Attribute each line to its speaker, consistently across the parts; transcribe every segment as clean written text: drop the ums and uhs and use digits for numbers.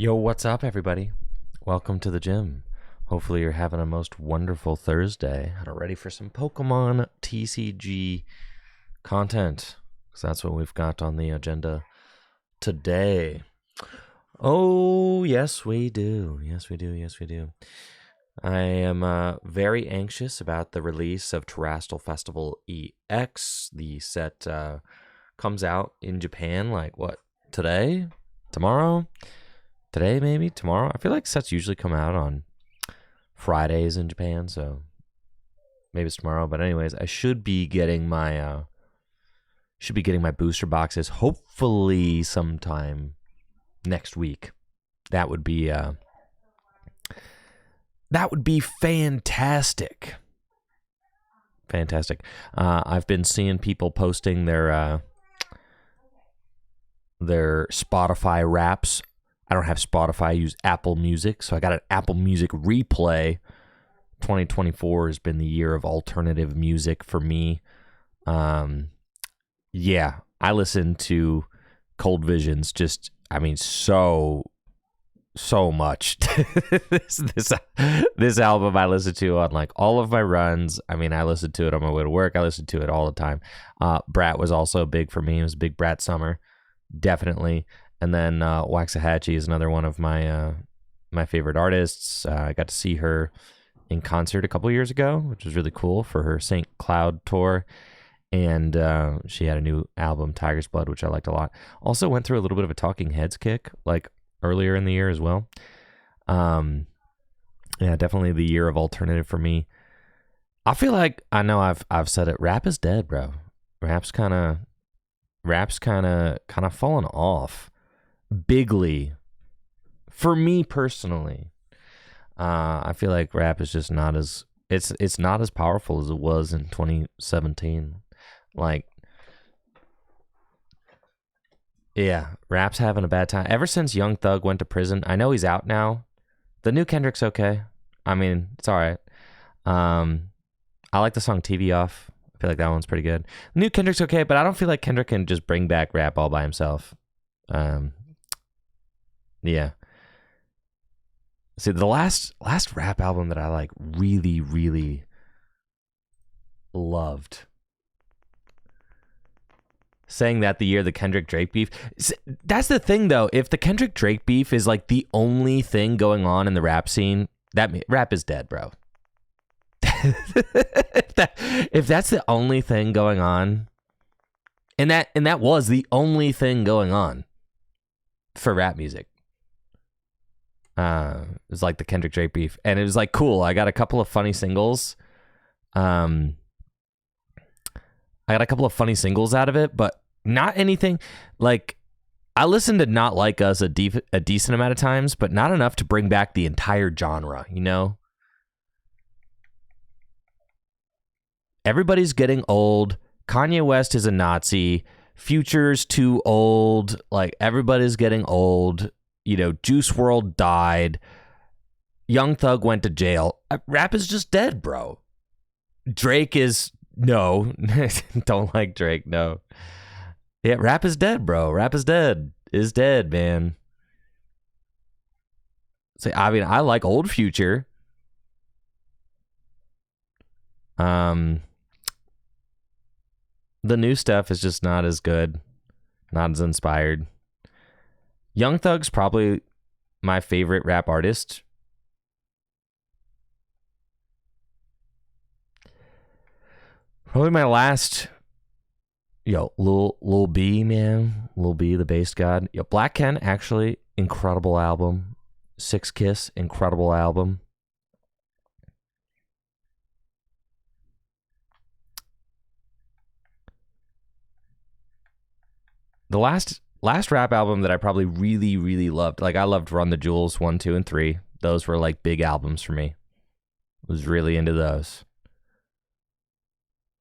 Speaker 1: Yo, what's up, everybody? Welcome to the gym. Hopefully, you're having a most wonderful Thursday and are ready for some Pokemon TCG content, because that's what we've got on the agenda today. Oh, yes, we do. Yes, we do. Yes, we do. I am very anxious about the release of Terrestrial Festival EX. The set comes out in Japan, like, what, today? Tomorrow? Today, maybe? Tomorrow? I feel like sets usually come out on Fridays in Japan, so maybe it's tomorrow. But anyways, I should be getting my booster boxes hopefully sometime next week. That would be fantastic. Fantastic. I've been seeing people posting their Spotify raps. I don't have Spotify, I use Apple Music, so I got an Apple Music replay. 2024 has been the year of alternative music for me. Yeah, I listen to Cold Visions so much. this album I listen to on like all of my runs. I mean, I listen to it on my way to work. I listen to it all the time. Brat was also big for me. It was a big Brat summer, definitely. And then Waxahachie is another one of my my favorite artists. I got to see her in concert a couple years ago, which was really cool for her St. Cloud tour. And she had a new album, Tiger's Blood, which I liked a lot. Also went through a little bit of a Talking Heads kick, like earlier in the year as well. Yeah, definitely the year of alternative for me. I feel like I know I've said it. Rap is dead, bro. Rap's kind of fallen off. Bigly, for me personally. I feel like rap is just not as it's not as powerful as it was in 2017. Like, yeah, rap's having a bad time ever since Young Thug went to prison. I know he's out now. The new Kendrick's okay. I mean, it's all right. I like the song TV Off. I feel like that one's pretty good. New Kendrick's okay, but I don't feel like Kendrick can just bring back rap all by himself. Yeah. See, the last rap album that I like really, really loved. Saying that the year the Kendrick Drake beef. That's the thing though. If the Kendrick Drake beef is like the only thing going on in the rap scene, that rap is dead, bro. if that's the only thing going on, and that was the only thing going on for rap music. It was like the Kendrick Drake beef, and it was like cool. I got a couple of funny singles. I got a couple of funny singles out of it, but not anything like. I listened to Not Like Us a decent amount of times, but not enough to bring back the entire genre. You know, everybody's getting old. Kanye West is a Nazi. Future's too old. Like, everybody's getting old. You know, Juice WRLD died. Young Thug went to jail. Rap is just dead, bro. Drake is... No. Don't like Drake, no. Yeah, rap is dead, bro. Rap is dead. Is dead, man. See, I mean, I like old Future. The new stuff is just not as good. Not as inspired. Young Thug's probably my favorite rap artist. Probably my last. Yo, Lil B, man. Lil B, the bass god. Yo, Black Ken, actually, incredible album. Six Kiss, incredible album. The last rap album that I probably really, really loved, like I loved Run the Jewels 1, 2, and 3. Those were like big albums for me. Was really into those.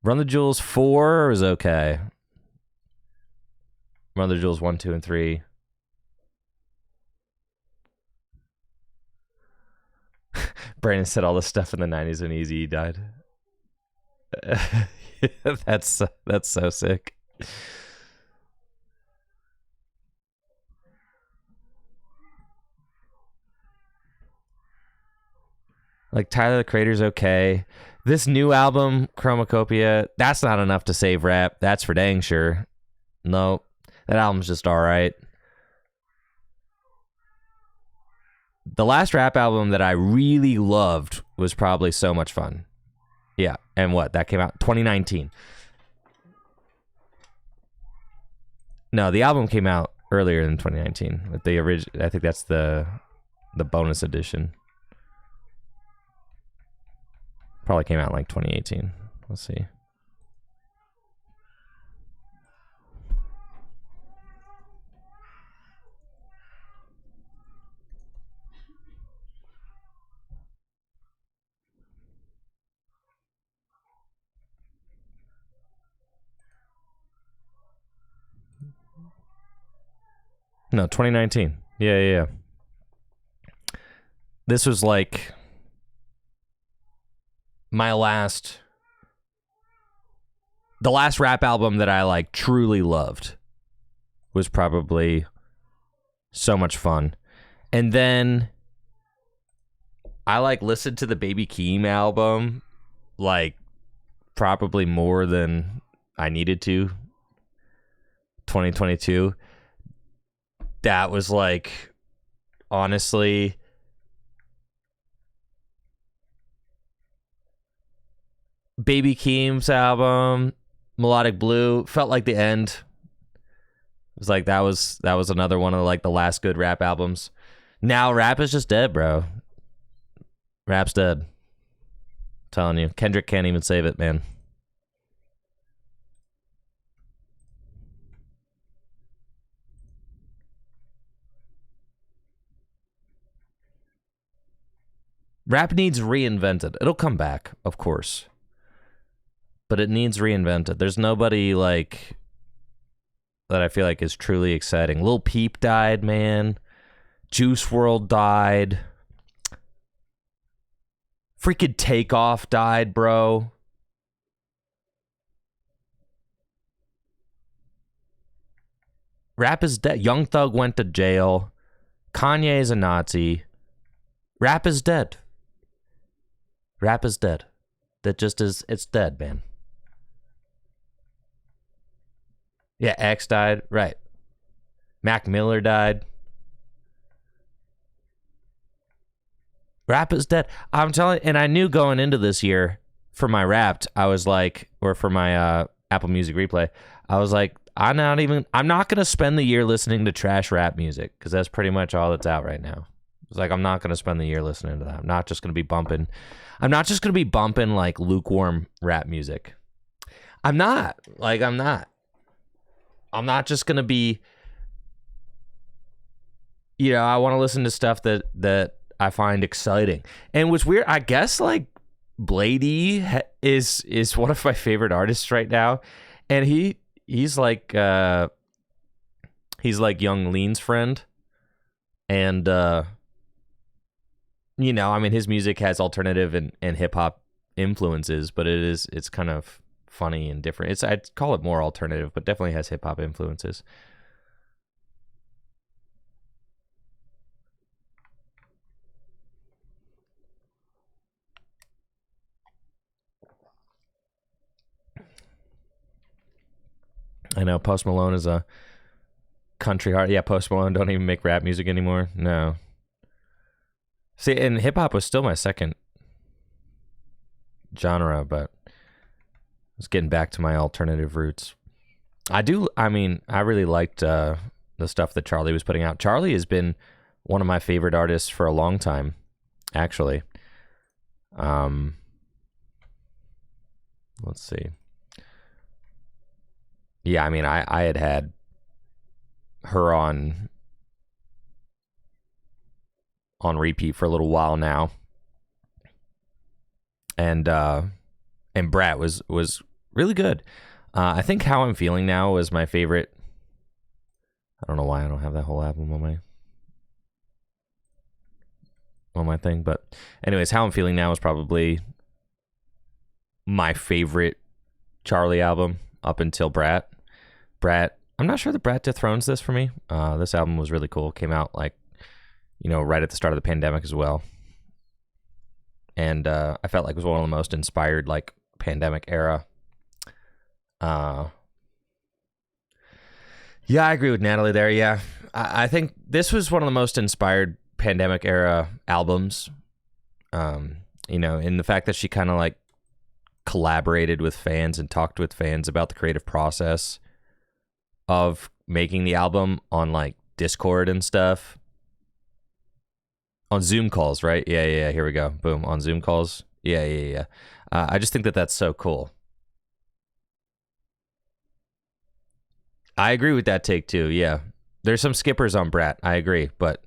Speaker 1: Run the Jewels 4 was okay. Run the Jewels 1, 2, and 3. Brandon said all this stuff in the 90s when Eazy died. That's so sick. Like, Tyler, the Creator's okay. This new album, Chromacopia, that's not enough to save rap. That's for dang sure. No, that album's just all right. The last rap album that I really loved was probably So Much Fun. Yeah, and what? That came out 2019. No, the album came out earlier than 2019. With the I think that's the bonus edition. Probably came out in like 2018. Let's see. No, 2019. Yeah. This was like the last rap album that I like truly loved was probably So Much Fun. And then I like listened to the Baby Keem album like probably more than I needed to. 2022. That was like, honestly, Baby Keem's album, Melodic Blue, felt like the end. It was like that was another one of like the last good rap albums. Now rap is just dead, bro. Rap's dead. I'm telling you, Kendrick can't even save it, man. Rap needs reinvented. It'll come back, of course. But it needs reinvented. There's nobody like that I feel like is truly exciting. Lil Peep died, man. Juice WRLD died. Freaking Takeoff died, bro. Rap is dead. Young Thug went to jail. Kanye is a Nazi. Rap is dead. Rap is dead. That just is, it's dead, man. Yeah, X died. Right. Mac Miller died. Rap is dead. I'm telling you, and I knew going into this year for my Wrapped, I was like, or for my Apple Music Replay, I was like, I'm not going to spend the year listening to trash rap music because that's pretty much all that's out right now. It's like, I'm not going to spend the year listening to that. I'm not just going to be bumping like lukewarm rap music. I'm not just going to be, I want to listen to stuff that I find exciting. And what's weird, I guess like Bladee is one of my favorite artists right now. And he's like Young Lean's friend. And, his music has alternative and hip hop influences, but it's kind of funny and different. I'd call it more alternative, but definitely has hip hop influences. I know Post Malone is a country heart. Yeah, Post Malone don't even make rap music anymore. No. See, and hip hop was still my second genre, but I was getting back to my alternative roots. I really liked the stuff that Charlie was putting out. Charlie has been one of my favorite artists for a long time, actually. Let's see. Yeah, I had her on repeat for a little while now. And Brat was really good. I think How I'm Feeling Now was my favorite. I don't know why I don't have that whole album on my thing, but anyways, How I'm Feeling Now is probably my favorite Charlie album up until Brat. I'm not sure that Brat dethrones this for me. This album was really cool. Came out right at the start of the pandemic as well. and I felt like it was one of the most inspired, like, pandemic era. Yeah, I agree with Natalie there. Yeah, I think this was one of the most inspired pandemic era albums. You know, in the fact that she kind of like collaborated with fans and talked with fans about the creative process of making the album on like Discord and stuff. On Zoom calls, right? Yeah. Here we go. Boom. On Zoom calls. Yeah. I just think that that's so cool. I agree with that take too. Yeah. There's some skippers on Brat. I agree. But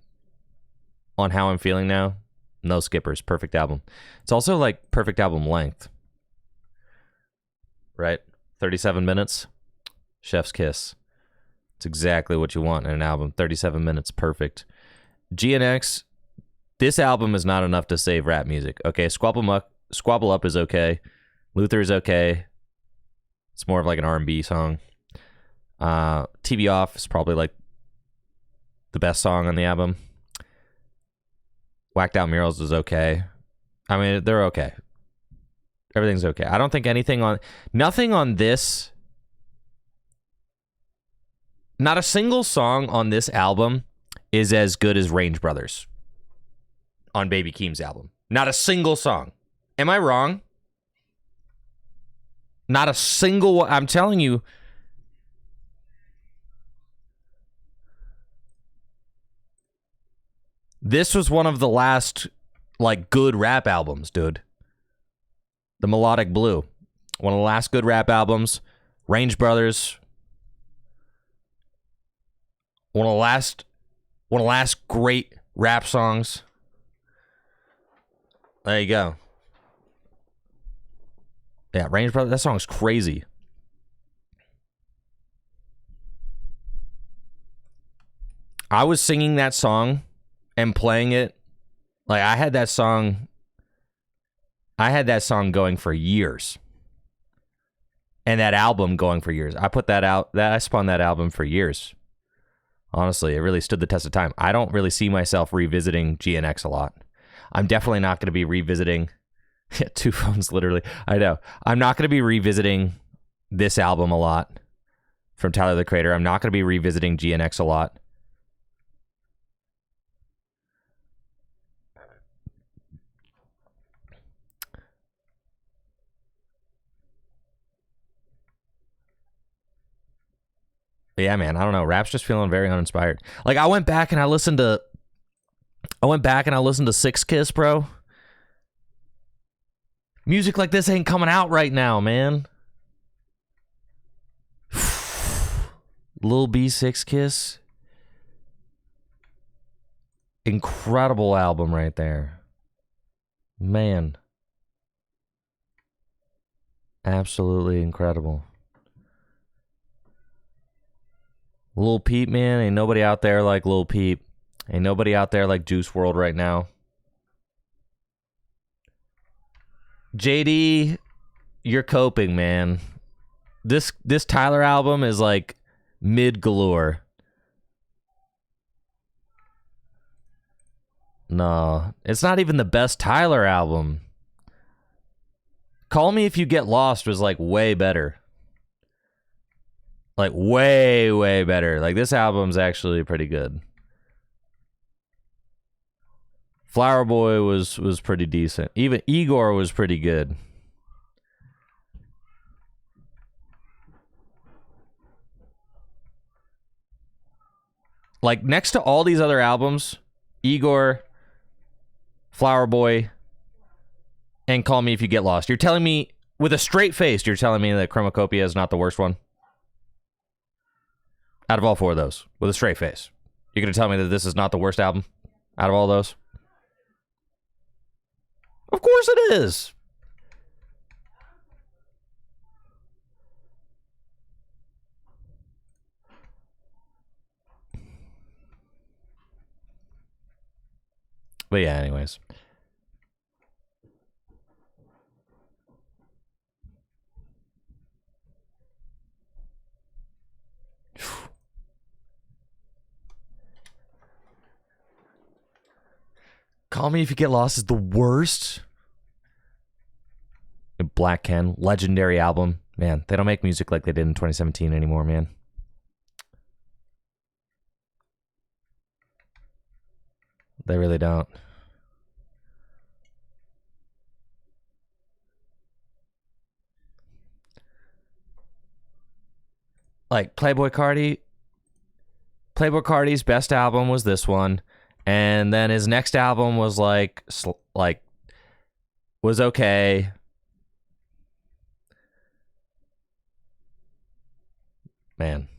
Speaker 1: on How I'm Feeling Now, no skippers. Perfect album. It's also like perfect album length. Right? 37 minutes. Chef's kiss. It's exactly what you want in an album. 37 minutes. Perfect. GNX. This album is not enough to save rap music. Okay, Squabble Up is okay. Luther is okay. It's more of like an R&B song. TV Off is probably like the best song on the album. Whacked Out Murals is okay. I mean, they're okay. Everything's okay. I don't think nothing on this, not a single song on this album is as good as Range Brothers on Baby Keem's album. Not a single song. Am I wrong? Not a single one. I'm telling you. This was one of the last, like, good rap albums, dude. The Melodic Blue. One of the last good rap albums. Range Brothers. One of the last great rap songs. There you go. Yeah, Range Brothers, that song's crazy. I was singing that song and playing it. Like, I had that song going for years. And that album going for years. I spun that album for years. Honestly, it really stood the test of time. I don't really see myself revisiting GNX a lot. I'm definitely not going to be revisiting... two phones, literally. I know. I'm not going to be revisiting this album a lot from Tyler, the Creator. I'm not going to be revisiting GNX a lot. But yeah, man, I don't know. Rap's just feeling very uninspired. Like, I went back and I listened to Six Kiss, bro. Music like this ain't coming out right now, man. Lil B, Six Kiss. Incredible album right there. Man. Absolutely incredible. Lil Peep, man. Ain't nobody out there like Lil Peep. Ain't nobody out there like Juice WRLD right now. JD, you're coping, man. This Tyler album is like mid galore. No, it's not even the best Tyler album. Call Me If You Get Lost was like way better. Like way better. Like, this album's actually pretty good. Flower Boy was pretty decent. Even Igor was pretty good. Like, next to all these other albums, Igor, Flower Boy, and Call Me If You Get Lost. You're telling me, with a straight face, you're telling me that Chromacopia is not the worst one? Out of all four of those, with a straight face. You're going to tell me that this is not the worst album out of all those? Of course it is. But yeah, anyways. Call Me If You Get Lost is the worst. Black Ken, legendary album. Man, they don't make music like they did in 2017 anymore, man. They really don't. Like Playboy Cardi's best album was this one, and then his next album was was okay. Man.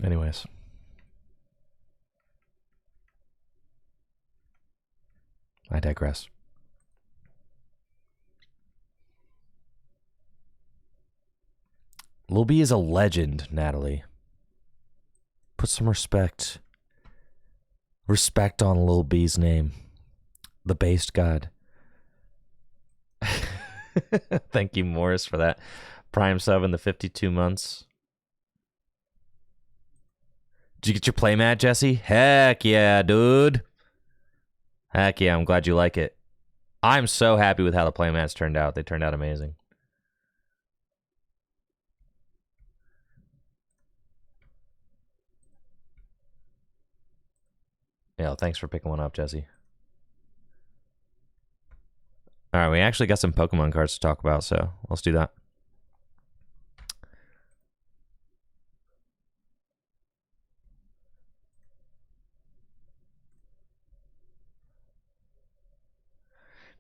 Speaker 1: Anyways. I digress. Lil B is a legend, Natalie. Put some respect. Respect on Lil B's name. The based god. Thank you, Morris, for that Prime sub in the 52 months. Did you get your playmat, Jesse? Heck yeah, dude. Heck yeah, I'm glad you like it. I'm so happy with how the playmats turned out. They turned out amazing. Yeah, thanks for picking one up, Jesse. All right, we actually got some Pokemon cards to talk about, so let's do that.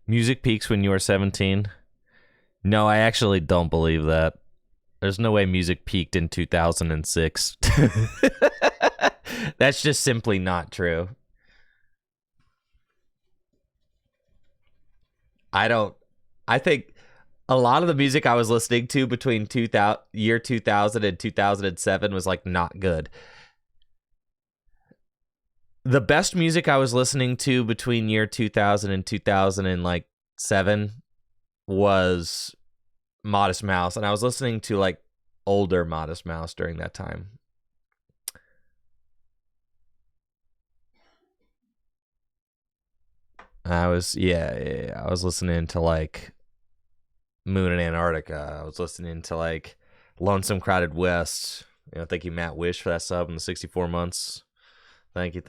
Speaker 1: Music peaks when you are 17. No, I actually don't believe that. There's no way music peaked in 2006. That's just simply not true. I think a lot of the music I was listening to between year 2000 and 2007 was like not good. The best music I was listening to between year 2000 and 2007 was Modest Mouse, and I was listening to like older Modest Mouse during that time. I was listening to like Moon and Antarctica. I was listening to like Lonesome Crowded West. Thank you, Matt Wish, for that sub in the 64 months. Thank you.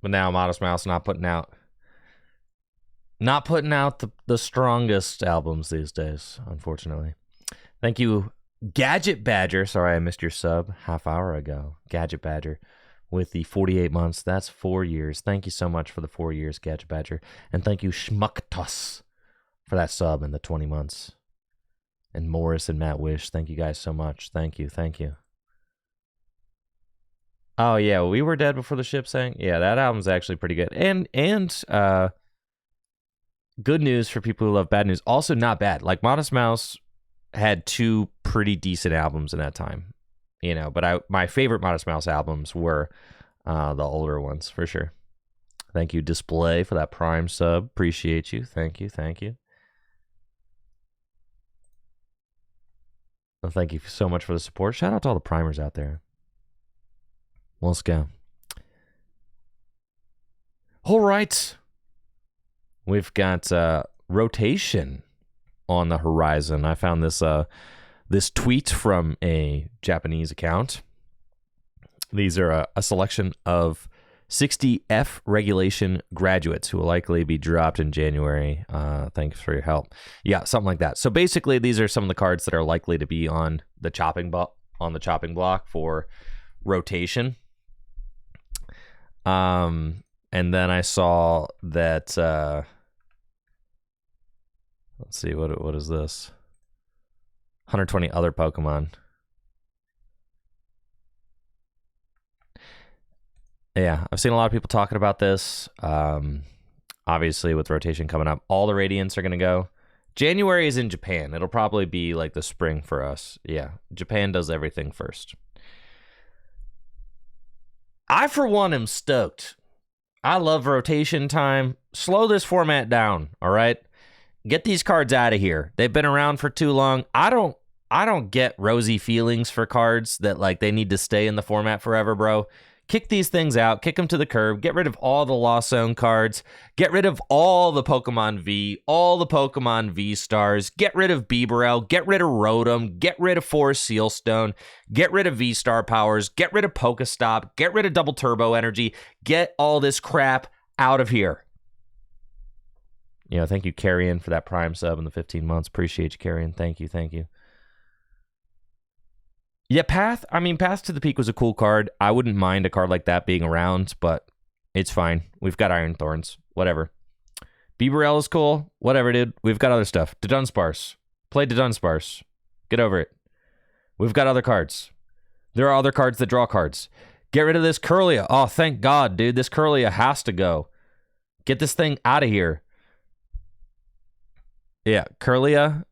Speaker 1: But now Modest Mouse not putting out the strongest albums these days, unfortunately. Thank you, Gadget Badger. Sorry I missed your sub half hour ago. Gadget Badger with the 48 months. That's 4 years. Thank you so much for the 4 years, Gadget Badger. And thank you, Schmucktus, for that sub in the 20 months. And Morris and Matt Wish, thank you guys so much. Thank you. Oh, yeah, We Were Dead Before the Ship Sank. Yeah, that album's actually pretty good. And good news for people who love bad news. Also not bad. Like, Modest Mouse had 2 pretty decent albums in that time. But my favorite Modest Mouse albums were the older ones, for sure. Thank you, Display, for that Prime sub. Appreciate you. Thank you. Well, thank you so much for the support. Shout out to all the primers out there. Let's go. All right. We've got rotation on the horizon. I found this tweet from a Japanese account. These are a selection of 60 F regulation graduates who will likely be dropped in January. Thanks for your help. Yeah, something like that. So basically, these are some of the cards that are likely to be on the chopping block for rotation. And then I saw that. Let's see, what is this? 120 other Pokemon. Yeah, I've seen a lot of people talking about this. Obviously, with rotation coming up, all the Radiants are going to go. January is in Japan. It'll probably be like the spring for us. Yeah, Japan does everything first. I, for one, am stoked. I love rotation time. Slow this format down, all right? Get these cards out of here. They've been around for too long. I don't get rosy feelings for cards that like they need to stay in the format forever, bro. Kick these things out, kick them to the curb, get rid of all the Lost Zone cards, get rid of all the Pokemon V, all the Pokemon V stars, get rid of Bibarel, get rid of Rotom, get rid of Forest Sealstone, get rid of V star powers, get rid of Pokestop, get rid of Double Turbo Energy, get all this crap out of here. You know, thank you, Carrion, for that Prime sub in the 15 months. Appreciate you, Carrion. Thank you, thank you. Yeah, Path to the Peak was a cool card. I wouldn't mind a card like that being around, but it's fine. We've got Iron Thorns. Whatever. Bibarel is cool. Whatever, dude. We've got other stuff. Dunsparce. Play Dunsparce. Get over it. We've got other cards. There are other cards that draw cards. Get rid of this Kirlia. Oh, thank God, dude. This Kirlia has to go. Get this thing out of here. Yeah, Kirlia.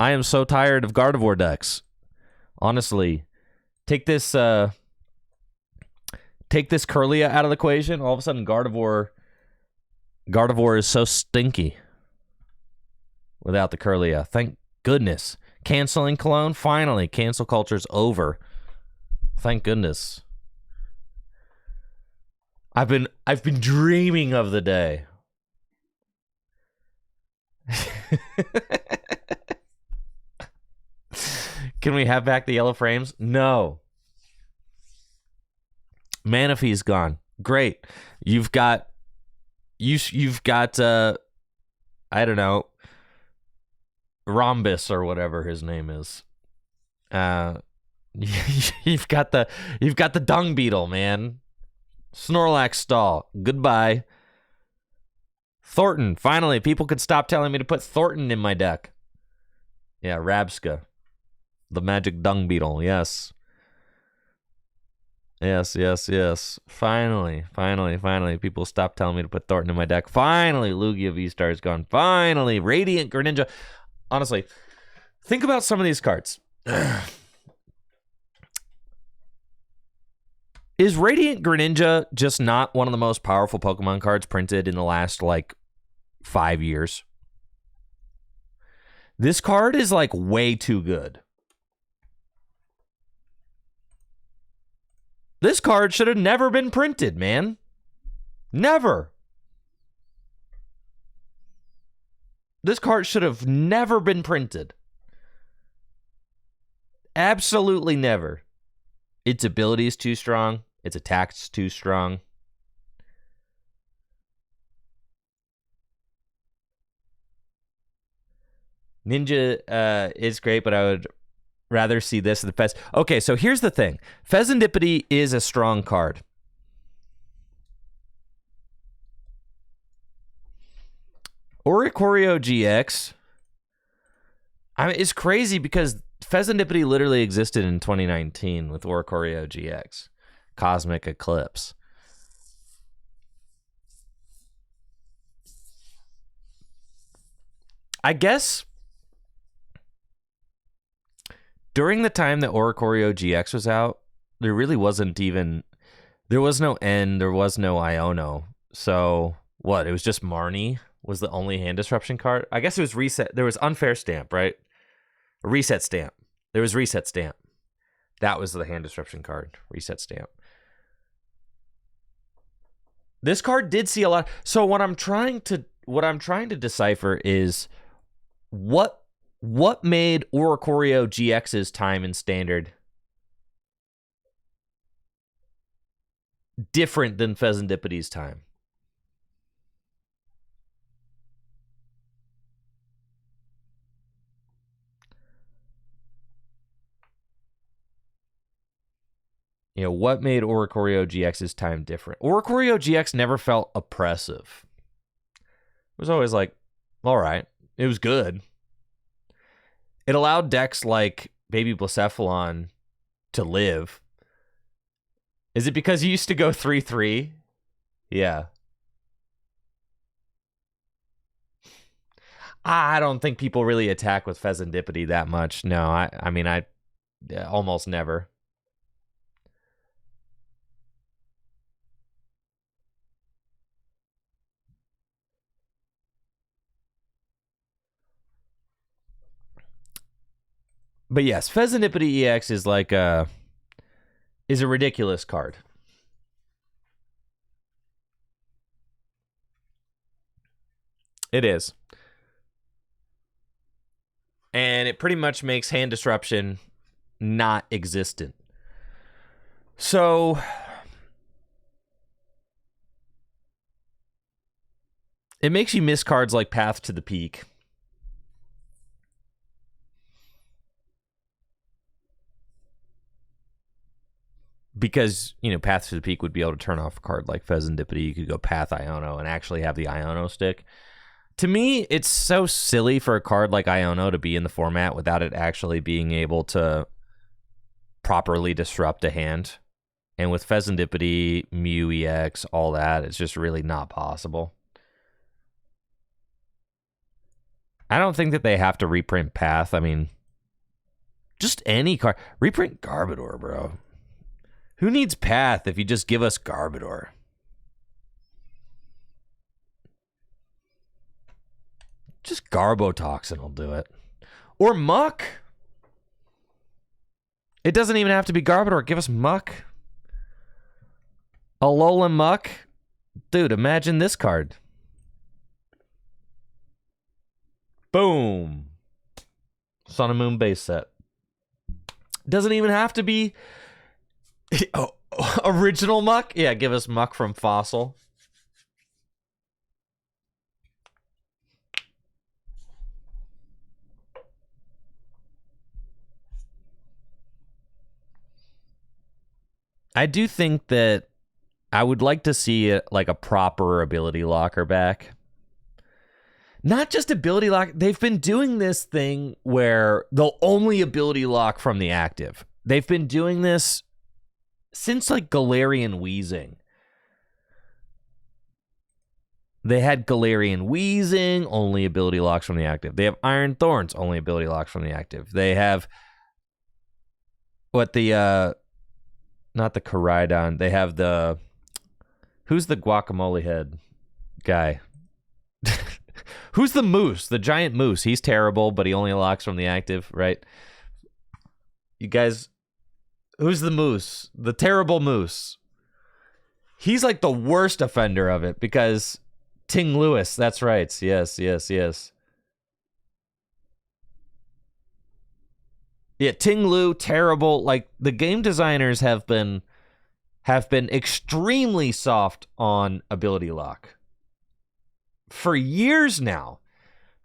Speaker 1: I am so tired of Gardevoir decks. Honestly, take this Kirlia out of the equation. All of a sudden, Gardevoir is so stinky without the Kirlia. Thank goodness. Canceling Cologne, finally. Cancel culture's over. Thank goodness. I've been dreaming of the day. Can we have back the yellow frames? No. Manaphy's gone. Great. You've got I don't know, Rhombus or whatever his name is. You've got the Dung Beetle, man. Snorlax stall. Goodbye. Thornton. Finally, people could stop telling me to put Thornton in my deck. Yeah, Rabska. The magic dung beetle, yes. Yes. Finally. People stop telling me to put Thornton in my deck. Finally, Lugia V-Star is gone. Finally, Radiant Greninja. Honestly, think about some of these cards. Is Radiant Greninja just not one of the most powerful Pokemon cards printed in the last, 5 years? This card is, way too good. This card should have never been printed, man. Never. This card should have never been printed. Absolutely never. Its ability is too strong. Its attack's too strong. Ninja is great, but I would rather see this in the Fez. Okay, so here's the thing. Fezandipity is a strong card. Oricorio GX, it's crazy because Fezandipity literally existed in 2019 with Oricorio GX. Cosmic Eclipse. I guess during the time that Oricorio GX was out, there really wasn't even... There was no N, there was no Iono. So, what? It was just Marnie was the only hand disruption card? I guess it was Reset. There was Unfair Stamp, right? Reset Stamp. There was Reset Stamp. That was the hand disruption card. Reset Stamp. This card did see a lot. So what I'm trying to decipher is what made Oricorio GX's time in Standard different than Fezandipity's time. You know, what made Oricorio GX's time different? Oricorio GX never felt oppressive. It was always like, all right, it was good. It allowed decks like Baby Blacephalon to live. Is it because you used to go 3-3? Yeah. I don't think people really attack with Fezandipity that much. No, I mean, almost never. But yes, Pheasantipity EX is like a ridiculous card. It is. And it pretty much makes hand disruption not existent. So it makes you miss cards like Path to the Peak. Because, you know, Path to the Peak would be able to turn off a card like Pheasantipity. You could go Path Iono and actually have the Iono stick. To me, it's so silly for a card like Iono to be in the format without it actually being able to properly disrupt a hand. And with Pheasantipity, Mew EX, all that, it's just really not possible. I don't think that they have to reprint Path. I mean, just any card. Reprint Garbodor, bro. Who needs Path if you just give us Garbodor? Just Garbotoxin will do it. Or Muck. It doesn't even have to be Garbodor. Give us Muck. Alolan Muck. Dude, imagine this card. Boom. Sun and Moon base set. Doesn't even have to be original Muck. Yeah, give us Muck from Fossil. I do think that I would like to see like a proper ability locker back. Not just ability lock. They've been doing this thing where they'll only ability lock from the active. They've been doing this since like Galarian Wheezing. They had Galarian Wheezing, only ability locks from the active. They have Iron Thorns, only ability locks from the active. They have not the Koraidon. They have the, who's the guacamole head guy? Who's the moose? The giant moose. He's terrible, but he only locks from the active, right? You guys, who's the moose? The terrible moose. He's like the worst offender of it because Ting Lewis, that's right. Yes. Yeah, Ting Lu, terrible. Like, the game designers have been extremely soft on ability lock for years now.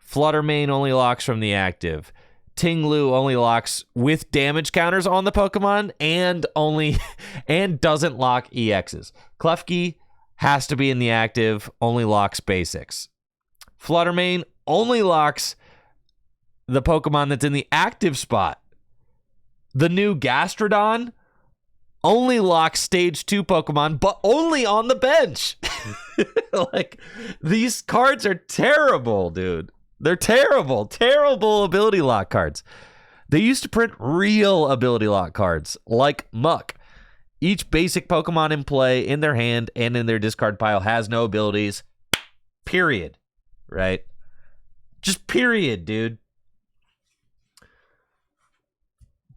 Speaker 1: Fluttermane only locks from the active. Ting Lu only locks with damage counters on the Pokemon and doesn't lock EXs. Klefki has to be in the active, only locks basics. Fluttermane only locks the Pokemon that's in the active spot. The new Gastrodon only locks stage 2 Pokemon, but only on the bench. Like, these cards are terrible, dude. They're terrible. Terrible ability lock cards. They used to print real ability lock cards, like Muck. Each basic Pokemon in play, in their hand, and in their discard pile has no abilities. Period. Right? Just period, dude.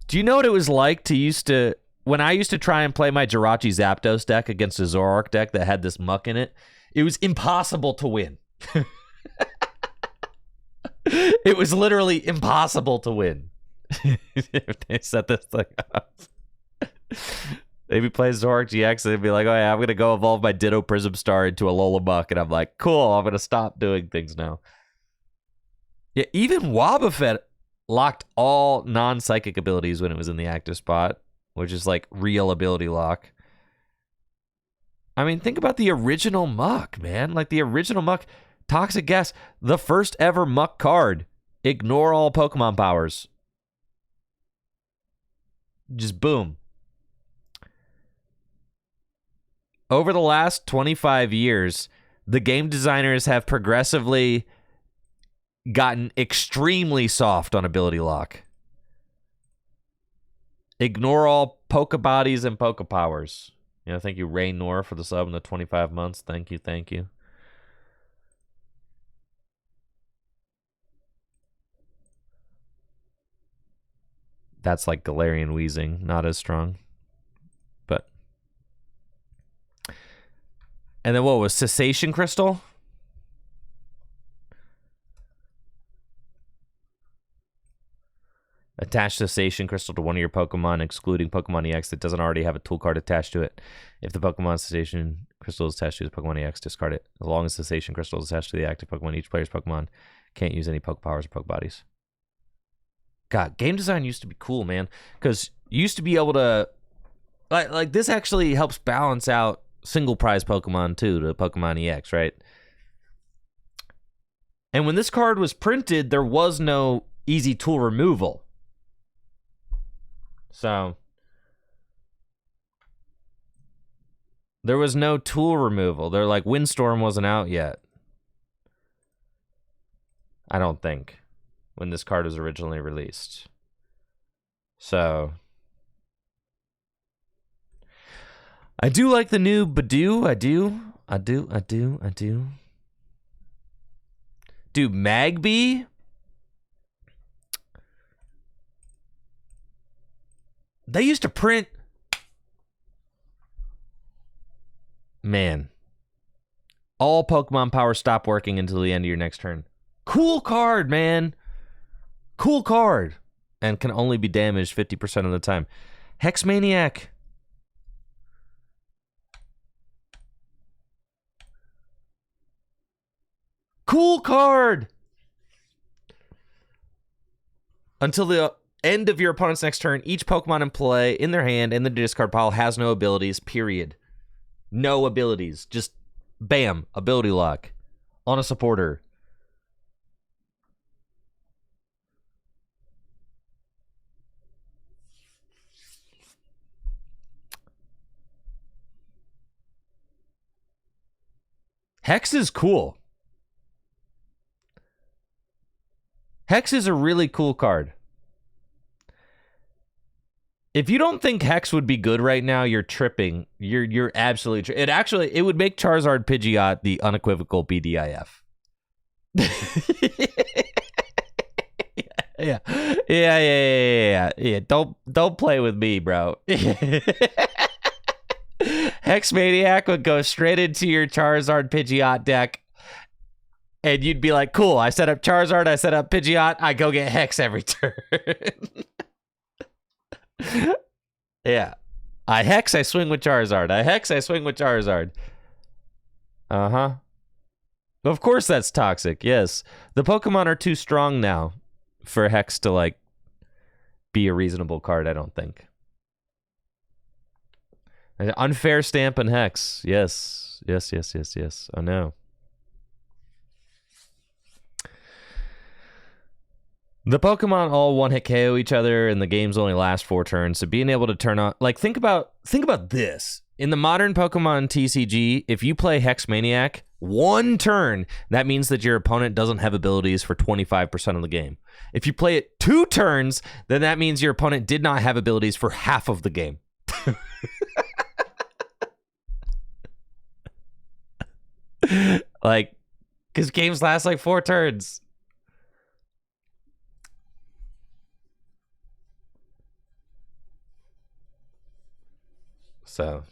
Speaker 1: Do you know what it was like when I used to try and play my Jirachi Zapdos deck against a Zoroark deck that had this Muck in it? It was impossible to win. It was literally impossible to win. They set this thing up. Maybe play Zoroark GX and they'd be like, oh yeah, I'm going to go evolve my Ditto Prism Star into a Alola Muck. And I'm like, cool, I'm going to stop doing things now. Yeah, even Wobbuffet locked all non-psychic abilities when it was in the active spot, which is like real ability lock. I mean, think about the original Muck, man. Like the original Muck, Toxic Gas, the first ever Muck card. Ignore all Pokemon powers. Just boom. Over the last 25 years, the game designers have progressively gotten extremely soft on ability lock. Ignore all Pokebodies and Pokepowers. Thank you, Ray Nor, for the sub in the 25 months. Thank you. that's like Galarian Weezing, not as strong. But and then what was Cessation Crystal? Attach Cessation Crystal to one of your Pokemon, excluding Pokemon EX that doesn't already have a tool card attached to it. If the Pokemon Cessation Crystal is attached to the Pokemon EX, discard it. As long as Cessation Crystal is attached to the active Pokemon, each player's Pokemon can't use any Pokepowers or Pokebodies. God, game design used to be cool, man. Because you used to be able to... Like this actually helps balance out single prize Pokemon, too, to Pokemon EX, right? And when this card was printed, there was no easy tool removal. So, there was no tool removal. They're like, Windstorm wasn't out yet. I don't think, when this card was originally released. So, I do like the new Badoo. I do. Dude, Magby? They used to print... Man. All Pokemon powers stop working until the end of your next turn. Cool card, man. Cool card. And can only be damaged 50% of the time. Hex Maniac. Cool card. Until the end of your opponent's next turn, each Pokemon in play in their hand in the discard pile has no abilities, period. No abilities. Just bam, ability lock on a supporter. Hex is cool. Hex is a really cool card. If you don't think Hex would be good right now, you're tripping. You're absolutely it would make Charizard Pidgeot the unequivocal BDIF. Yeah. Don't play with me, bro. Hex Maniac would go straight into your Charizard Pidgeot deck. And you'd be like, cool, I set up Charizard, I set up Pidgeot, I go get Hex every turn. Yeah. I Hex, I swing with Charizard. I Hex, I swing with Charizard. Uh-huh. Of course that's toxic, yes. The Pokemon are too strong now for Hex to, like, be a reasonable card, I don't think. Unfair Stamp and Hex. Yes. Oh, no. The Pokemon all one-hit KO each other, and the games only last 4 turns. So being able to turn on... Like, think about this. In the modern Pokemon TCG, if you play Hex Maniac, 1 turn, that means that your opponent doesn't have abilities for 25% of the game. If you play it 2 turns, then that means your opponent did not have abilities for half of the game. Like, because games last like 4 turns. So,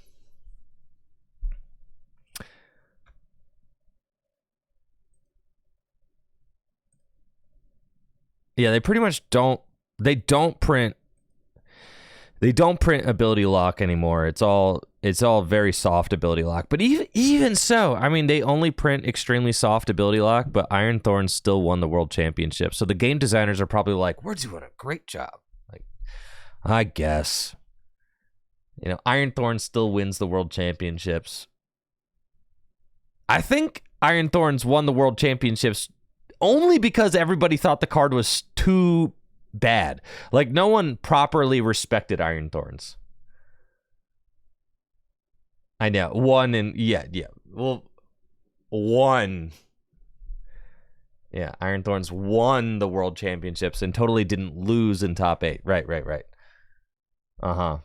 Speaker 1: yeah, they pretty much don't. They don't print ability lock anymore. It's all very soft ability lock. But even so, I mean, they only print extremely soft ability lock. But Iron Thorn still won the world championship. So the game designers are probably like, we're doing a great job. Like, I guess. You know, Iron Thorn still wins the world championships. I think Iron Thorns won the world championships only because everybody thought the card was too bad. Like, no one properly respected Iron Thorns. I know. Well, one. Yeah, Iron Thorns won the world championships and totally didn't lose in top 8. Right. Uh-huh.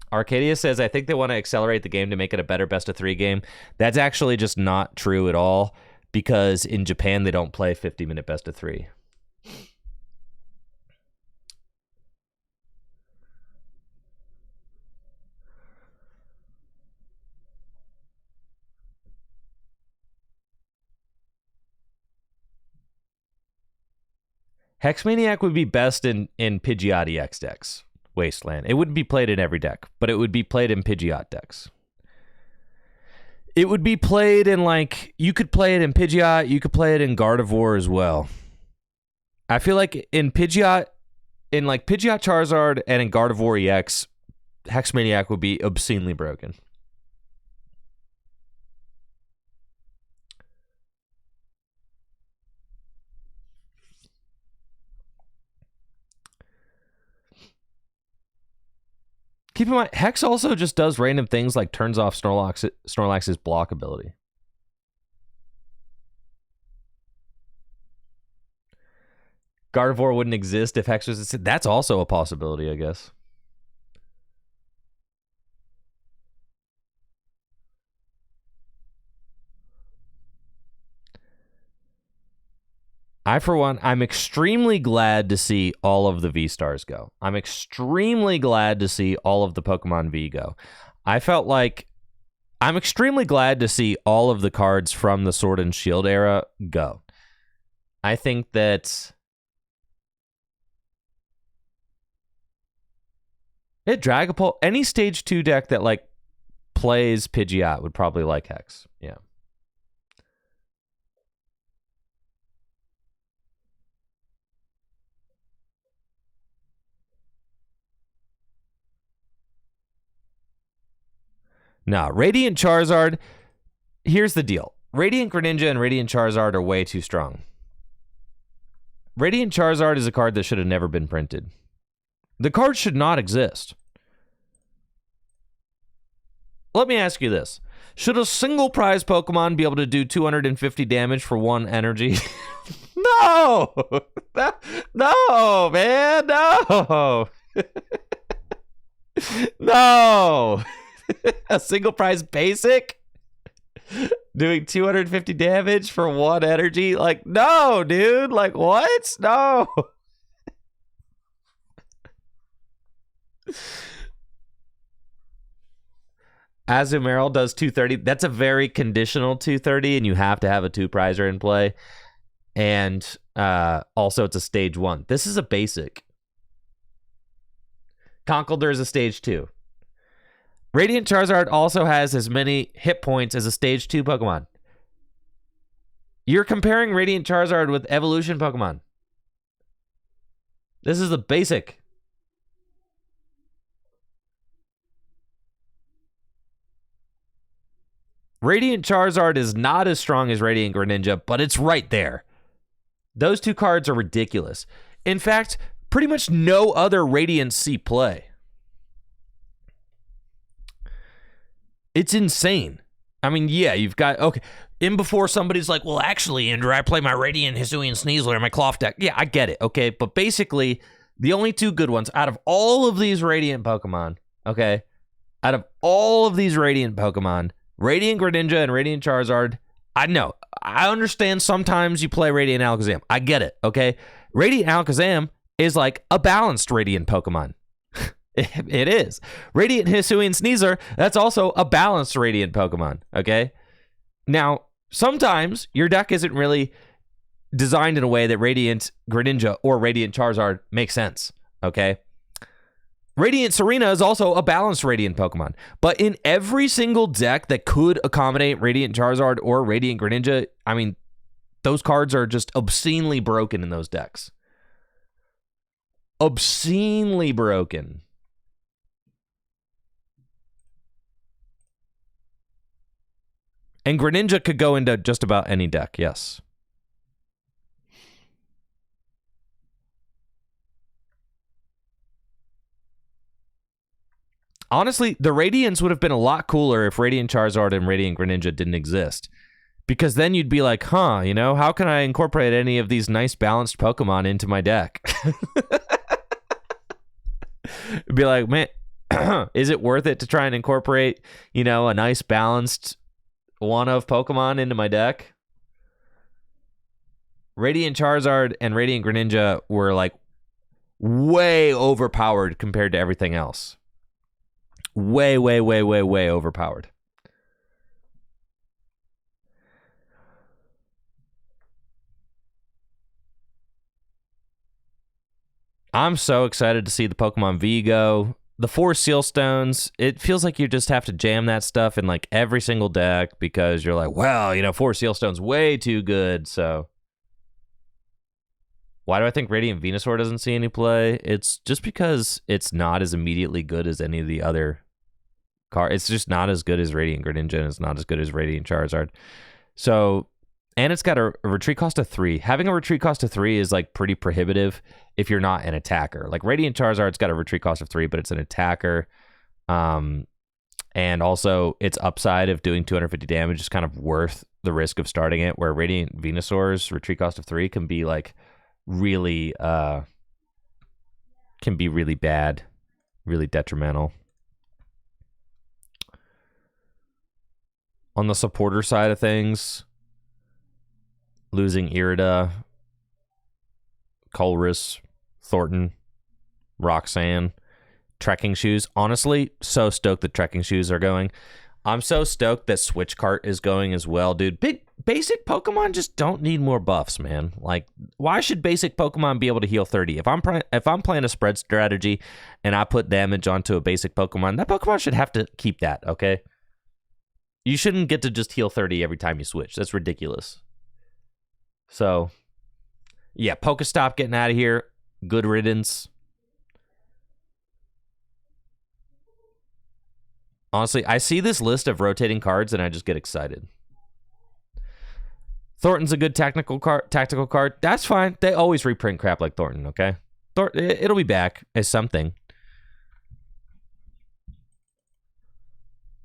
Speaker 1: Arcadia says, I think they want to accelerate the game to make it a better best-of-3 game. That's actually just not true at all, because in Japan, they don't play 50-minute best-of-3. Hexmaniac would be best in Pidgeot EX decks. Wasteland. It wouldn't be played in every deck, but it would be played in Pidgeot decks. It would be played in, like, you could play it in Pidgeot, you could play it in Gardevoir as well. I feel like in Pidgeot, Pidgeot Charizard and in Gardevoir EX, Hexmaniac would be obscenely broken. Keep in mind, Hex also just does random things like turns off Snorlax's block ability. Gardevoir wouldn't exist if Hex was... That's also a possibility, I guess. For one, I'm extremely glad to see all of the V-Stars go. I'm extremely glad to see all of the Pokemon V go. I felt like I'm extremely glad to see all of the cards from the Sword and Shield era go. I think that Dragapult, any stage 2 deck that like plays Pidgeot would probably like Hex. Yeah. Nah, Radiant Charizard, here's the deal. Radiant Greninja and Radiant Charizard are way too strong. Radiant Charizard is a card that should have never been printed. The card should not exist. Let me ask you this. Should a single prize Pokemon be able to do 250 damage for 1 energy? No! No, man, no! No! A single prize basic? Doing 250 damage for 1 energy? Like, no, dude. Like, what? No. Azumarill does 230. That's a very conditional 230, and you have to have a 2-prizer in play. And also, it's a stage 1. This is a basic. Conkeldurr is a stage 2. Radiant Charizard also has as many hit points as a stage 2 Pokemon. You're comparing Radiant Charizard with evolution Pokemon. This is a basic. Radiant Charizard is not as strong as Radiant Greninja, but it's right there. Those 2 cards are ridiculous. In fact, pretty much no other Radiant see play. It's insane. I mean, yeah, you've got... Okay, in before somebody's like, well, actually, Andrew, I play my Radiant Hisuian Sneasler in my Cloth deck. Yeah, I get it, okay? But basically, the only 2 good ones out of all of these Radiant Pokemon, okay? Out of all of these Radiant Pokemon, Radiant Greninja and Radiant Charizard, I know. I understand sometimes you play Radiant Alakazam. I get it, okay? Radiant Alakazam is like a balanced Radiant Pokemon. It is. Radiant Hisuian Sneasler, that's also a balanced Radiant Pokemon, okay? Now, sometimes your deck isn't really designed in a way that Radiant Greninja or Radiant Charizard makes sense, okay? Radiant Serena is also a balanced Radiant Pokemon. But in every single deck that could accommodate Radiant Charizard or Radiant Greninja, I mean, those cards are just obscenely broken in those decks. Obscenely broken. And Greninja could go into just about any deck, yes. Honestly, the Radiants would have been a lot cooler if Radiant Charizard and Radiant Greninja didn't exist. Because then you'd be like, huh, you know, how can I incorporate any of these nice balanced Pokemon into my deck? It'd be like, man, is it worth it to try and incorporate, you know, a nice balanced one of Pokemon into my deck? Radiant Charizard and Radiant Greninja were like way overpowered compared to everything else. Way, way, way, way, way overpowered. I'm so excited to see the Pokemon V go. The 4 Seal Stones, it feels like you just have to jam that stuff in like every single deck because you're like, well, you know, 4 Seal Stones way too good, so. Why do I think Radiant Venusaur doesn't see any play? It's just because it's not as immediately good as any of the other cards. It's just not as good as Radiant Greninja, and it's not as good as Radiant Charizard. So, and it's got a retreat cost of 3. Having a retreat cost of 3 is like pretty prohibitive if you're not an attacker. Like Radiant Charizard's got a retreat cost of 3, but it's an attacker. And also its upside of doing 250 damage is kind of worth the risk of starting it, where Radiant Venusaur's retreat cost of 3 can be like really bad, really detrimental. On the supporter side of things, losing Irida, Colress, Thornton, Roxanne, trekking shoes. Honestly, so stoked that trekking shoes are going. I'm so stoked that Switch Cart is going as well, dude. Basic Pokemon just don't need more buffs, man. Like, why should basic Pokemon be able to heal 30? If I'm playing a spread strategy and I put damage onto a basic Pokemon, that Pokemon should have to keep that, okay? You shouldn't get to just heal 30 every time you switch. That's ridiculous. So, yeah, Pokestop getting out of here. Good riddance. Honestly, I see this list of rotating cards and I just get excited. Thornton's a good tactical card. That's fine. They always reprint crap like Thornton, okay? It'll be back as something.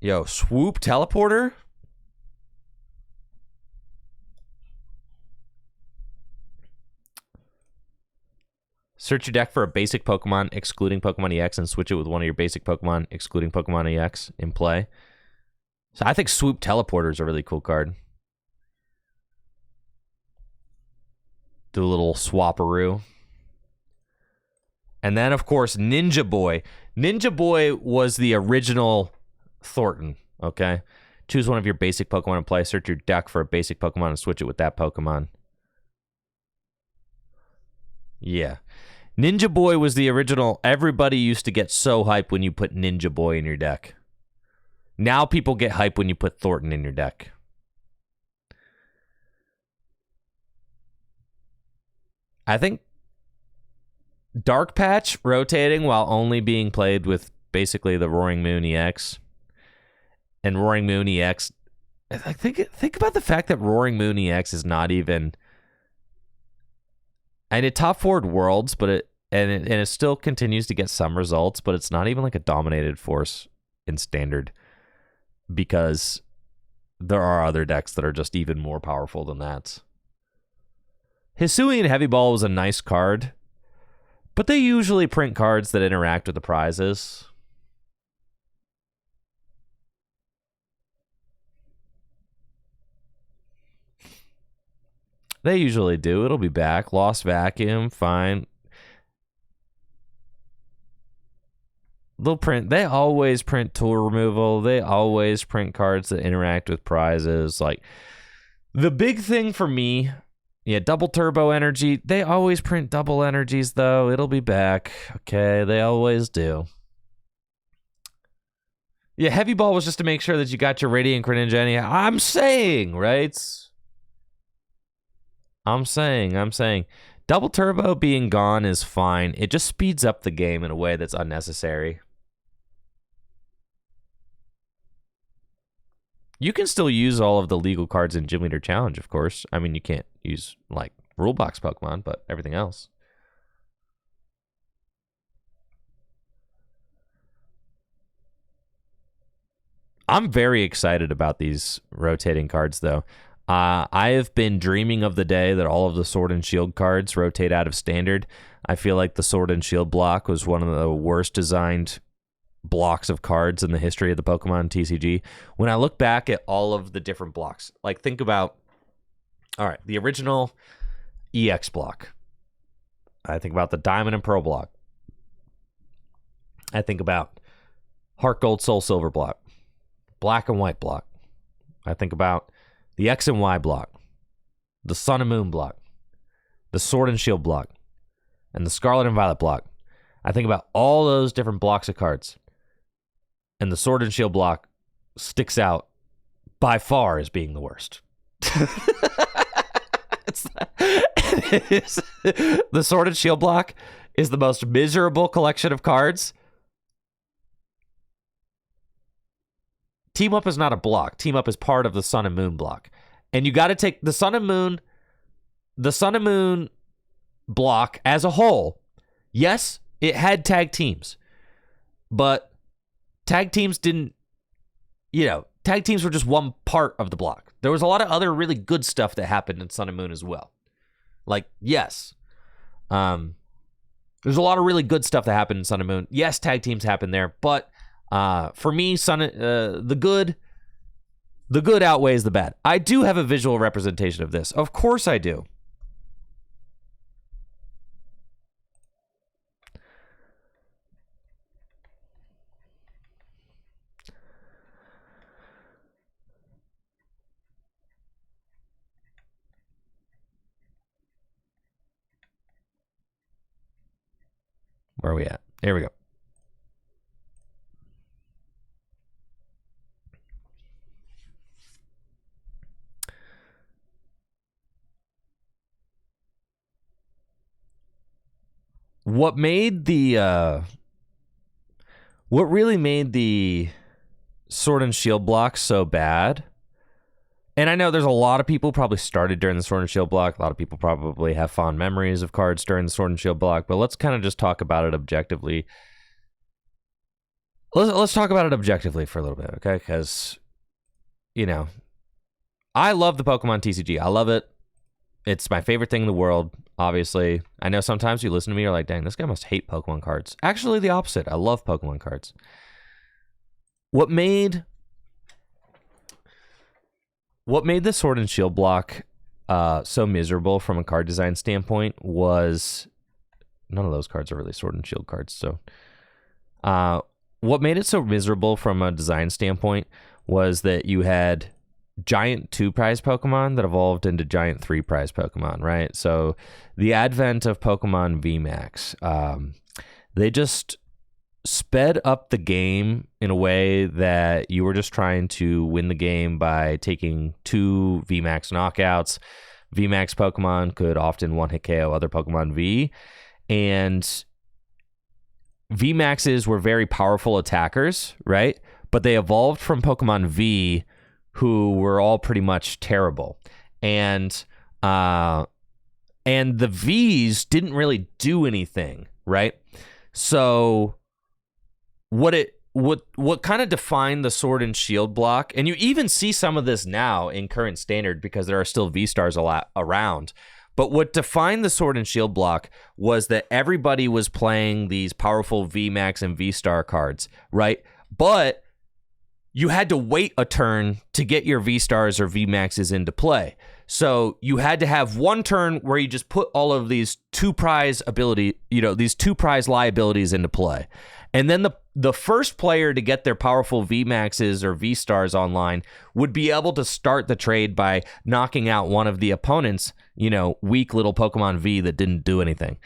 Speaker 1: Yo, Swoop Teleporter? Search your deck for a basic Pokemon, excluding Pokemon EX, and switch it with one of your basic Pokemon, excluding Pokemon EX, in play. So I think Swoop Teleporter is a really cool card. Do a little swapperoo. And then, of course, Ninja Boy. Ninja Boy was the original Thornton, okay? Choose one of your basic Pokemon in play, search your deck for a basic Pokemon, and switch it with that Pokemon. Yeah. Ninja Boy was the original. Everybody used to get so hyped when you put Ninja Boy in your deck. Now people get hyped when you put Thornton in your deck. I think Dark Patch rotating while only being played with basically the Roaring Moon EX. And Roaring Moon EX, I think about the fact that Roaring Moon EX is not even... And it top forward Worlds, but it still continues to get some results, but it's not even like a dominated force in Standard because there are other decks that are just even more powerful than that. Hisuian Heavy Ball was a nice card, but they usually print cards that interact with the prizes. They usually do. It'll be back. Lost Vacuum, fine. They'll print. They always print tool removal. They always print cards that interact with prizes. Like, the big thing for me, yeah, double turbo energy. They always print double energies, though. It'll be back. Okay, they always do. Yeah, Heavy Ball was just to make sure that you got your Radiant Greninja anyhow. I'm saying, right? I'm saying. Double Turbo being gone is fine. It just speeds up the game in a way that's unnecessary. You can still use all of the legal cards in Gym Leader Challenge, of course. I mean, you can't use, like, Rule Box Pokemon, but everything else. I'm very excited about these rotating cards, though. I have been dreaming of the day that all of the Sword and Shield cards rotate out of Standard. I feel like the Sword and Shield block was one of the worst designed blocks of cards in the history of the Pokemon TCG. When I look back at all of the different blocks, like think about, all right, the original EX block. I think about the Diamond and Pearl block. I think about Heart Gold Soul Silver block, Black and White block. I think about the X and Y block, the Sun and Moon block, the Sword and Shield block, and the Scarlet and Violet block, I think about all those different blocks of cards, and the Sword and Shield block sticks out by far as being the worst. The Sword and Shield block is the most miserable collection of cards. Team Up is not a block. Team Up is part of the Sun and Moon block. And you got to take the Sun and Moon block as a whole. Yes, it had tag teams, but tag teams didn't, tag teams were just one part of the block. There was a lot of other really good stuff that happened in Sun and Moon as well. Like, yes, there's a lot of really good stuff that happened in Sun and Moon. Yes, tag teams happened there, but for me, the good outweighs the bad. I do have a visual representation of this. Of course I do. Where are we at? Here we go. What really made the Sword and Shield block so bad, and I know there's a lot of people probably started during the Sword and Shield block, a lot of people probably have fond memories of cards during the Sword and Shield block, but let's kind of just talk about it objectively. Let's talk about it objectively for a little bit, okay? Because, I love the Pokemon TCG. I love it. It's my favorite thing in the world, obviously. I know sometimes you listen to me, you're like, dang, this guy must hate Pokemon cards. Actually, the opposite. I love Pokemon cards. What made the Sword and Shield block so miserable from a card design standpoint was... None of those cards are really Sword and Shield cards, so... what made it so miserable from a design standpoint was that you had giant 2-prize Pokemon that evolved into giant 3-prize Pokemon, right? So the advent of Pokemon VMAX, they just sped up the game in a way that you were just trying to win the game by taking 2 VMAX knockouts. VMAX Pokemon could often one-hit KO other Pokemon V, and VMAXs were very powerful attackers, right? But they evolved from Pokemon V, who were all pretty much terrible. And the Vs didn't really do anything, right? So what kind of defined the Sword and Shield block, and you even see some of this now in current standard because there are still V-Stars a lot around, but what defined the Sword and Shield block was that everybody was playing these powerful VMAX and V-Star cards, right? But you had to wait a turn to get your V-Stars or VMAXs into play. So you had to have one turn where you just put all of these 2-prize ability, these 2-prize liabilities into play. And then the first player to get their powerful VMAXs or V-Stars online would be able to start the trade by knocking out one of the opponent's, weak little Pokemon V that didn't do anything.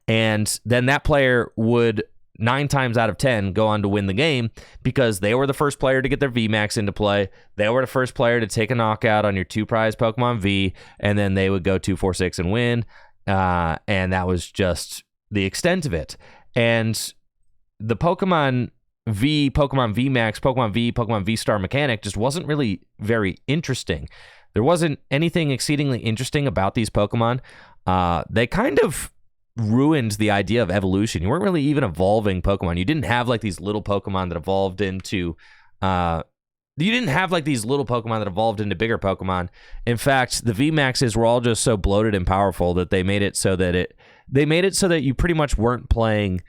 Speaker 1: And then that player would 9 times out of 10 go on to win the game because they were the first player to get their VMAX into play. They were the first player to take a knockout on your 2-prize Pokemon V, and then they would go 2-4-6 and win. And that was just the extent of it. And the Pokemon V, Pokemon VMAX, Pokemon V, Pokemon V-Star mechanic just wasn't really very interesting. There wasn't anything exceedingly interesting about these Pokemon. They kind of ruined the idea of evolution. You weren't really even evolving Pokemon. You didn't have like these little Pokemon that evolved into bigger Pokemon. In fact, the VMAXs were all just so bloated and powerful that they made it so that you pretty much weren't playing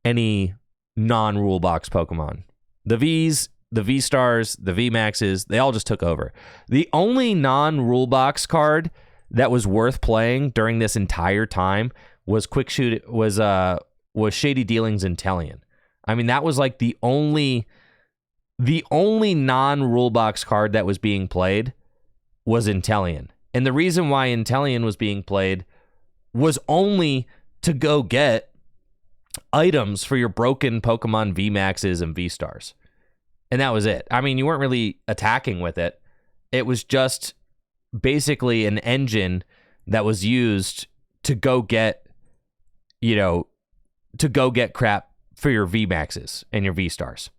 Speaker 1: any non-rule box Pokemon. The Vs, the V-Stars, the VMAXs, they all just took over. The only non-rule box card that was worth playing during this entire time was Shady Dealings Inteleon. I mean, that was like the only non-rule box card that was being played was Inteleon. And the reason why Inteleon was being played was only to go get items for your broken Pokemon VMAXs and V-Stars. And that was it. I mean, you weren't really attacking with it. It was just basically an engine that was used to go get, crap for your VMAXs and your V-Stars.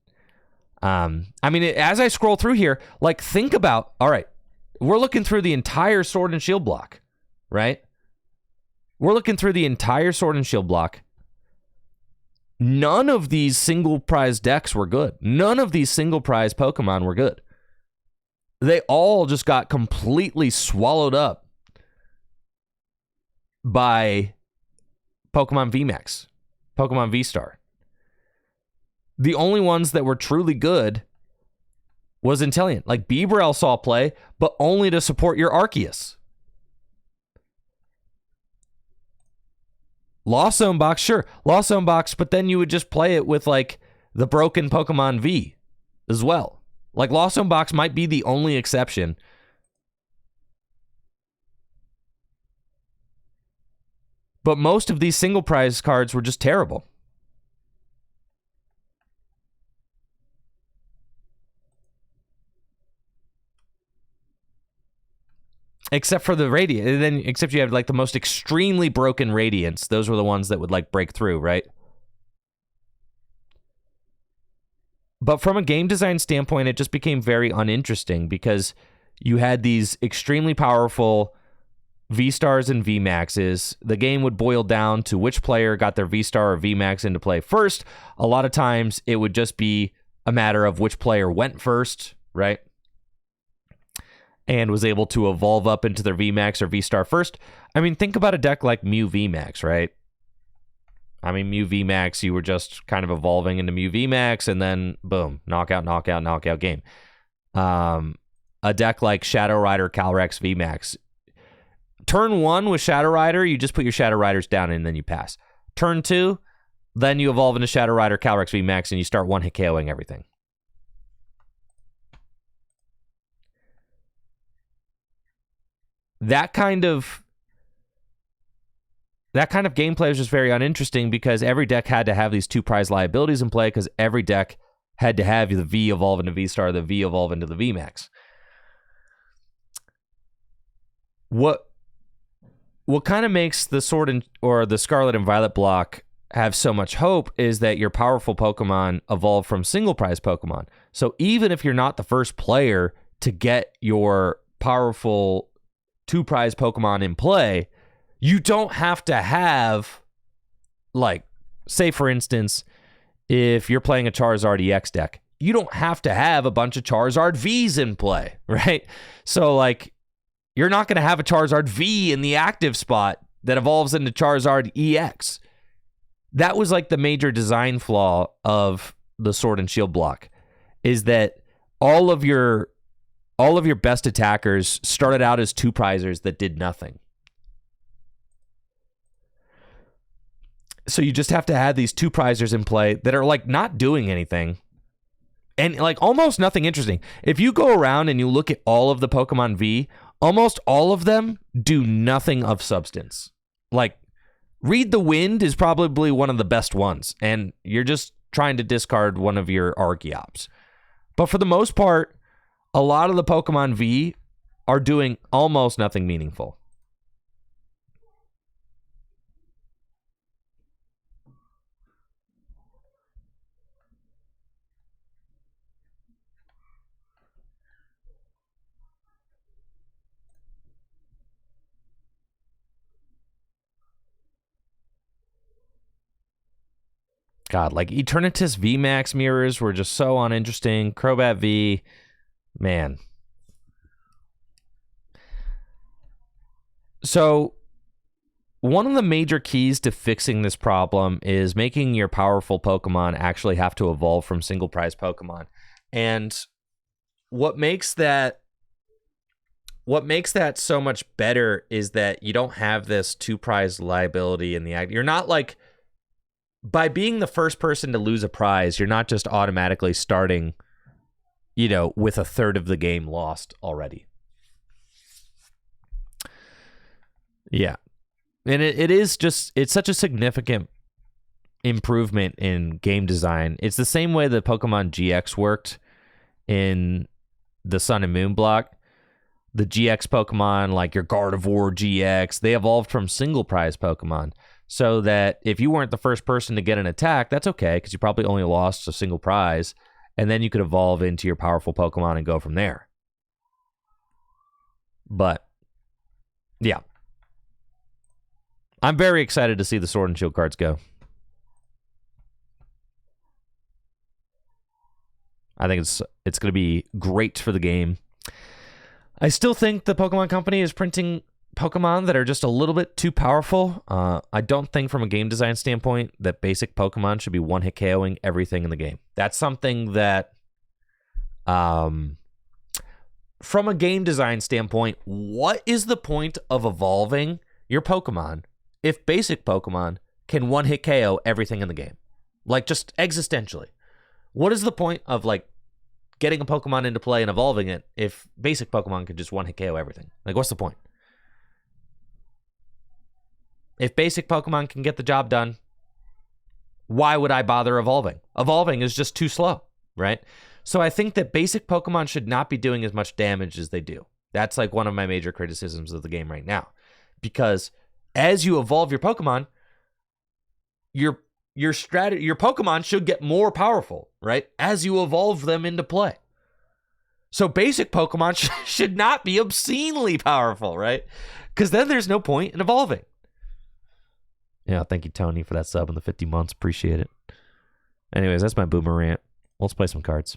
Speaker 1: I mean, as I scroll through here, like, think about, all right, we're looking through the entire Sword and Shield block, right? We're looking through the entire Sword and Shield block. None of these single prize decks were good. None of these single prize Pokemon were good. They all just got completely swallowed up by Pokemon VMAX, Pokemon V-Star. The only ones that were truly good was Inteleon. Like, Bibarel saw play, but only to support your Arceus. Lost Zone Box, sure. Lost Zone Box, but then you would just play it with, like, the broken Pokemon V as well. Like, Lost Zone Box might be the only exception. But most of these single prize cards were just terrible. Except for the Radiant. Then, except you have, like, the most extremely broken Radiants. Those were the ones that would, like, break through, right? But from a game design standpoint, it just became very uninteresting because you had these extremely powerful V-Stars and V-Maxes. The game would boil down to which player got their V-Star or V-Max into play first. A lot of times, it would just be a matter of which player went first, right? And was able to evolve up into their VMAX or V-Star first. I mean, think about a deck like Mew VMAX, right? I mean, Mew VMAX, you were just kind of evolving into Mew VMAX, and then, boom, knockout game. A deck like Shadow Rider Calyrex VMAX. Turn 1 with Shadow Rider, you just put your Shadow Riders down and then you pass. Turn 2, then you evolve into Shadow Rider Calyrex VMAX and you start one-hit KOing everything. That kind of gameplay was just very uninteresting because every deck had to have these two prize liabilities in play because every deck had to have the V evolve into V-Star, the V evolve into the VMAX. What kind of makes the the Scarlet and Violet block have so much hope is that your powerful Pokemon evolve from single prize Pokemon. So even if you're not the first player to get your powerful two prize Pokemon in play, you don't have to have, like, say for instance, if you're playing a Charizard EX deck, you don't have to have a bunch of Charizard Vs in play, right? So, like, you're not going to have a Charizard V in the active spot that evolves into Charizard EX. That was, like, the major design flaw of the Sword and Shield block, is that all of your best attackers started out as two prizers that did nothing. So you just have to have these two prizers in play that are, like, not doing anything and, like, almost nothing interesting. If you go around and you look at all of the Pokemon V, almost all of them do nothing of substance. Like, Read the Wind is probably one of the best ones, and you're just trying to discard one of your Archeops. But for the most part, a lot of the Pokemon V are doing almost nothing meaningful. God, like, Eternatus VMAX mirrors were just so uninteresting. Crobat V, man. So, one of the major keys to fixing this problem is making your powerful Pokemon actually have to evolve from single prize Pokemon. And what makes that so much better is that you don't have this two prize liability in the act. You're not, like, by being the first person to lose a prize, you're not just automatically starting, with a third of the game lost already. Yeah. And it is just, it's such a significant improvement in game design. It's the same way that Pokemon GX worked in the Sun and Moon block. The GX Pokemon, like your Gardevoir GX, they evolved from single prize Pokemon. So that if you weren't the first person to get an attack, that's okay, because you probably only lost a single prize. And then you could evolve into your powerful Pokemon and go from there. But, yeah. I'm very excited to see the Sword and Shield cards go. I think it's going to be great for the game. I still think the Pokemon Company is printing Pokemon that are just a little bit too powerful. I don't think from a game design standpoint that basic Pokemon should be one-hit KOing everything in the game. That's something that, from a game design standpoint, what is the point of evolving your Pokemon if basic Pokemon can one-hit KO everything in the game? Like, just existentially. What is the point of, like, getting a Pokemon into play and evolving it if basic Pokemon could just one-hit KO everything? Like, what's the point? If basic Pokemon can get the job done, why would I bother evolving? Evolving is just too slow, right? So I think that basic Pokemon should not be doing as much damage as they do. That's like one of my major criticisms of the game right now. Because as you evolve your Pokemon, your Pokemon should get more powerful, right? As you evolve them into play. So basic Pokemon should not be obscenely powerful, right? Because then there's no point in evolving. Yeah, thank you, Tony, for that sub in the 50 months. Appreciate it. Anyways, that's my boomer rant. Let's play some cards.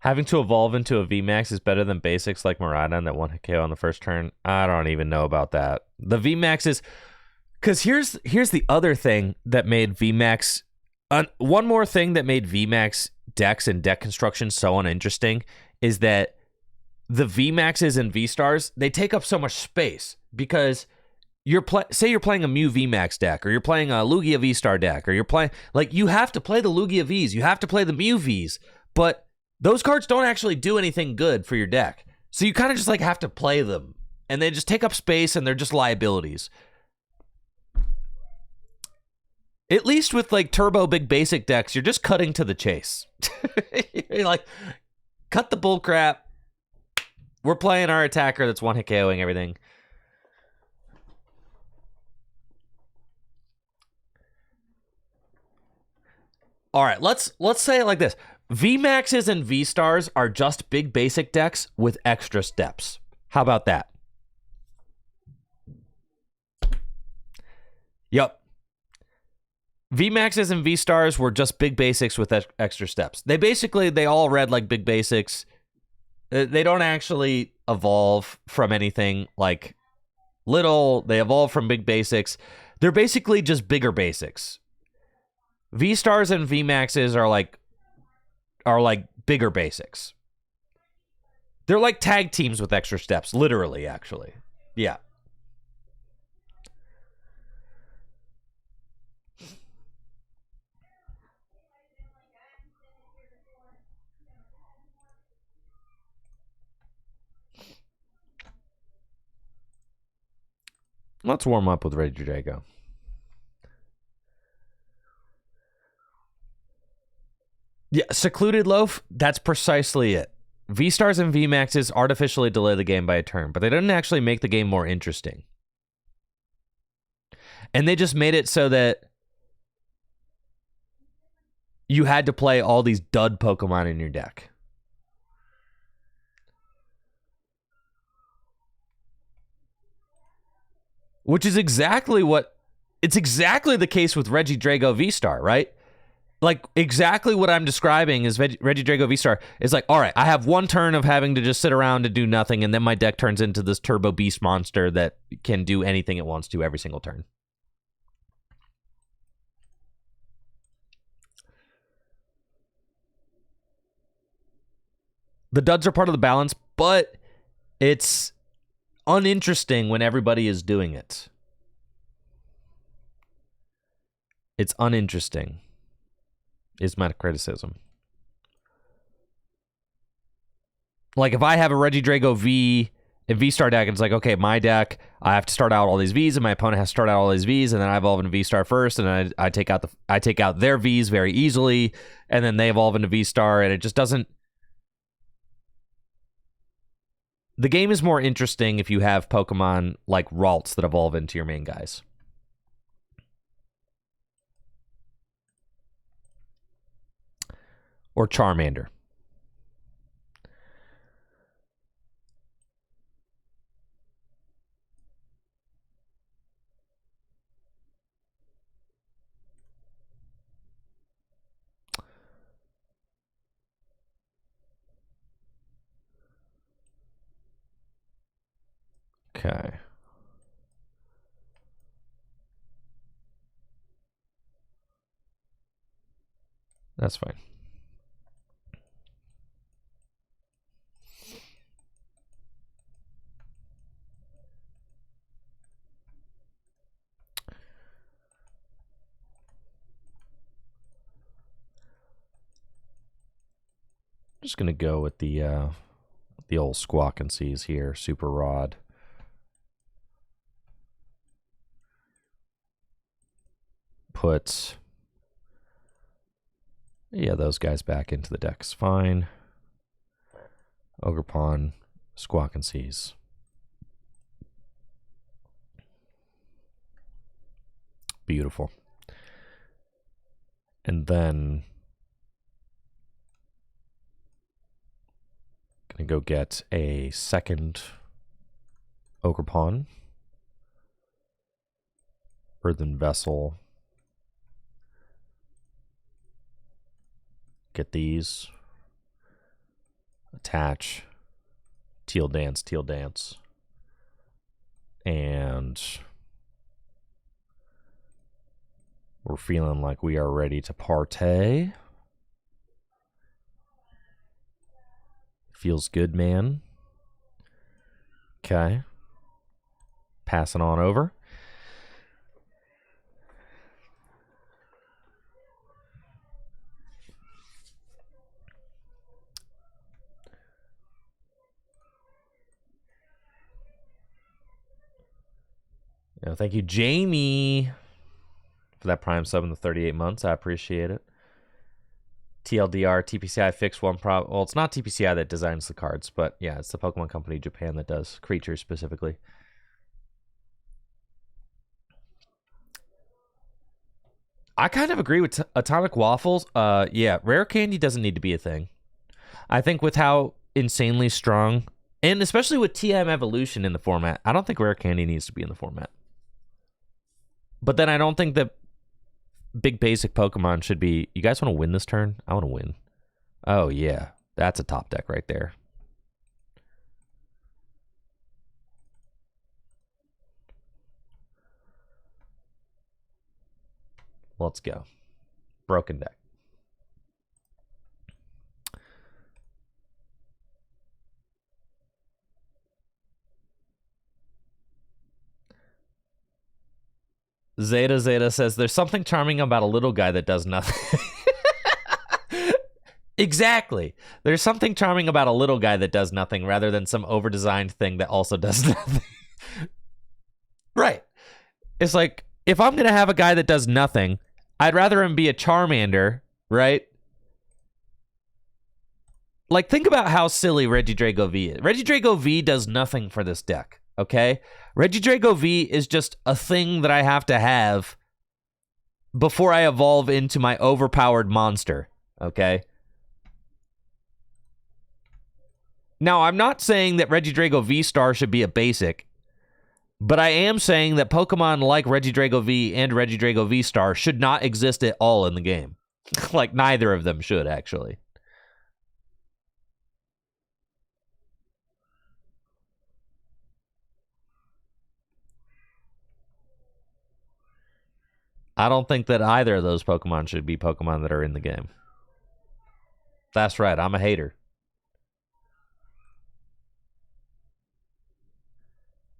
Speaker 1: Having to evolve into a VMAX is better than basics like Miraidon that one-hit KO on the first turn. I don't even know about that. The VMAX is... Because here's the other thing that made VMAX... one more thing that made VMAX decks and deck construction so uninteresting is that the VMAXs and V-Stars, they take up so much space because... say you're playing a Mew VMAX deck, or you're playing a Lugia V-Star deck, or you're playing... Like, you have to play the Lugia Vs. You have to play the Mew Vs. But... those cards don't actually do anything good for your deck. So you kind of just like have to play them. And they just take up space and they're just liabilities. At least with like turbo big basic decks, you're just cutting to the chase. You're like, cut the bull crap. We're playing our attacker that's one-hit KOing everything. All right, let's say it like this. VMAXs and V-Stars are just big basic decks with extra steps. How about that? Yep. VMAXs and V-Stars were just big basics with extra steps. They all read like big basics. They don't actually evolve from anything like little. They evolve from big basics. They're basically just bigger basics. V-Stars and VMAXs are like bigger basics. They're like tag teams with extra steps, literally, actually. Yeah. Let's warm up with Regidrago. Yeah, Secluded Loaf, that's precisely it. V-Stars and V-Maxes artificially delay the game by a turn, but they didn't actually make the game more interesting. And they just made it so that you had to play all these dud Pokemon in your deck. Which is exactly it's exactly the case with Regidrago V-Star, right? Like, exactly what I'm describing is Regidrago V-Star is like, all right, I have one turn of having to just sit around and do nothing, and then my deck turns into this Turbo Beast monster that can do anything it wants to every single turn. The duds are part of the balance, but it's uninteresting when everybody is doing it. It's uninteresting, is my criticism. Like, if I have a Regidrago V and V-Star deck, and it's like, okay, my deck, I have to start out all these Vs, and my opponent has to start out all these Vs, and then I evolve into V-Star first, and then I take out their Vs very easily, and then they evolve into V-Star, and it just doesn't... The game is more interesting if you have Pokemon like Ralts that evolve into your main guys. Or Charmander. Okay. That's fine. Just gonna go with the old Squawk and Seas here, Super Rod. Put those guys back into the decks. Fine. Ogerpon, Squawk and Seas. Beautiful. And then gonna go get a second Ogerpon. Earthen Vessel. Get these. Attach. Teal Dance, Teal Dance. And we're feeling like we are ready to partay. Feels good, man. Okay. Passing on over. Thank you, Jamie, for that Prime sub in the 38 months. I appreciate it. TLDR, TPCI fixed one problem. Well, it's not TPCI that designs the cards, but yeah, it's the Pokemon Company Japan that does creatures specifically. I kind of agree with Atomic Waffles. Yeah, Rare Candy doesn't need to be a thing. I think with how insanely strong, and especially with TM Evolution in the format, I don't think Rare Candy needs to be in the format. But then I don't think that big basic Pokemon should be... You guys want to win this turn? I want to win. Oh, yeah. That's a top deck right there. Let's go. Broken deck. Zeta says, there's something charming about a little guy that does nothing. Exactly. There's something charming about a little guy that does nothing rather than some over-designed thing that also does nothing. Right. It's like, if I'm going to have a guy that does nothing, I'd rather him be a Charmander, right? Like, think about how silly Regidrago V is. Regidrago V does nothing for this deck, okay? Regidrago V is just a thing that I have to have before I evolve into my overpowered monster, okay? Now, I'm not saying that Regidrago V-Star should be a basic, but I am saying that Pokemon like Regidrago V and Regidrago V-Star should not exist at all in the game. Like, neither of them should, actually. I don't think that either of those Pokemon should be Pokemon that are in the game. That's right, I'm a hater.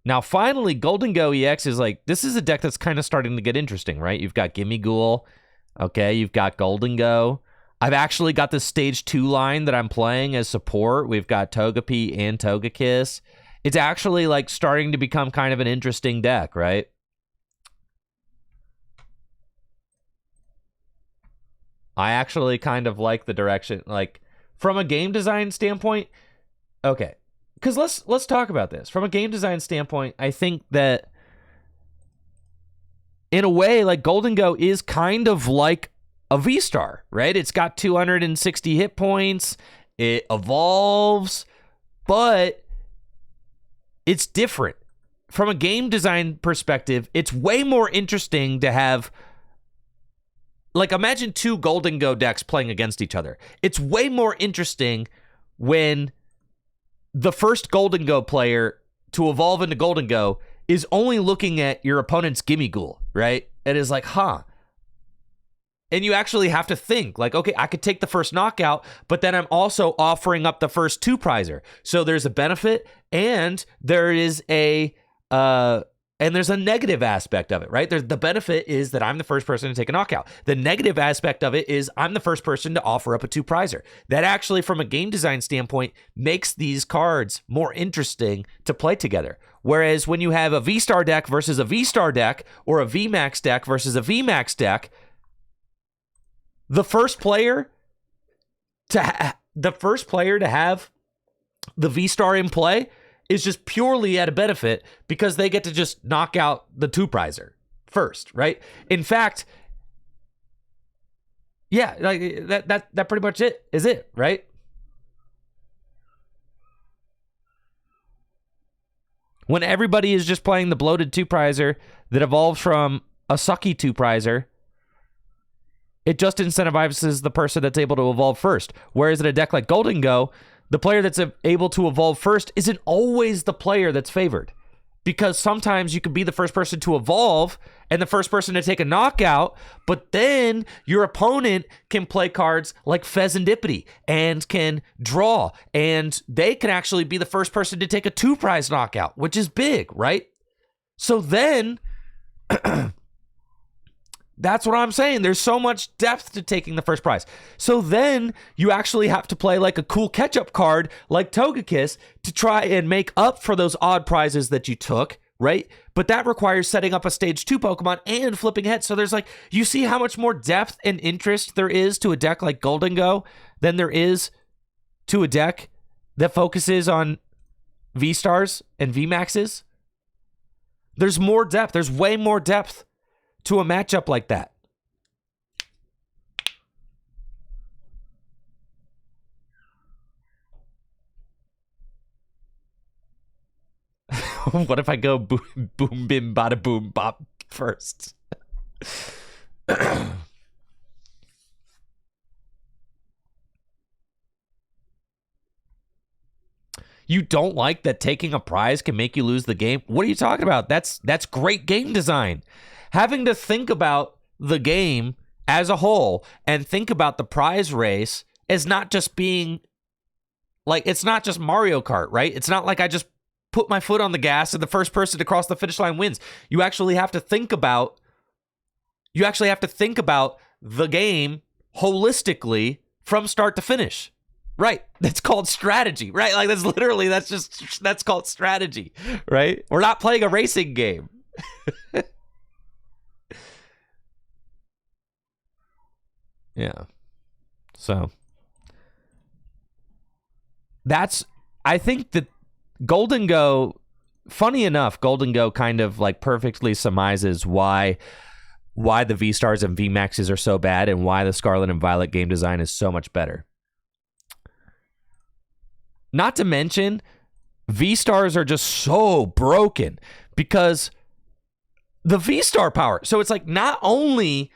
Speaker 1: Now, finally, Golden Go EX is like, this is a deck that's kind of starting to get interesting, right? You've got Gimme Ghoul. Okay, you've got Golden Go. I've actually got the stage 2 line that I'm playing as support. We've got Togepi and Togekiss. It's actually like starting to become kind of an interesting deck, right? I actually kind of like the direction, like from a game design standpoint. Okay, because let's talk about this. From a game design standpoint, I think that in a way, like Golden Go is kind of like a V-Star, right? It's got 260 hit points. It evolves, but it's different. From a game design perspective, it's way more interesting to have, like, imagine 2 Golden Go decks playing against each other. It's way more interesting when the first Golden Go player to evolve into Golden Go is only looking at your opponent's Gimme Ghoul, right? It is like, huh. And you actually have to think, like, okay, I could take the first knockout, but then I'm also offering up the first 2-prizer. So there's a benefit, and there is a there's a negative aspect of it, right? The benefit is that I'm the first person to take a knockout. The negative aspect of it is I'm the first person to offer up a 2-prizer. That actually, from a game design standpoint, makes these cards more interesting to play together. Whereas when you have a V-Star deck versus a V-Star deck, or a V-Max deck versus a V-Max deck, the first player to have the V-Star in play is just purely at a benefit because they get to just knock out the 2-prizer first, right? In fact, yeah, like that pretty much is it, right? When everybody is just playing the bloated 2-prizer that evolves from a sucky 2-prizer, it just incentivizes the person that's able to evolve first. Whereas in a deck like Golden Go, the player that's able to evolve first isn't always the player that's favored. Because sometimes you can be the first person to evolve and the first person to take a knockout, but then your opponent can play cards like Pheasantipity and can draw, and they can actually be the first person to take a 2-prize knockout, which is big, right? So then that's what I'm saying. There's so much depth to taking the first prize. So then you actually have to play like a cool catch-up card like Togekiss to try and make up for those odd prizes that you took, right? But that requires setting up a stage 2 Pokemon and flipping ahead. So there's like, you see how much more depth and interest there is to a deck like Golden Go than there is to a deck that focuses on V-Stars and V-Maxes? There's more depth. There's way more depth to a matchup like that. What if I go boom, boom, bim, bada, boom, bop first? You don't like that taking a prize can make you lose the game? What are you talking about? That's great game design. Having to think about the game as a whole and think about the prize race as not just being like, it's not just Mario Kart, right? It's not like I just put my foot on the gas and the first person to cross the finish line wins. You actually have to think about the game holistically from start to finish. Right. That's called strategy, right? Like that's called strategy, right? We're not playing a racing game. Yeah. So I think that Golden Go, funny enough, Golden Go kind of like perfectly surmises why the V-Stars and V-Maxes are so bad and why the Scarlet and Violet game design is so much better. Not to mention, V-Stars are just so broken because the V-Star power. So it's like not only,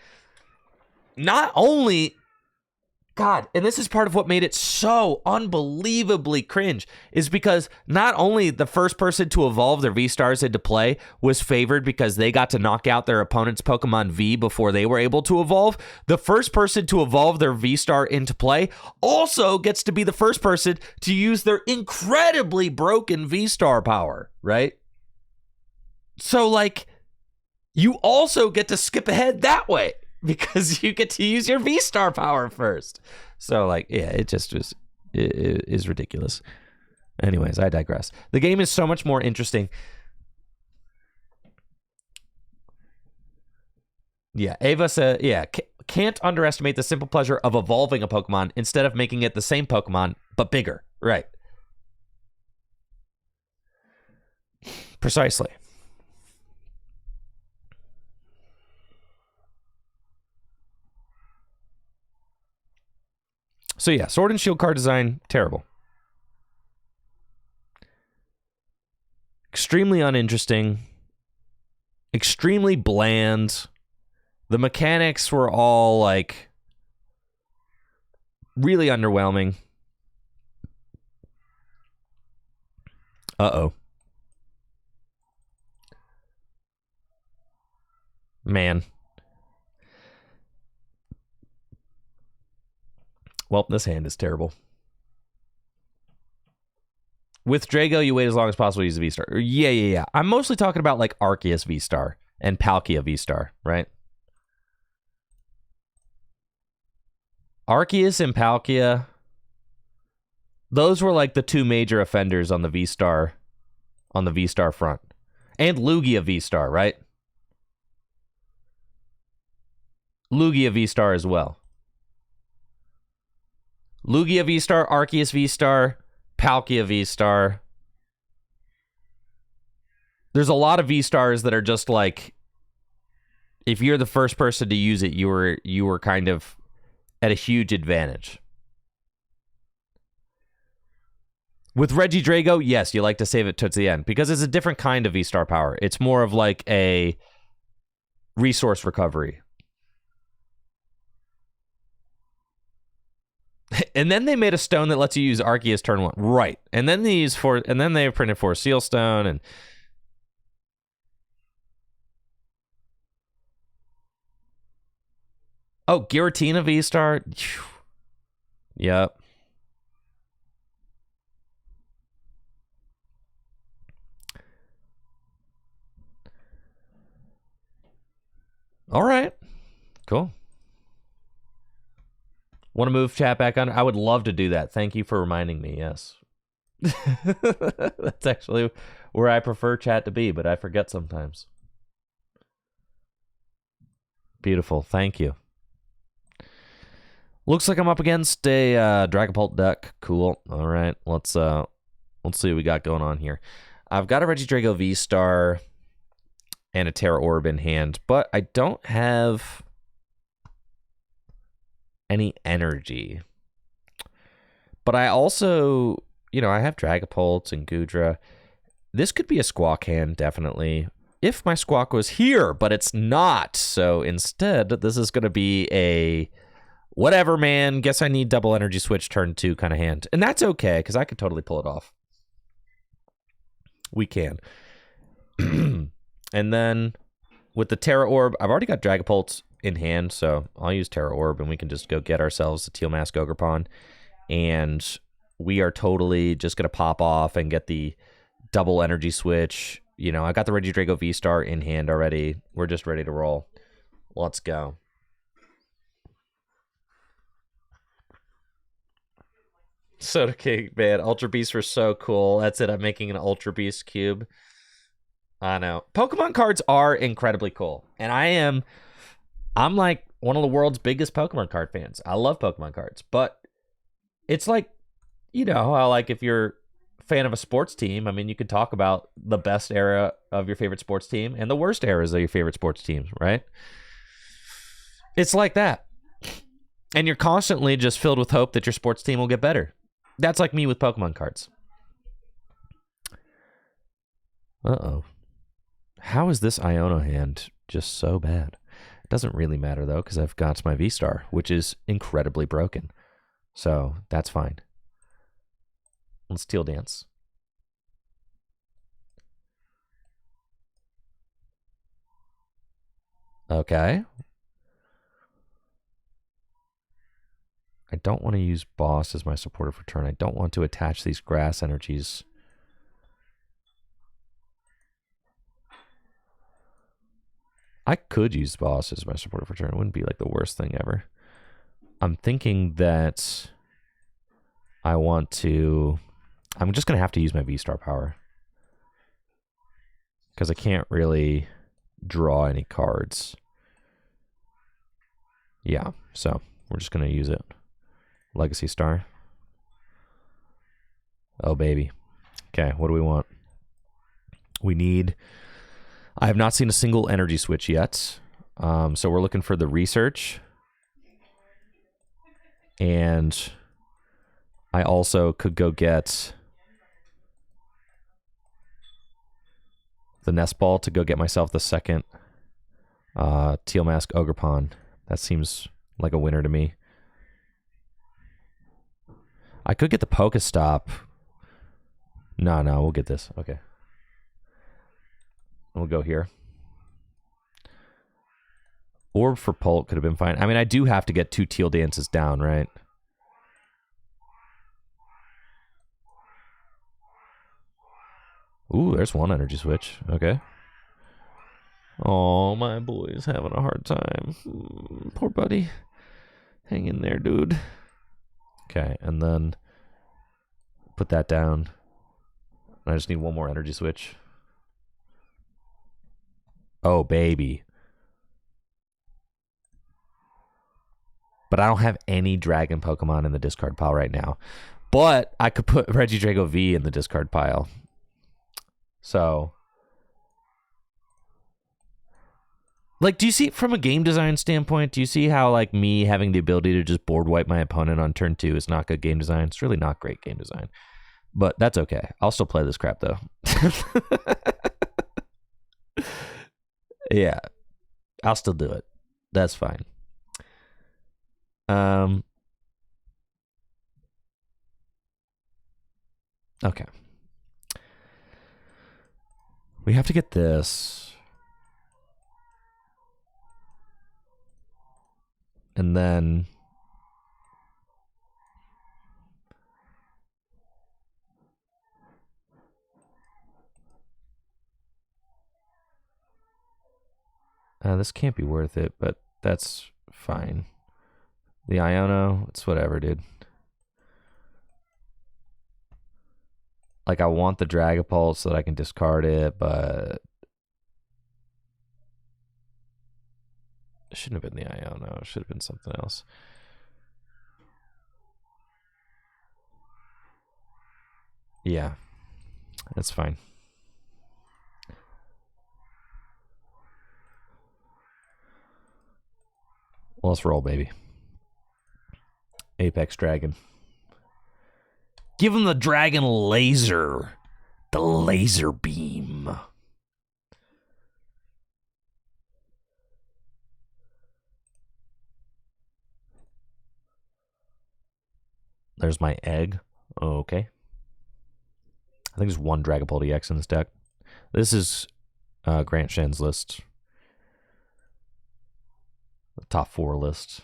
Speaker 1: God, and this is part of what made it so unbelievably cringe, is because not only the first person to evolve their V-Stars into play was favored because they got to knock out their opponent's Pokemon V before they were able to evolve, the first person to evolve their V-Star into play also gets to be the first person to use their incredibly broken V-Star power, right? So, like, you also get to skip ahead that way because you get to use your V-Star power first. So, like, yeah, it just is ridiculous. Anyways, I digress. The game is so much more interesting. Yeah, Ava said, yeah, can't underestimate the simple pleasure of evolving a Pokemon instead of making it the same Pokemon, but bigger. Right. Precisely. So yeah, Sword and Shield card design, terrible. Extremely uninteresting. Extremely bland. The mechanics were all, like, really underwhelming. Uh-oh. Man. Well, this hand is terrible. With Drago, you wait as long as possible to use the V-Star. Yeah. I'm mostly talking about, like, Arceus V-Star and Palkia V-Star, right? Arceus and Palkia, those were, like, the two major offenders on the V-Star front. And Lugia V-Star, right? Lugia V-Star as well. Lugia V-Star, Arceus V-Star, Palkia V-Star. There's a lot of V-Stars that are just like, if you're the first person to use it, you were kind of at a huge advantage. With Regidrago, yes, you like to save it towards the end because it's a different kind of V-Star power. It's more of like a resource recovery. And then they made a stone that lets you use Arceus turn 1. Right. And then they printed for Seal Stone and oh, Giratina V-Star. Yep. All right. Cool. Want to move chat back on? I would love to do that. Thank you for reminding me. Yes. That's actually where I prefer chat to be, but I forget sometimes. Beautiful. Thank you. Looks like I'm up against a Dragapult deck. Cool. All right. Let's see what we got going on here. I've got a Regidrago V-Star and a Terra Orb in hand, but I don't have any energy. But I also, I have Dragapult and Goodra. This could be a Squawk hand, definitely. If my Squawk was here, but it's not. So instead, this is going to be a whatever, man. Guess I need double energy switch turn 2 kind of hand. And that's okay, because I could totally pull it off. We can. And then with the Terra Orb, I've already got Dragapult in hand, so I'll use Terra Orb, and we can just go get ourselves the Teal Mask Ogerpon. And we are totally just going to pop off and get the double energy switch. I got the Regidrago V-Star in hand already. We're just ready to roll. Let's go. Soda King, man. Ultra Beasts were so cool. That's it. I'm making an Ultra Beast cube. I know. Pokemon cards are incredibly cool. And I'm like one of the world's biggest Pokemon card fans. I love Pokemon cards. But it's like, how like if you're a fan of a sports team, I mean, you could talk about the best era of your favorite sports team and the worst eras of your favorite sports teams, right? It's like that. And you're constantly just filled with hope that your sports team will get better. That's like me with Pokemon cards. Uh-oh. How is this Iono hand just so bad? It doesn't really matter, though, because I've got my V-Star, which is incredibly broken. So that's fine. Let's Teal Dance. Okay. I don't want to use Boss as my supportive return. I don't want to attach these grass energies. I could use boss as my supporter for turn. It wouldn't be like the worst thing ever. I'm thinking that I want to... I'm just going to have to use my V-Star power. Because I can't really draw any cards. Yeah, so we're just going to use it. Legacy Star. Oh, baby. Okay, what do we want? We need... I have not seen a single energy switch yet. So we're looking for the research. And I also could go get the nest ball to go get myself the second Teal Mask Ogre Pawn. That seems like a winner to me. I could get the Pokestop. No, we'll get this. Okay. We'll go here. Orb for Pult could have been fine. I mean, I do have to get 2 Teal Dances down, right? Ooh, there's one energy switch. Okay. Oh, my boy's having a hard time. Poor buddy. Hang in there, dude. Okay, and then put that down. I just need one more energy switch. Oh, baby. But I don't have any dragon Pokemon in the discard pile right now. But I could put Regidrago V in the discard pile. So, like, do you see, from a game design standpoint, do you see how, like, me having the ability to just board wipe my opponent on turn 2 is not good game design? It's really not great game design. But that's okay. I'll still play this crap, though. Yeah. I'll still do it. That's fine. Okay. We have to get this. And then this can't be worth it, but that's fine. The Iono, it's whatever, dude. Like, I want the Dragapult so that I can discard it, but it shouldn't have been the Iono. It should have been something else. Yeah, that's fine. Well, let's roll, baby. Apex Dragon. Give him the Dragon Laser. The Laser Beam. There's my egg. Okay. I think there's one Dragapult EX in this deck. This is Grant Shen's list. The top 4 list.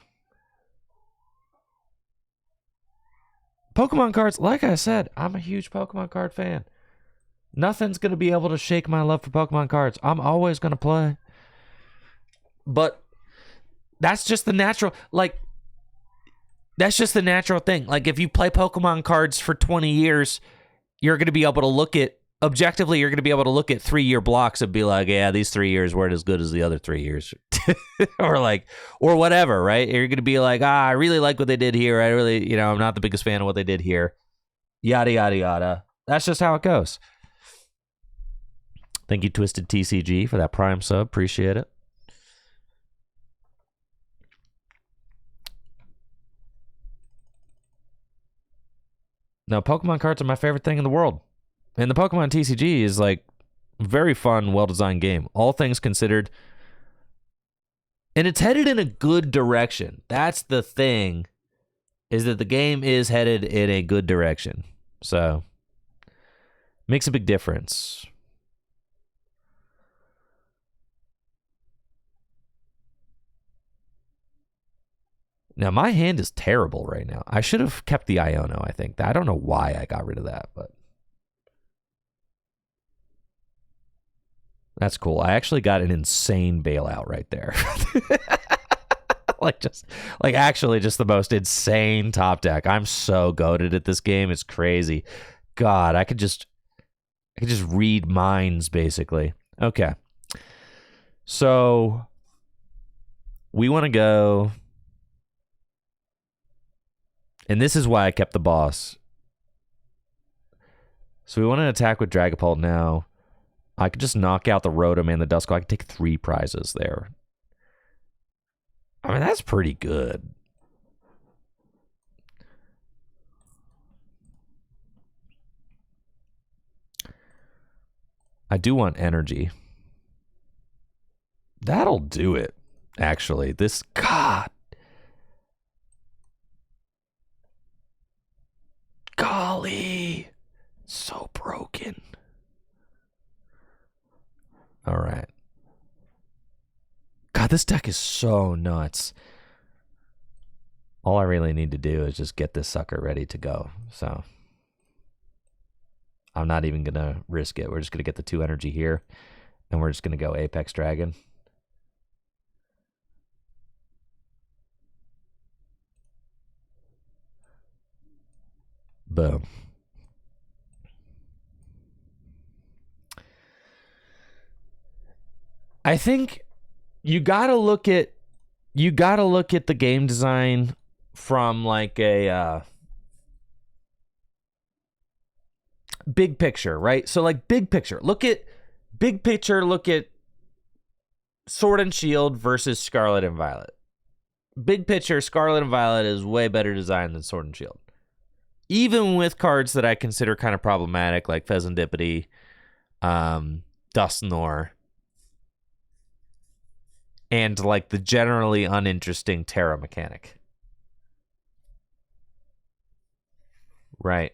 Speaker 1: Pokemon cards, like I said, I'm a huge Pokemon card fan. Nothing's going to be able to shake my love for Pokemon cards. I'm always going to play. But that's just the natural, like, that's just the natural thing. Like, if you play Pokemon cards for 20 years, you're going to be able to look at, objectively, you're going to be able to look at 3-year blocks and be like, yeah, these 3 years weren't as good as the other 3 years. Or like, or whatever, right? You're going to be like, I really like what they did here. I really, I'm not the biggest fan of what they did here. Yada, yada, yada. That's just how it goes. Thank you, Twisted TCG, for that Prime sub. Appreciate it. No, Pokemon cards are my favorite thing in the world. And the Pokemon TCG is like very fun, well-designed game. All things considered. And it's headed in a good direction. That's the thing, is that the game is headed in a good direction. So, makes a big difference. Now, my hand is terrible right now. I should have kept the Iono, I think. I don't know why I got rid of that, but... That's cool. I actually got an insane bailout right there. Actually just the most insane top deck. I'm so goated at this game. It's crazy. God, I could just read minds basically. Okay. So we want to go, and this is why I kept the boss. So we want to attack with Dragapult now. I could just knock out the Rotom and the Duskull. I could take 3 prizes there. I mean, that's pretty good. I do want energy. That'll do it, actually. This, God. Golly. So broken. All right. God, this deck is so nuts. All I really need to do is just get this sucker ready to go. So I'm not even going to risk it. We're just going to get the 2 energy here, and we're just going to go Apex Dragon. Boom. I think you gotta look at the game design from like a big picture, right? So like big picture, look at Sword and Shield versus Scarlet and Violet. Big picture, Scarlet and Violet is way better designed than Sword and Shield. Even with cards that I consider kind of problematic, like Pheasantipity, Dusknoir, and like the generally uninteresting Terra mechanic. Right.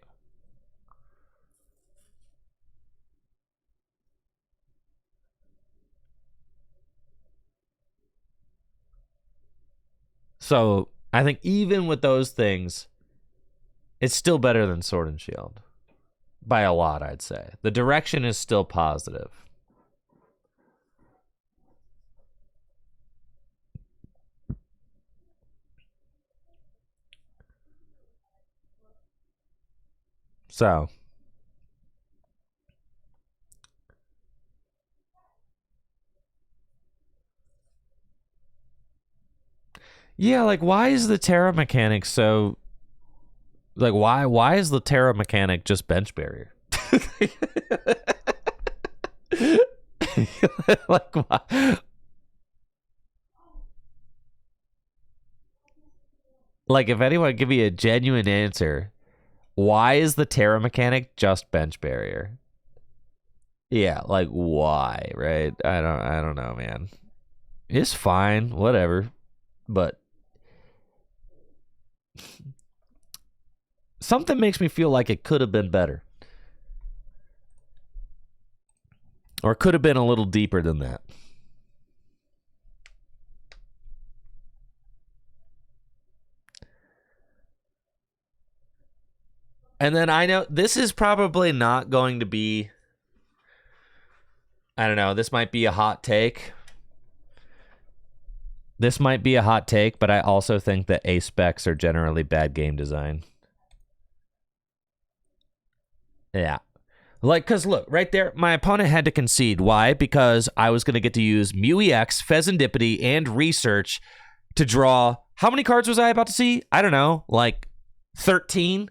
Speaker 1: So I think even with those things, it's still better than Sword and Shield. By a lot, I'd say. The direction is still positive. So yeah, like why is the Terra mechanic so like why is the Terra mechanic just bench barrier? Like why? Like if anyone give me a genuine answer, why is the Terra mechanic just bench barrier? Yeah, like why, right? I don't know, man. It's fine, whatever. But something makes me feel like it could have been better. Or could have been a little deeper than that. And then I know this is probably not going to be, I don't know, this might be a hot take. But I also think that A specs are generally bad game design. Yeah. Like, because look, right there, my opponent had to concede. Why? Because I was going to get to use Mew EX, Pheasantipity, and Research to draw. How many cards was I about to see? I don't know, like 13?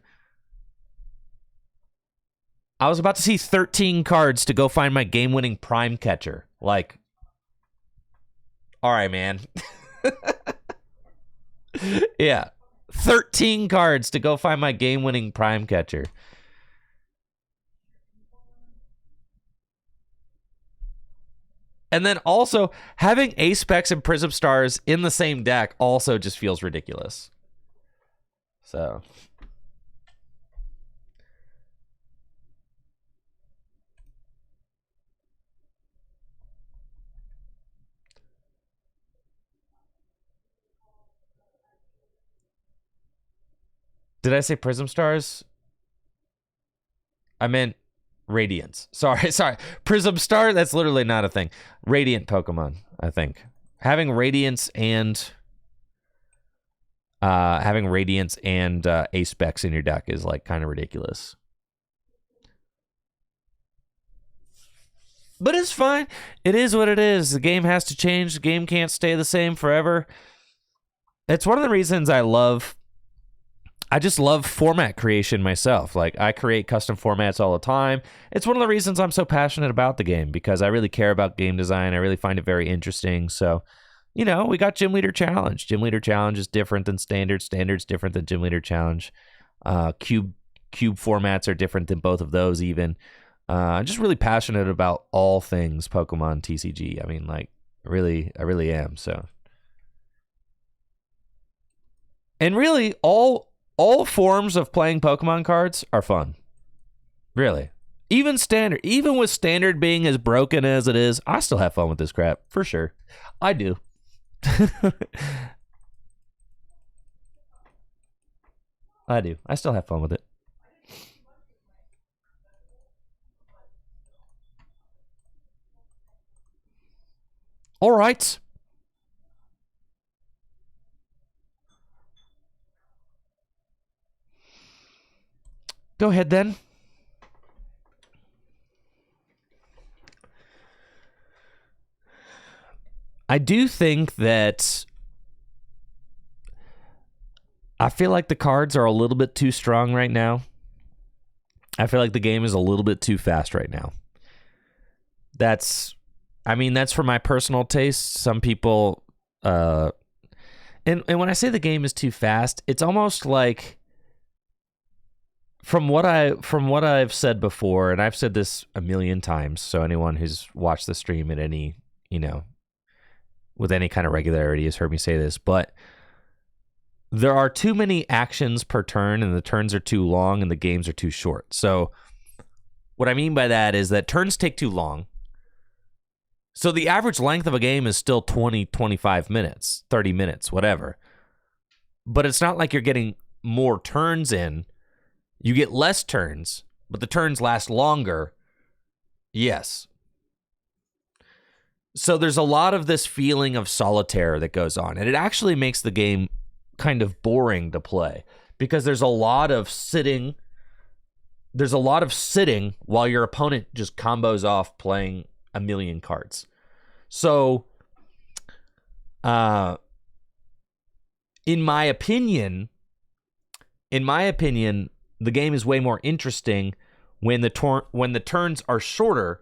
Speaker 1: I was about to see 13 cards to go find my game-winning Prime Catcher. Like, all right, man. Yeah. 13 cards to go find my game-winning Prime Catcher. And then also, having Ace-Specs and Prism Stars in the same deck also just feels ridiculous. So. Did I say Prism Stars? I meant Radiance. Sorry. Prism Star, that's literally not a thing. Radiant Pokemon, I think. Having Radiance and Ace Specs in your deck is like kind of ridiculous. But it's fine. It is what it is. The game has to change. The game can't stay the same forever. It's one of the reasons I just love format creation myself. Like, I create custom formats all the time. It's one of the reasons I'm so passionate about the game, because I really care about game design. I really find it very interesting. So, you know, we got Gym Leader Challenge. Gym Leader Challenge is different than Standard. Standard's different than Gym Leader Challenge. Cube formats are different than both of those even. I'm just really passionate about all things Pokemon TCG. I mean, like, I really am. So, and really, all forms of playing Pokemon cards are fun. Really, even with Standard being as broken as it is, I still have fun with this crap for sure. I do. I do. I still have fun with it. All right. Go ahead then. I do think that I feel like the cards are a little bit too strong right now. I feel like the game is a little bit too fast right now. That's for my personal taste. Some people, and when I say the game is too fast, it's almost like, from what I've said before, and I've said this a million times, so anyone who's watched the stream at any, with any kind of regularity has heard me say this, but there are too many actions per turn, and the turns are too long, and the games are too short. So what I mean by that is that turns take too long. So the average length of a game is still 20, 25 minutes, 30 minutes, whatever. But it's not like you're getting more turns in. You get less turns, but the turns last longer. Yes. So there's a lot of this feeling of solitaire that goes on, and it actually makes the game kind of boring to play, because there's a lot of sitting. There's a lot of sitting while your opponent just combos off playing a million cards. So, in my opinion, the game is way more interesting when the turns are shorter,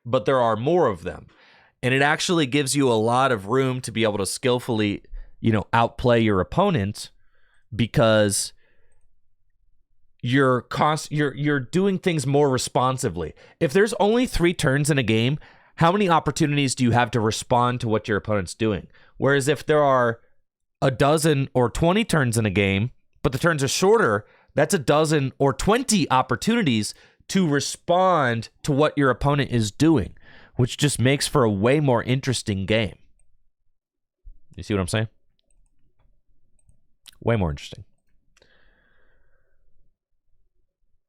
Speaker 1: but there are more of them. And it actually gives you a lot of room to be able to skillfully, outplay your opponent, because you're doing things more responsively. If there's only 3 turns in a game, how many opportunities do you have to respond to what your opponent's doing? Whereas if there are a dozen or 20 turns in a game, but the turns are shorter, that's a dozen or 20 opportunities to respond to what your opponent is doing, which just makes for a way more interesting game. You see what I'm saying? Way more interesting.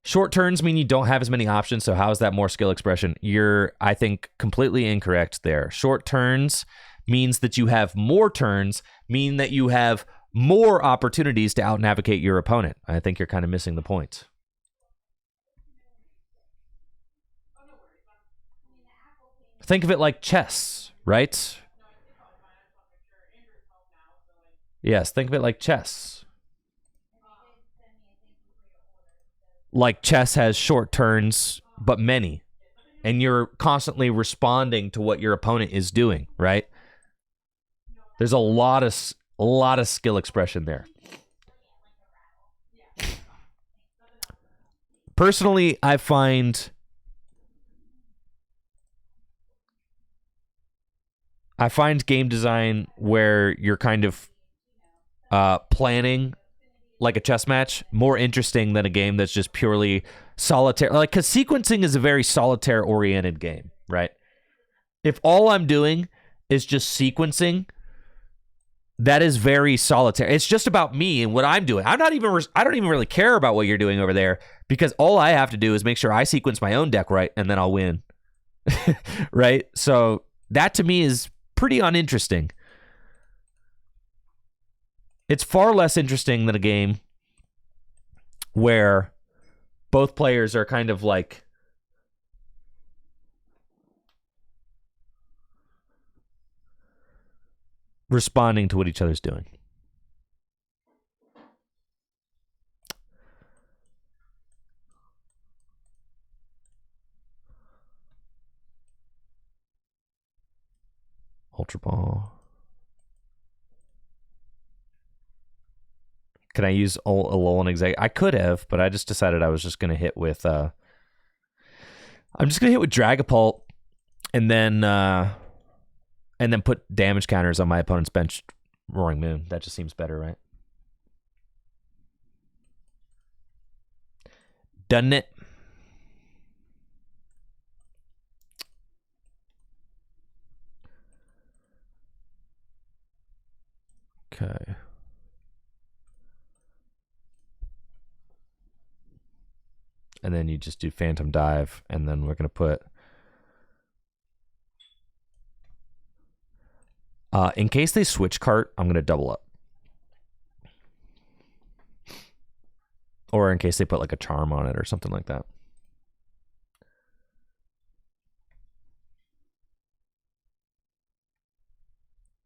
Speaker 1: Short turns mean you don't have as many options, so how is that more skill expression? You're, I think, completely incorrect there. Short turns means that you have more turns, mean that you have more opportunities to out-navigate your opponent. I think you're kind of missing the point. Think of it like chess, right? Yes, think of it like chess. Like chess has short turns, but many. And you're constantly responding to what your opponent is doing, right? There's a lot of skill expression there. Personally, I find game design where you're kind of planning like a chess match more interesting than a game that's just purely solitaire. Like, because sequencing is a very solitaire-oriented game, right? If all I'm doing is just sequencing, That is very solitary. It's just about me and what I'm doing. I don't even really care about what you're doing over there, because all I have to do is make sure I sequence my own deck right, and then I'll win. Right? So that to me is pretty uninteresting. It's far less interesting than a game where both players are kind of like responding to what each other's doing. Ultra Ball. Can I use Alolan Exec? I could have, but I just decided I was just going to hit with... I'm just going to hit with Dragapult and then put damage counters on my opponent's bench Roaring Moon. That just seems better, right? Doesn't it? Okay. And then you just do Phantom Dive, and then we're going to put... in case they switch cart, I'm going to double up. Or in case they put like a charm on it or something like that.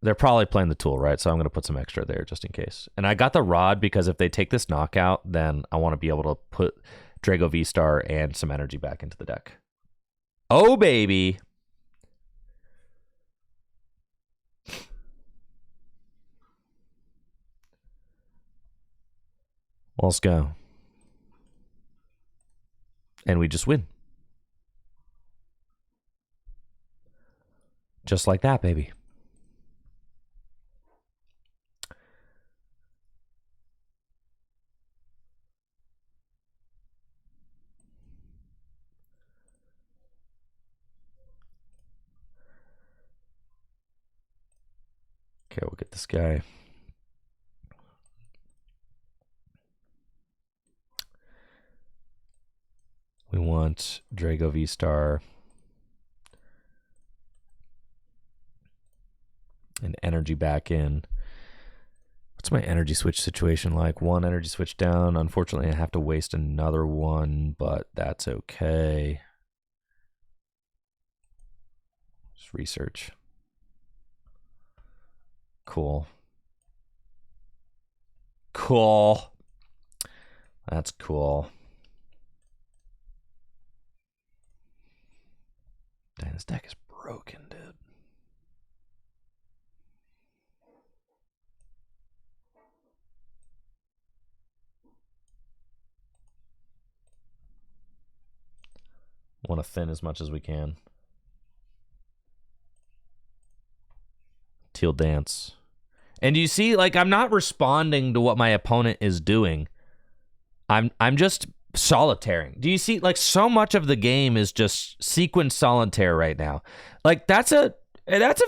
Speaker 1: They're probably playing the tool, right? So I'm going to put some extra there just in case. And I got the rod because if they take this knockout, then I want to be able to put Drago V-Star and some energy back into the deck. Oh, baby. Let's go. And we just win. Just like that, baby. Okay, we'll get this guy. We want Drago V-Star and energy back in. What's my energy switch situation like? One energy switch down. Unfortunately, I have to waste another one, but that's okay. Just research. Cool. Cool. That's cool. Dang, this deck is broken, dude. Want to thin as much as we can. Teal Dance. And you see, like, I'm not responding to what my opponent is doing. I'm just solitaring. Do you see, like, so much of the game is just sequence solitaire right now. Like, that's a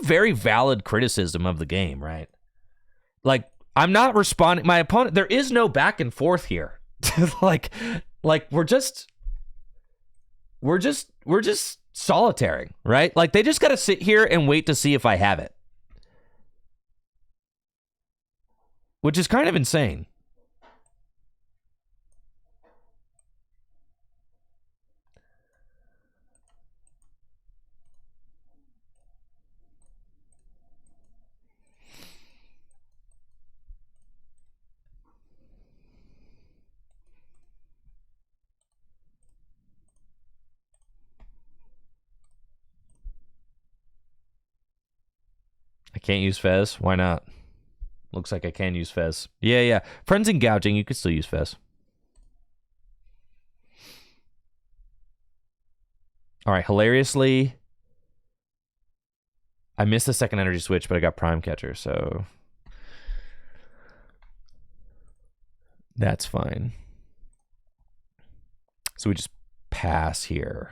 Speaker 1: very valid criticism of the game, right? Like, I'm not responding. My opponent, there is no back and forth here. like we're just solitaring, right? Like, they just got to sit here and wait to see if I have it. Which is kind of insane. I can't use Fez. Why not? Looks like I can use Fez. Yeah. Friends and Gouging, you could still use Fez. All right, hilariously, I missed the second energy switch, but I got Prime Catcher, so that's fine. So we just pass here.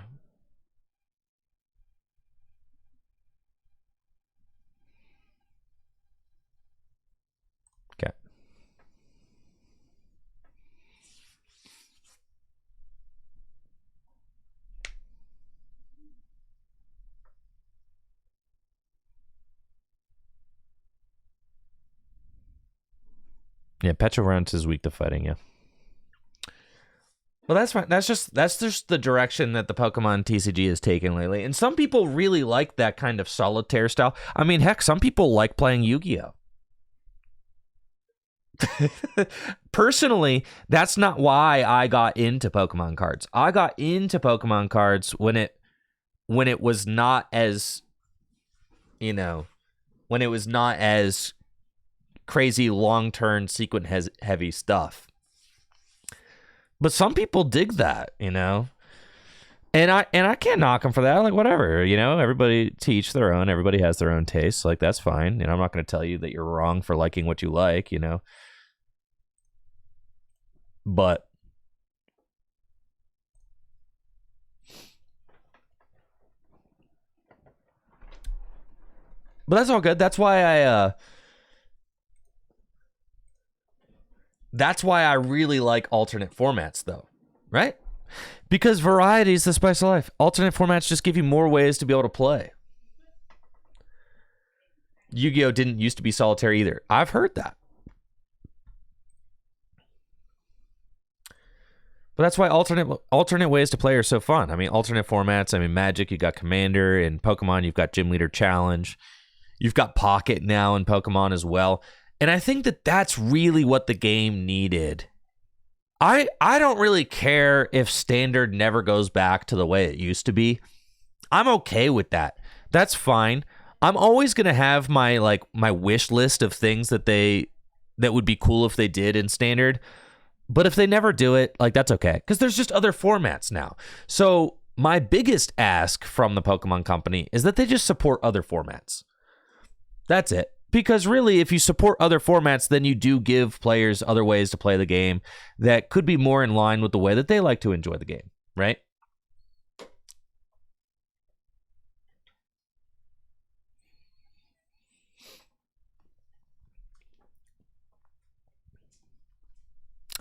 Speaker 1: Yeah, Petrorent is weak to fighting, yeah. Well, that's fine. That's just the direction that the Pokemon TCG has taken lately. And some people really like that kind of solitaire style. I mean, heck, some people like playing Yu-Gi-Oh! Personally, that's not why I got into Pokemon cards. I got into Pokemon cards when it was not as, you know, when it was not as crazy long-term sequence heavy stuff. But some people dig that, you know. And I can't knock them for that. Like, whatever, you know, everybody to each their own. Everybody has their own tastes. Like, that's fine. You know, I'm not going to tell you that you're wrong for liking what you like, you know. But that's all good. That's why I really like alternate formats, though, right? Because variety is the spice of life. Alternate formats just give you more ways to be able to play. Yu-Gi-Oh! Didn't used to be solitaire either. I've heard that. But that's why alternate ways to play are so fun. I mean, alternate formats. I mean, Magic, you got Commander. In Pokemon, you've got Gym Leader Challenge. You've got Pocket now in Pokemon as well. And I think that that's really what the game needed. I don't really care if Standard never goes back to the way it used to be. I'm okay with that. That's fine. I'm always going to have my wish list of things that would be cool if they did in Standard. But if they never do it, like, that's okay. Because there's just other formats now. So my biggest ask from the Pokemon Company is that they just support other formats. That's it. Because really, if you support other formats, then you do give players other ways to play the game that could be more in line with the way that they like to enjoy the game, right?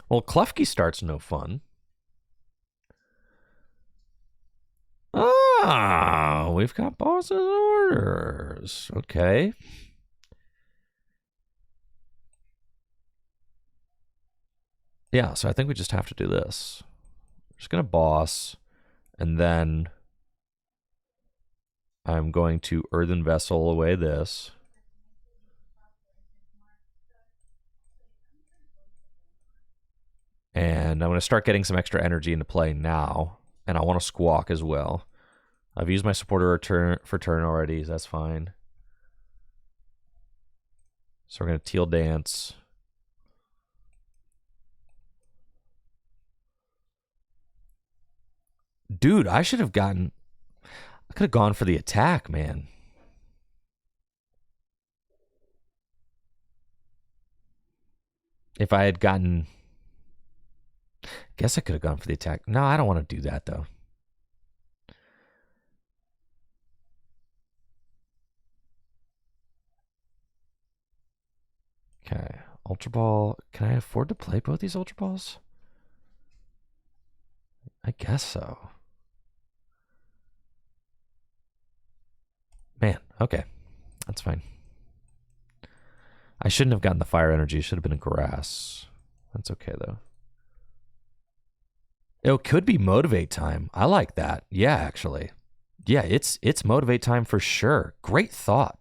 Speaker 1: Well, Klefki starts no fun. Ah, we've got boss's orders. Okay. Yeah, so I think we just have to do this. I'm just going to boss, and then I'm going to Earthen Vessel away this. And I'm going to start getting some extra energy into play now. And I want to Squawk as well. I've used my supporter for turn already, so that's fine. So we're going to Teal Dance. Dude, I should have gotten... I could have gone for the attack, man. If I had gotten... I guess I could have gone for the attack. No, I don't want to do that, though. Okay, Ultra Ball. Can I afford to play both these Ultra Balls? I guess so. Man, okay. That's fine. I shouldn't have gotten the fire energy. It should have been a grass. That's okay, though. It could be motivate time. I like that. Yeah, actually. Yeah, it's motivate time for sure. Great thought.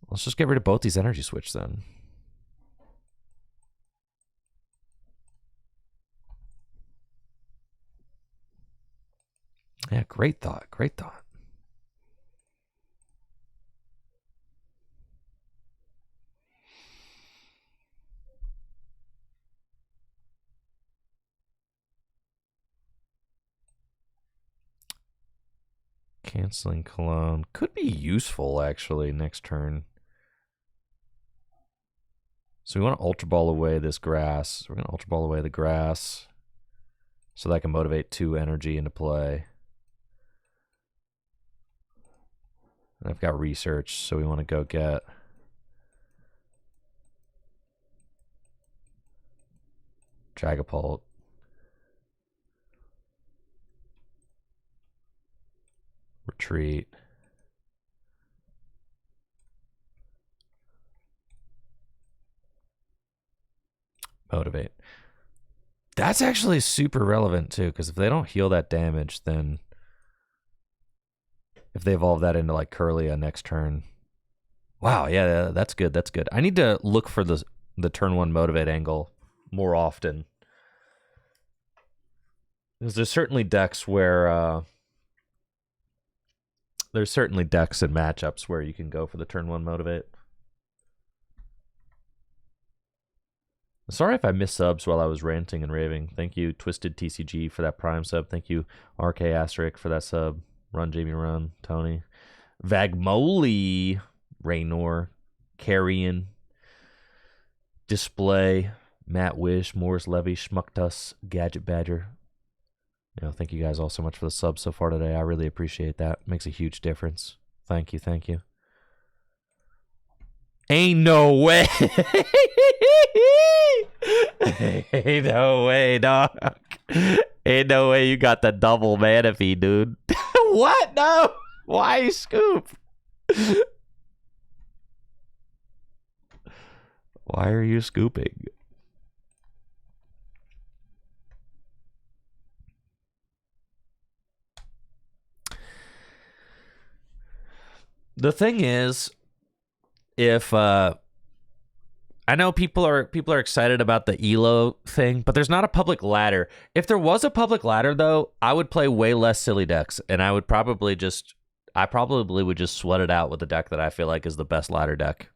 Speaker 1: Let's just get rid of both these energy switch then. Yeah, great thought. Great thought. Canceling Cologne. Could be useful, actually, next turn. So we want to Ultra Ball away this grass. We're going to Ultra Ball away the grass so that I can motivate 2 energy into play. And I've got research, so we want to go get... Dragapult. Retreat. Motivate. That's actually super relevant too, because if they don't heal that damage, then if they evolve that into like Curlia next turn. Wow, yeah, that's good. That's good. I need to look for the turn 1 Motivate angle more often. Because there's certainly decks where there's certainly decks and matchups where you can go for the turn 1 Motivate. Sorry if I missed subs while I was ranting and raving. Thank you, Twisted TCG, for that Prime sub. Thank you, RK Asterisk, for that sub. Run, Jamie, run. Tony. Vagmoli. Raynor. Carrion. Display. Matt Wish. Morris Levy. Schmucktus. Gadget Badger. Thank you guys all so much for the subs so far today. I really appreciate that. It makes a huge difference. Thank you, thank you. Ain't no way. Ain't no way, dog. Ain't no way you got the double Manaphy, dude. What? No. Why scoop? Why are you scooping? The thing is, if I know people are excited about the ELO thing, but there's not a public ladder. If there was a public ladder, though, I would play way less silly decks, and I probably would just sweat it out with the deck that I feel like is the best ladder deck.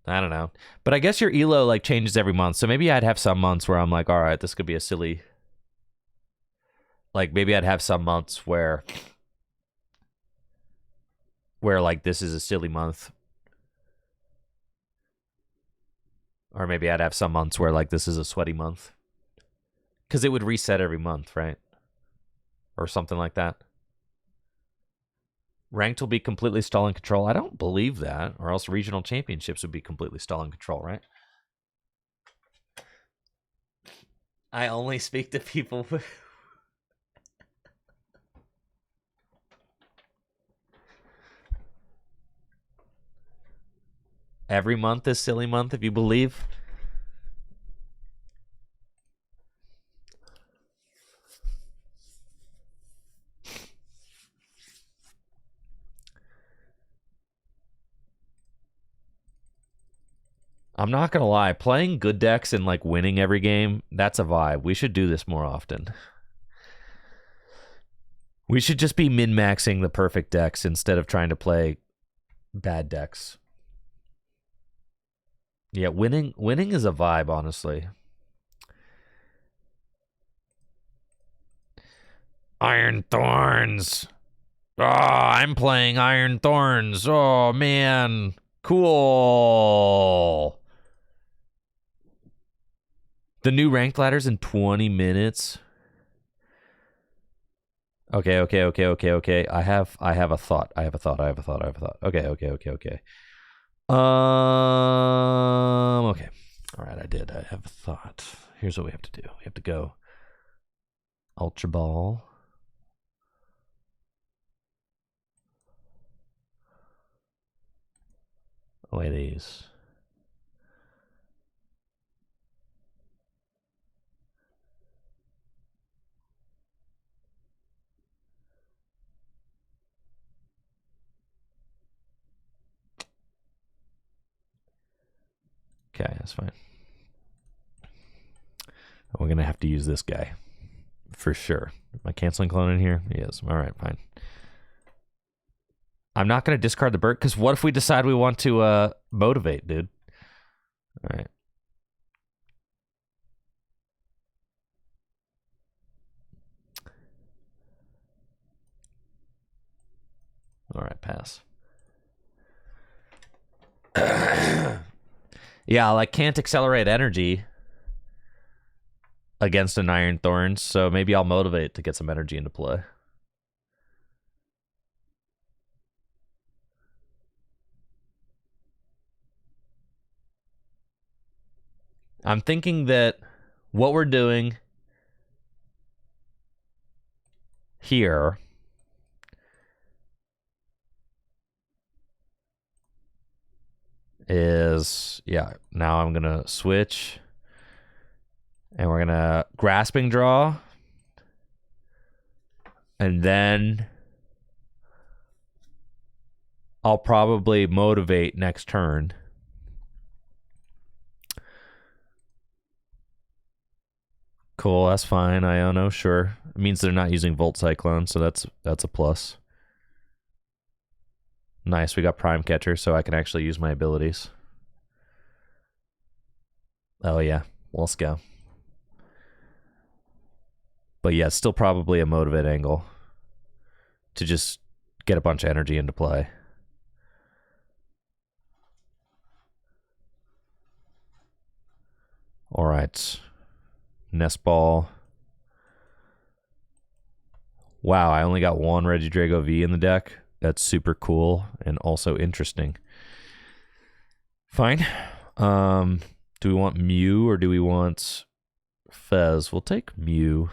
Speaker 1: I don't know, but I guess your ELO like changes every month, so maybe I'd have some months where I'm like, all right, this could be a silly. Like maybe I'd have some months where like this is a silly month. Or maybe I'd have some months where like this is a sweaty month. Because it would reset every month, right? Or something like that. Ranked will be completely stalling control. I don't believe that. Or else regional championships would be completely stalling control, right? I only speak to people who... Every month is silly month, if you believe. I'm not going to lie. Playing good decks and like winning every game, that's a vibe. We should do this more often. We should just be min-maxing the perfect decks instead of trying to play bad decks. Yeah, winning is a vibe, honestly. Iron Thorns. Oh, I'm playing Iron Thorns. Oh, man. Cool. The new ranked ladders in 20 minutes. Okay. I have a thought. Okay. Okay. All right, I have a thought. Here's what we have to do. We have to go Ultra Ball. Away these. Okay, that's fine. We're going to have to use this guy. For sure. Am I canceling clone in here? Yes. All right, fine. I'm not going to discard the Burt, because what if we decide we want to motivate, dude? All right. All right, pass. Yeah, like can't accelerate energy against an Iron Thorns, so maybe I'll motivate to get some energy into play. I'm thinking that what we're doing here is, yeah, now I'm going to switch. And we're going to Grasping Draw. And then I'll probably Motivate next turn. Cool, that's fine. Iono, sure. It means they're not using Volt Cyclone, so that's a plus. Nice, we got Prime Catcher, so I can actually use my abilities. Oh yeah, let's go. But yeah, it's still probably a Motivate angle to just get a bunch of energy into play. All right, Nest Ball. Wow, I only got one Regidrago V in the deck. That's super cool and also interesting. Fine. Do we want Mew or do we want Fez? We'll take Mew.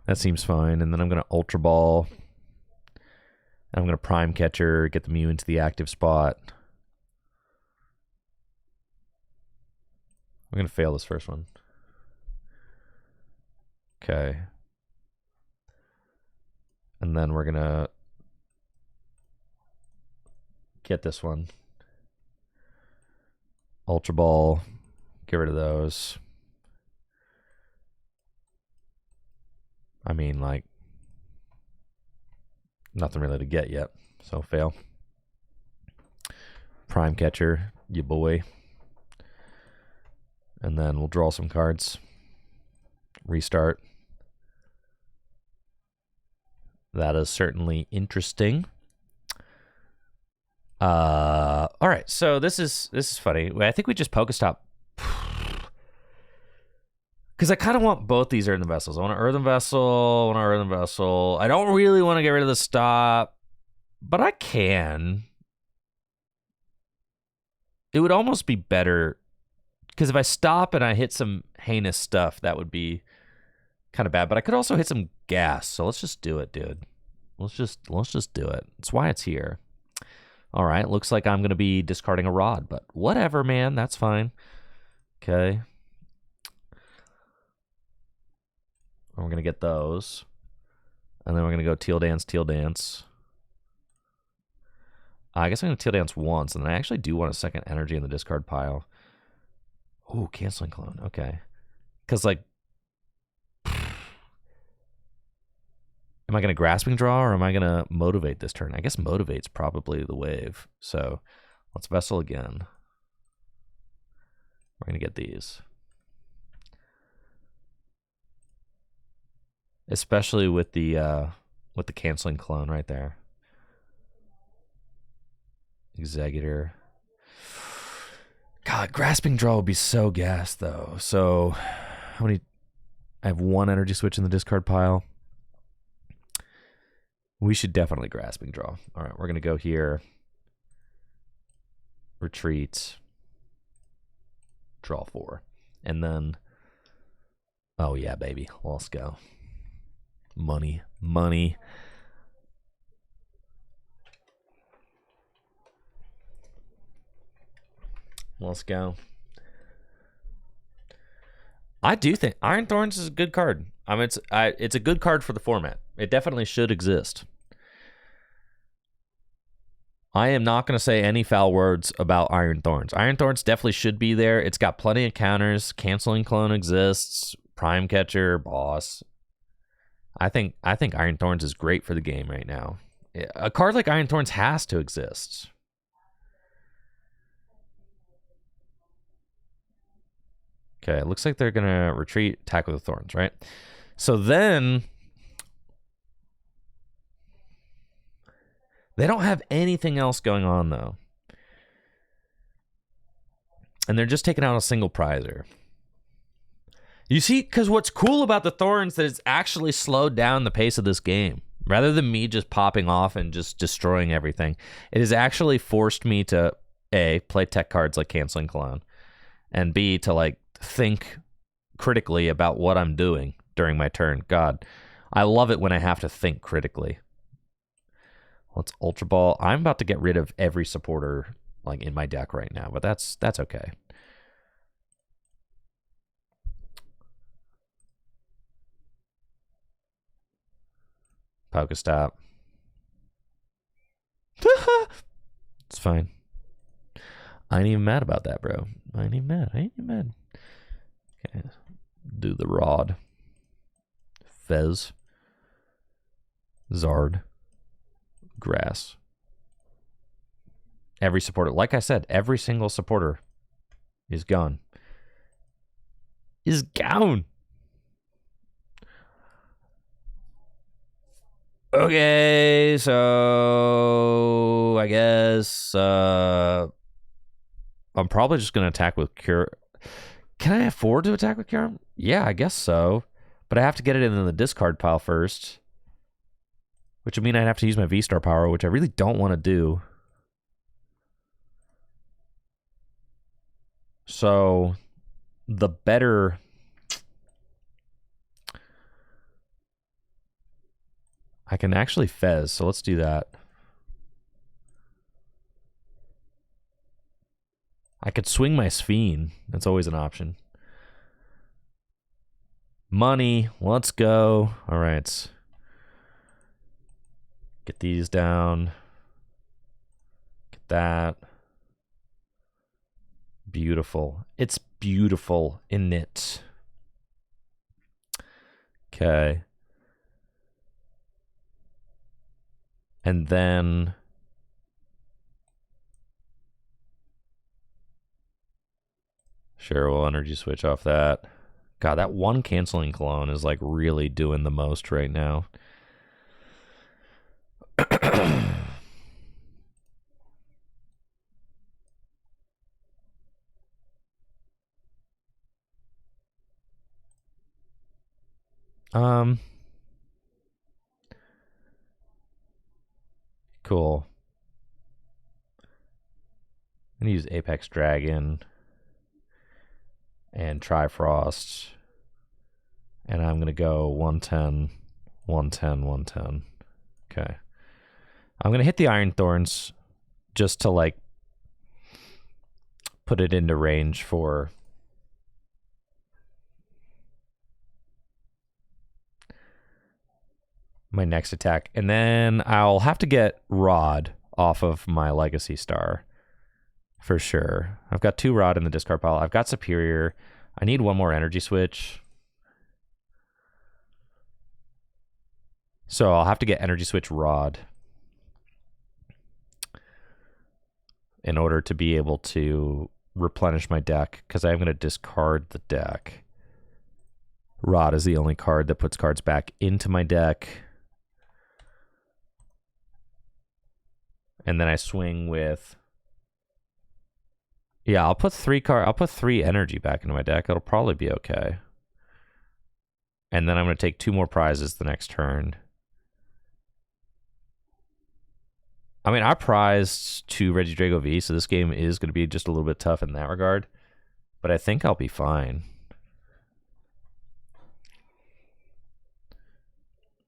Speaker 1: That seems fine. And then I'm going to Ultra Ball. And I'm going to Prime Catcher, get the Mew into the active spot. I'm going to fail this first one. Okay. And then we're going to get this one. Ultra Ball. Get rid of those. I mean, like, nothing really to get yet. So fail. Prime Catcher, you boy. And then we'll draw some cards. Restart. That is certainly interesting. All right, so this is funny. I think we just Pokestop because I kind of want both these Earthen Vessels. I want an Earthen Vessel. I want an Earthen Vessel. I don't really want to get rid of the stop, but I can. It would almost be better because if I stop and I hit some heinous stuff, that would be kind of bad. But I could also hit some gas. So let's just do it, dude. Let's just do it. That's why it's here. All right, looks like I'm going to be discarding a rod, but whatever, man. That's fine. Okay. We're going to get those. And then we're going to go Teal Dance, Teal Dance. I guess I'm going to Teal Dance once, and then I actually do want a second energy in the discard pile. Ooh, Canceling Clone. Okay. Because, like, am I going to Grasping Draw or am I going to Motivate this turn? I guess Motivate's probably the wave. So let's Vessel again. We're going to get these. Especially with the Canceling Clone right there. Executor. God, Grasping Draw would be so gassed though. So how many? I have one energy switch in the discard pile. We should definitely Grasping Draw. All right, we're going to go here. Retreat. Draw 4. And then, oh yeah, baby. Let's go. Money. Money. Let's go. I do think Iron Thorns is a good card. I mean, it's a good card for the format. It definitely should exist. I am not going to say any foul words about Iron Thorns. Iron Thorns definitely should be there. It's got plenty of counters. Canceling Clone exists. Prime Catcher, Boss. I think Iron Thorns is great for the game right now. A card like Iron Thorns has to exist. Okay, it looks like they're going to retreat, attack with the Thorns, right? So then they don't have anything else going on, though. And they're just taking out a single prizer. You see, because what's cool about the Thorns is it's actually slowed down the pace of this game. Rather than me just popping off and just destroying everything, it has actually forced me to, A, play tech cards like Canceling Clone, and B, to, like, think critically about what I'm doing during my turn. God, I love it when I have to think critically. Let's Ultra Ball. I'm about to get rid of every supporter like in my deck right now, but that's okay. Pokestop. It's fine. I ain't even mad about that, bro. I ain't even mad. Okay. Do the Rod. Fez. Zard. Grass. Every supporter. Like I said, every single supporter is gone. Is gone. Okay, so I guess I'm probably just gonna attack with Cure. Can I afford to attack with Cure? Yeah, I guess so. But I have to get it in the discard pile first. Which would mean I'd have to use my V-Star power, which I really don't want to do. So the better... I can actually Fez, so let's do that. I could swing my Sphene. That's always an option. Money, let's go. All right. Get these down. Get that. Beautiful. It's beautiful, isn't it? Okay. And then... Sure, we'll energy switch off that. God, that one canceling clone is like really doing the most right now. Cool. I'm gonna use Apex Dragon and Trifrost. And I'm gonna go 110, 110, 110. Okay. I'm gonna hit the Iron Thorns just to like put it into range for my next attack. And then I'll have to get Rod off of my Legacy Star for sure. I've got 2 Rod in the discard pile. I've got Superior. I need 1 more energy switch. So I'll have to get energy switch Rod in order to be able to replenish my deck, because I'm going to discard the deck. Rod is the only card that puts cards back into my deck. And then I swing with... Yeah, I'll put 3 energy back into my deck. It'll probably be okay. And then I'm going to take 2 more prizes the next turn. I mean, I prized to Regidrago V, so this game is going to be just a little bit tough in that regard. But I think I'll be fine.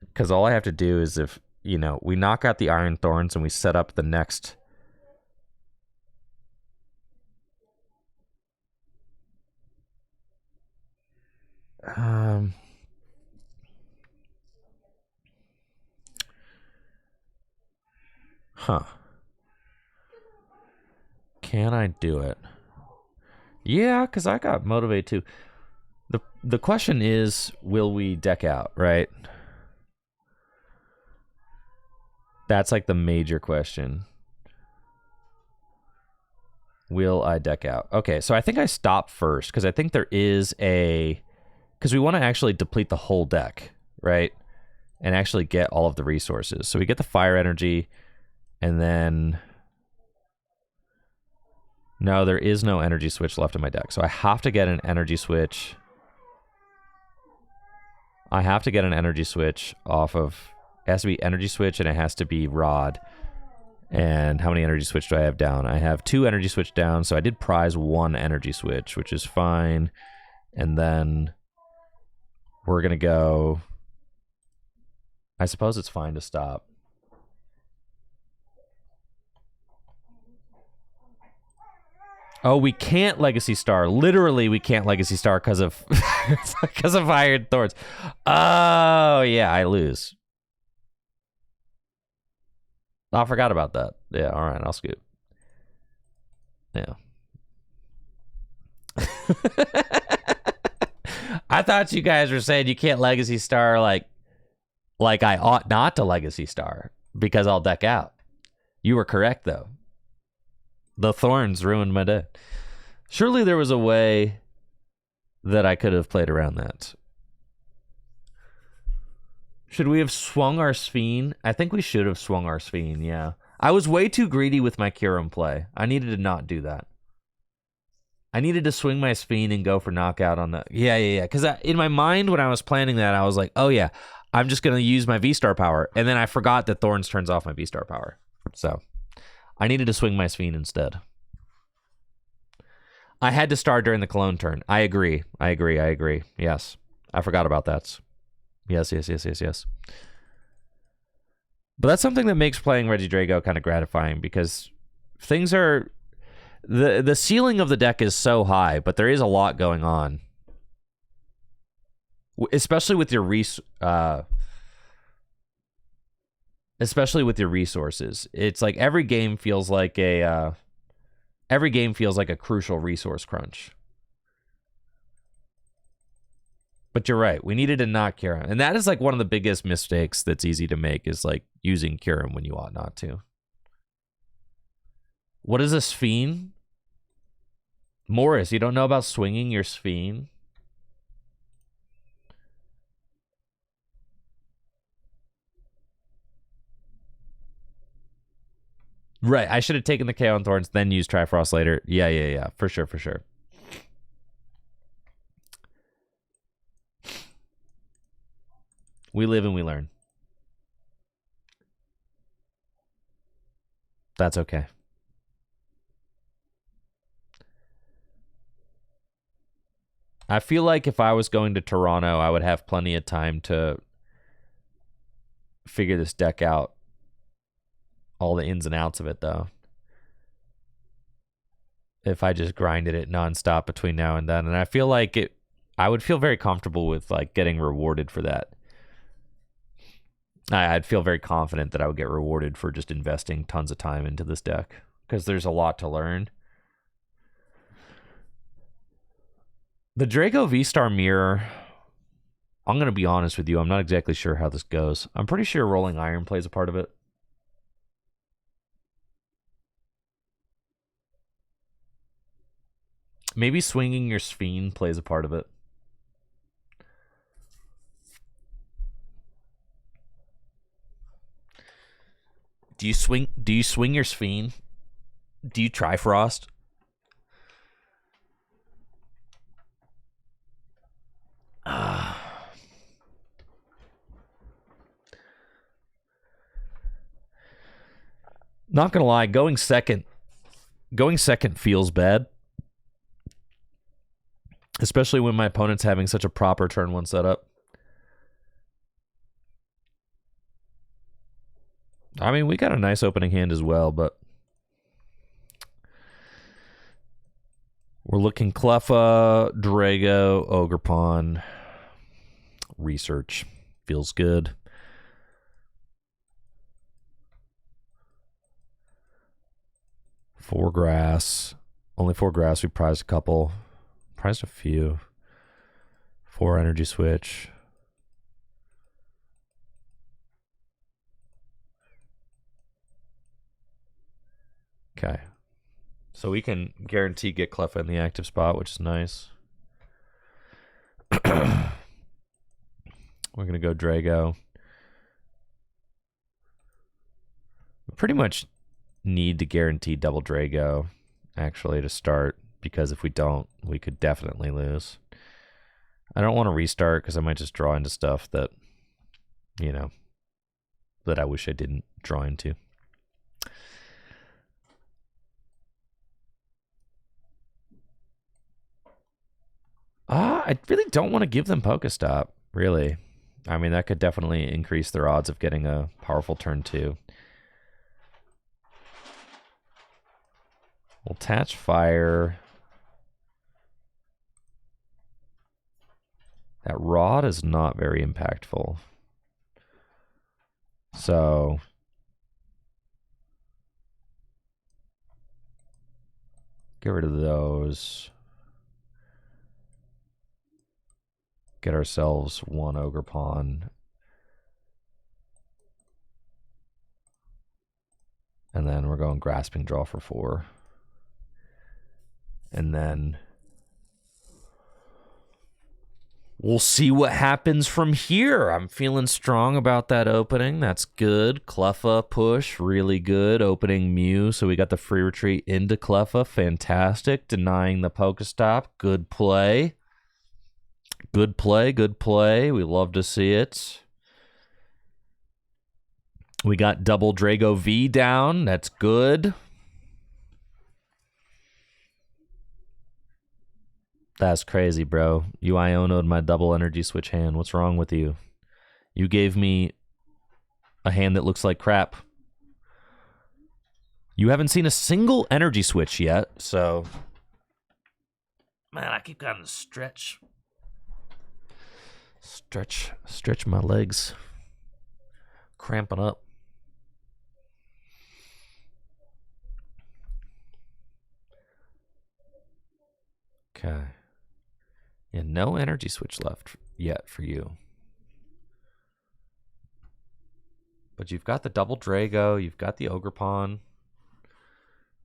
Speaker 1: Because all I have to do is if, you know, we knock out the Iron Thorns and we set up the next... Huh. Can I do it? Yeah, because I got motivated too. The question is, will we deck out, right? That's like the major question. Will I deck out? Okay, so I think I stop first, because I think there is a... Because we want to actually deplete the whole deck, right? And actually get all of the resources. So we get the fire energy, and then... No, there is no energy switch left in my deck. So I have to get an energy switch. I have to get an energy switch off of... It has to be energy switch, and it has to be Rod. And how many energy switch do I have down? I have 2 energy switch down, so I did prize 1 energy switch, which is fine. And then we're going to go... I suppose it's fine to stop. Oh, we can't Legacy Star. Literally, we can't Legacy Star because of because of Iron Thorns. Oh, yeah, I lose. Oh, I forgot about that. Yeah, all right, I'll scoop. Yeah. I thought you guys were saying you can't Legacy Star like I ought not to Legacy Star because I'll deck out. You were correct, though. The Thorns ruined my day. Surely there was a way that I could have played around that. Should we have swung our Sphene? I think we should have swung our Sphene, yeah. I was way too greedy with my Kyurem play. I needed to not do that. I needed to swing my Sphene and go for knockout on the... Yeah. Because in my mind, when I was planning that, I was like, oh, yeah, I'm just going to use my V-Star power. And then I forgot that Thorns turns off my V-Star power. So I needed to swing my Sphene instead. I had to start during the Cologne turn. I agree. Yes. I forgot about that. Yes. But that's something that makes playing Regidrago kind of gratifying because things are... The ceiling of the deck is so high, but there is a lot going on. Especially with your resources. It's like every game feels like a crucial resource crunch. But you're right. We needed to not Kyurem. And that is like one of the biggest mistakes that's easy to make is like using Kyurem when you ought not to. What is a Sphene? Morris, you don't know about swinging your Sphene? Right, I should have taken the KO on Thorns, then used Trifrost later. Yeah. For sure. We live and we learn. That's okay. I feel like if I was going to Toronto, I would have plenty of time to figure this deck out. All the ins and outs of it, though. If I just grinded it nonstop between now and then. And I feel like I would feel very comfortable with like getting rewarded for that. I'd feel very confident that I would get rewarded for just investing tons of time into this deck. Because there's a lot to learn. The Drago V-Star Mirror, I'm going to be honest with you, I'm not exactly sure how this goes. I'm pretty sure Rolling Iron plays a part of it. Maybe swinging your Sphene plays a part of it. Do you swing your Sphene? Do you Trifrost? Not gonna lie, going second feels bad. Especially when my opponent's having such a proper turn one setup. I mean, we got a nice opening hand as well, but we're looking Cleffa, Drago, Ogerpon. Research feels good. Four grass. Only 4 grass. We prized a couple. Prized a few. 4 energy switch. Okay. So we can guarantee get Cleffa in the active spot, which is nice. We're going to go Drago. We pretty much need to guarantee double Drago, actually, to start, because if we don't, we could definitely lose. I don't want to restart because I might just draw into stuff that, you know, that I wish I didn't draw into. I really don't want to give them Pokestop, really. I mean, that could definitely increase their odds of getting a powerful turn 2. We'll attach fire. That rod is not very impactful. So get rid of those. Get ourselves one ogre pawn. And then we're going grasping draw for 4. And then we'll see what happens from here. I'm feeling strong about that opening. That's good. Cleffa push, really good. Opening Mew, so we got the free retreat into Cleffa. Fantastic. Denying the Pokestop. Good play. Good play, good play. We love to see it. We got double Drago V down. That's good. That's crazy, bro. You Iono'd my double energy switch hand. What's wrong with you? You gave me a hand that looks like crap. You haven't seen a single energy switch yet, so... Man, I keep getting to stretch my legs. Cramping up. Okay. Yeah, no energy switch left yet for you. But you've got the double Drago, you've got the Ogre Pawn.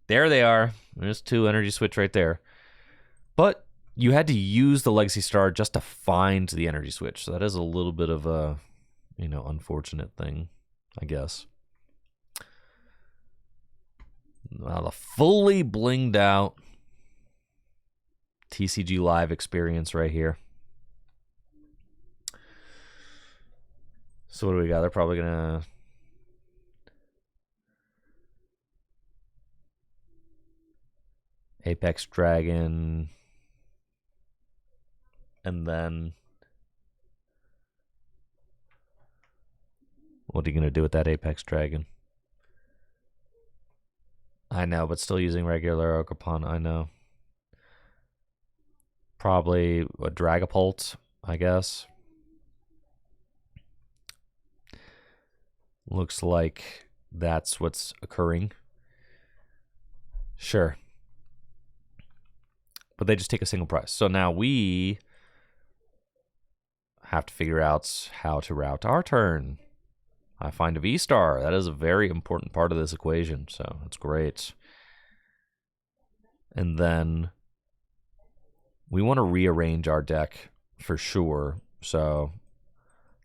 Speaker 1: There they are. There's 2 energy switch right there. But you had to use the Legacy Star just to find the energy switch. So that is a little bit of a, you know, unfortunate thing, I guess. Now the fully blinged out TCG Live experience right here. So what do we got? They're probably gonna Apex Dragon, and then what are you gonna do with that Apex Dragon? I know, but still using regular Ogre-Pawn, I know. Probably a Dragapult, I guess. Looks like that's what's occurring. Sure. But they just take a single price. So now we have to figure out how to route our turn. I find a V-Star. That is a very important part of this equation, so that's great. And then we want to rearrange our deck for sure. So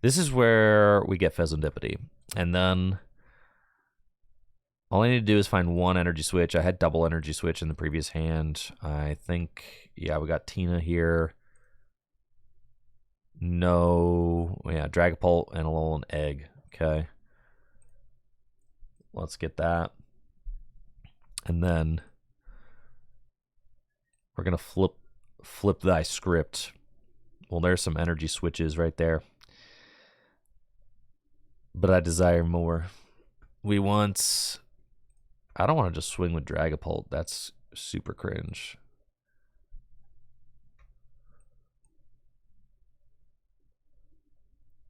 Speaker 1: this is where we get Pheasantipity. And then all I need to do is find one energy switch. I had double energy switch in the previous hand. I think, yeah, we got Tina here. No, yeah, Dragapult and a little egg. Okay. Let's get that. And then we're going to flip thy script. Well, there's some energy switches right there. But I desire more. We want... I don't want to just swing with Dragapult. That's super cringe.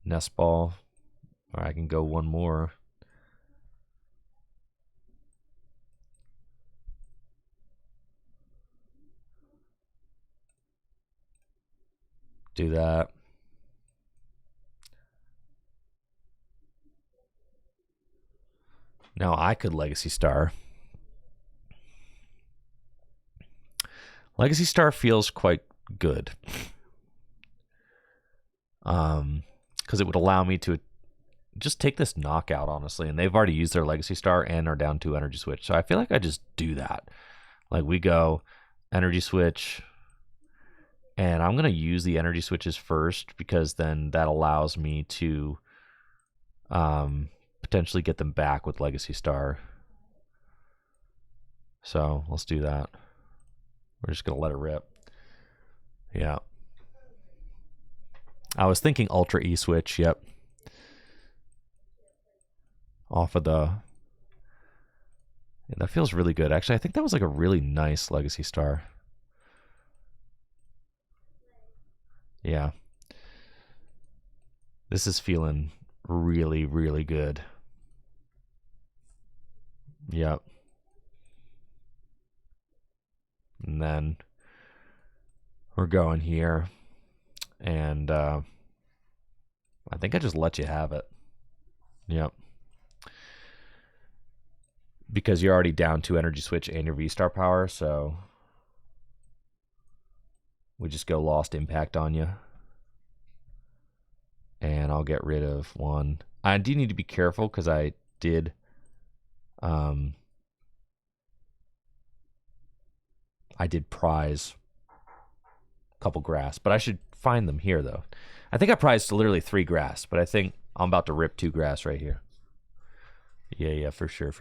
Speaker 1: Nest Ball. Or I can go one more. Do that. Now I could Legacy Star. Legacy Star feels quite good. Because it would allow me to just take this knockout, honestly. And they've already used their Legacy Star and are down 2 energy switch. So I feel like I just do that. Like we go energy switch. And I'm going to use the energy switches first because then that allows me to potentially get them back with Legacy Star. So let's do that. We're just going to let it rip. Yeah. I was thinking Ultra E switch, yep. Off of the That feels really good. Actually, I think that was like a really nice Legacy Star. Yeah. This is feeling really, really good. Yep. And then we're going here. And I think I just let you have it. Yep. Because you're already down 2 energy switch and your V-Star power, so we just go Lost Impact on you. And I'll get rid of 1. I do need to be careful because I did prize a couple grass, but I should find them here though. I think I prized literally 3 grass, but I think I'm about to rip 2 grass right here. Yeah, for sure.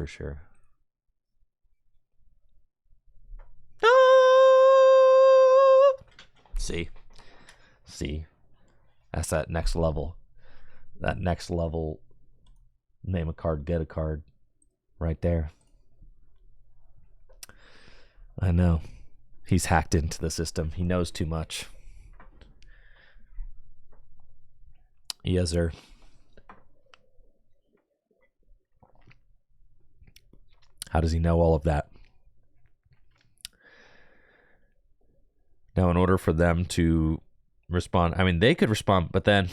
Speaker 1: See? That's that next level. That next level, name a card, get a card. Right there. I know. He's hacked into the system. He knows too much. Yes, sir. How does he know all of that? Now, in order for them to respond, I mean, they could respond, but then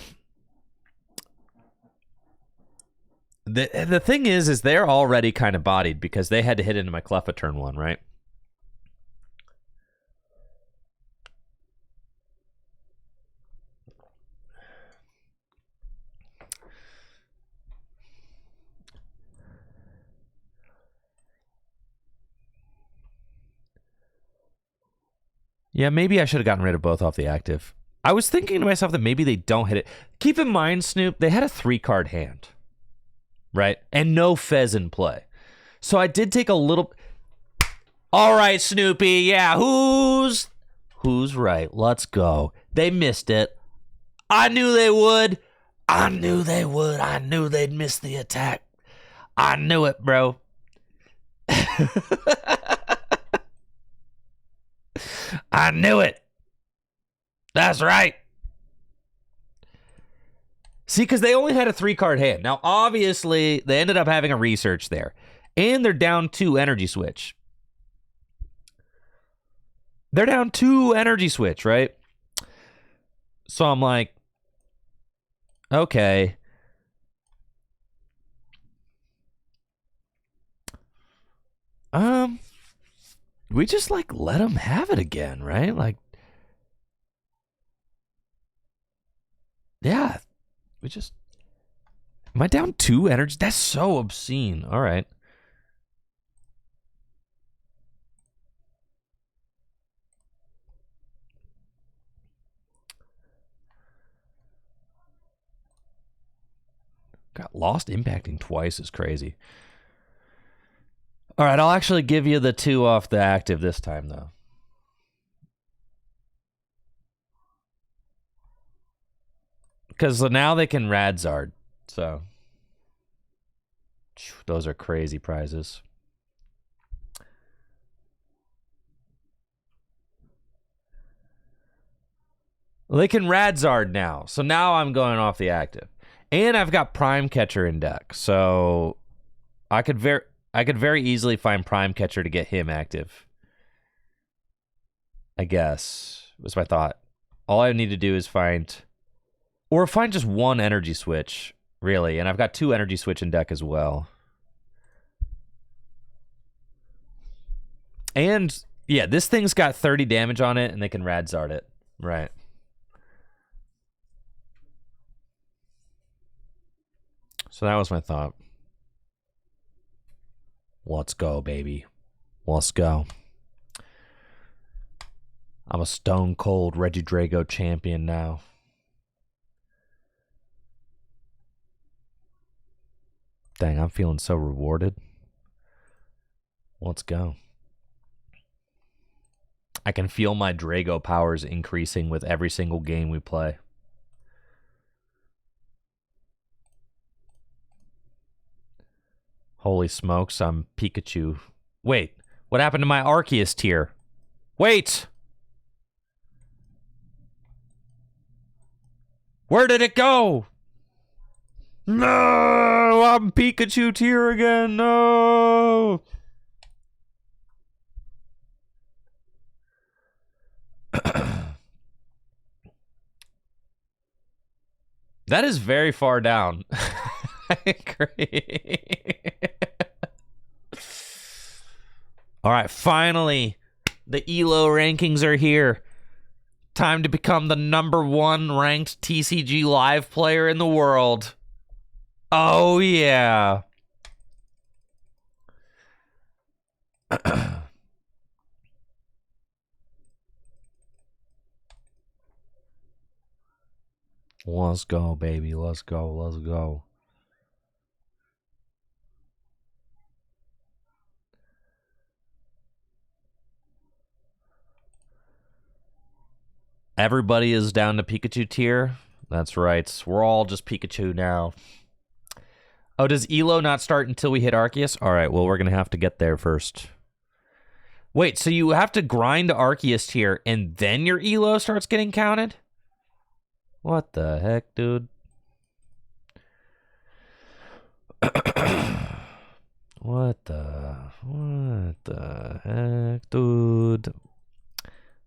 Speaker 1: the thing is they're already kind of bodied because they had to hit into my Cleffa turn 1, right? Yeah, maybe I should have gotten rid of both off the active. I was thinking to myself that maybe they don't hit it. Keep in mind, Snoop, they had a 3-card hand, right? And no Fez in play. So I did take a little... All right, Snoopy, yeah, who's right? Let's go. They missed it. I knew they would. I knew they'd miss the attack. I knew it, bro. I knew it. That's right. See, because they only had a 3-card hand. Now, obviously, they ended up having a research there. And they're down 2 energy switch. They're down 2 energy switch, right? So I'm like, okay. We just like let them have it again, right? Like, yeah, we just. Am I down 2 energy? That's so obscene. All right. Got Lost impacting twice is crazy. All right, I'll actually give you the 2 off the active this time, though. Because now they can Radzard, so... Those are crazy prizes. Well, they can Radzard now, so now I'm going off the active. And I've got Prime Catcher in deck, so I could very easily find Prime Catcher to get him active. I guess was my thought. All I need to do is find just 1 energy switch, really, and I've got 2 energy switch in deck as well. And yeah, this thing's got 30 damage on it, and they can Radzard it, right? So that was my thought. Let's go, baby. Let's go. I'm a stone cold Regidrago champion now. Dang, I'm feeling so rewarded. Let's go. I can feel my Drago powers increasing with every single game we play. Holy smokes, I'm Pikachu Wait, what happened to my Arceus tier? Wait! Where did it go? No! I'm Pikachu tier again, no! That is very far down. I agree. All right, finally, the ELO rankings are here. Time to become the #1 ranked TCG live player in the world. Oh, yeah. Let's go, baby. Let's go. Let's go. Everybody is down to Pikachu tier. That's right. We're all just Pikachu now. Oh, does ELO not start until we hit Arceus? All right, well, we're going to have to get there first. Wait, so you have to grind Arceus tier and then your ELO starts getting counted? What the heck, dude? What the heck, dude?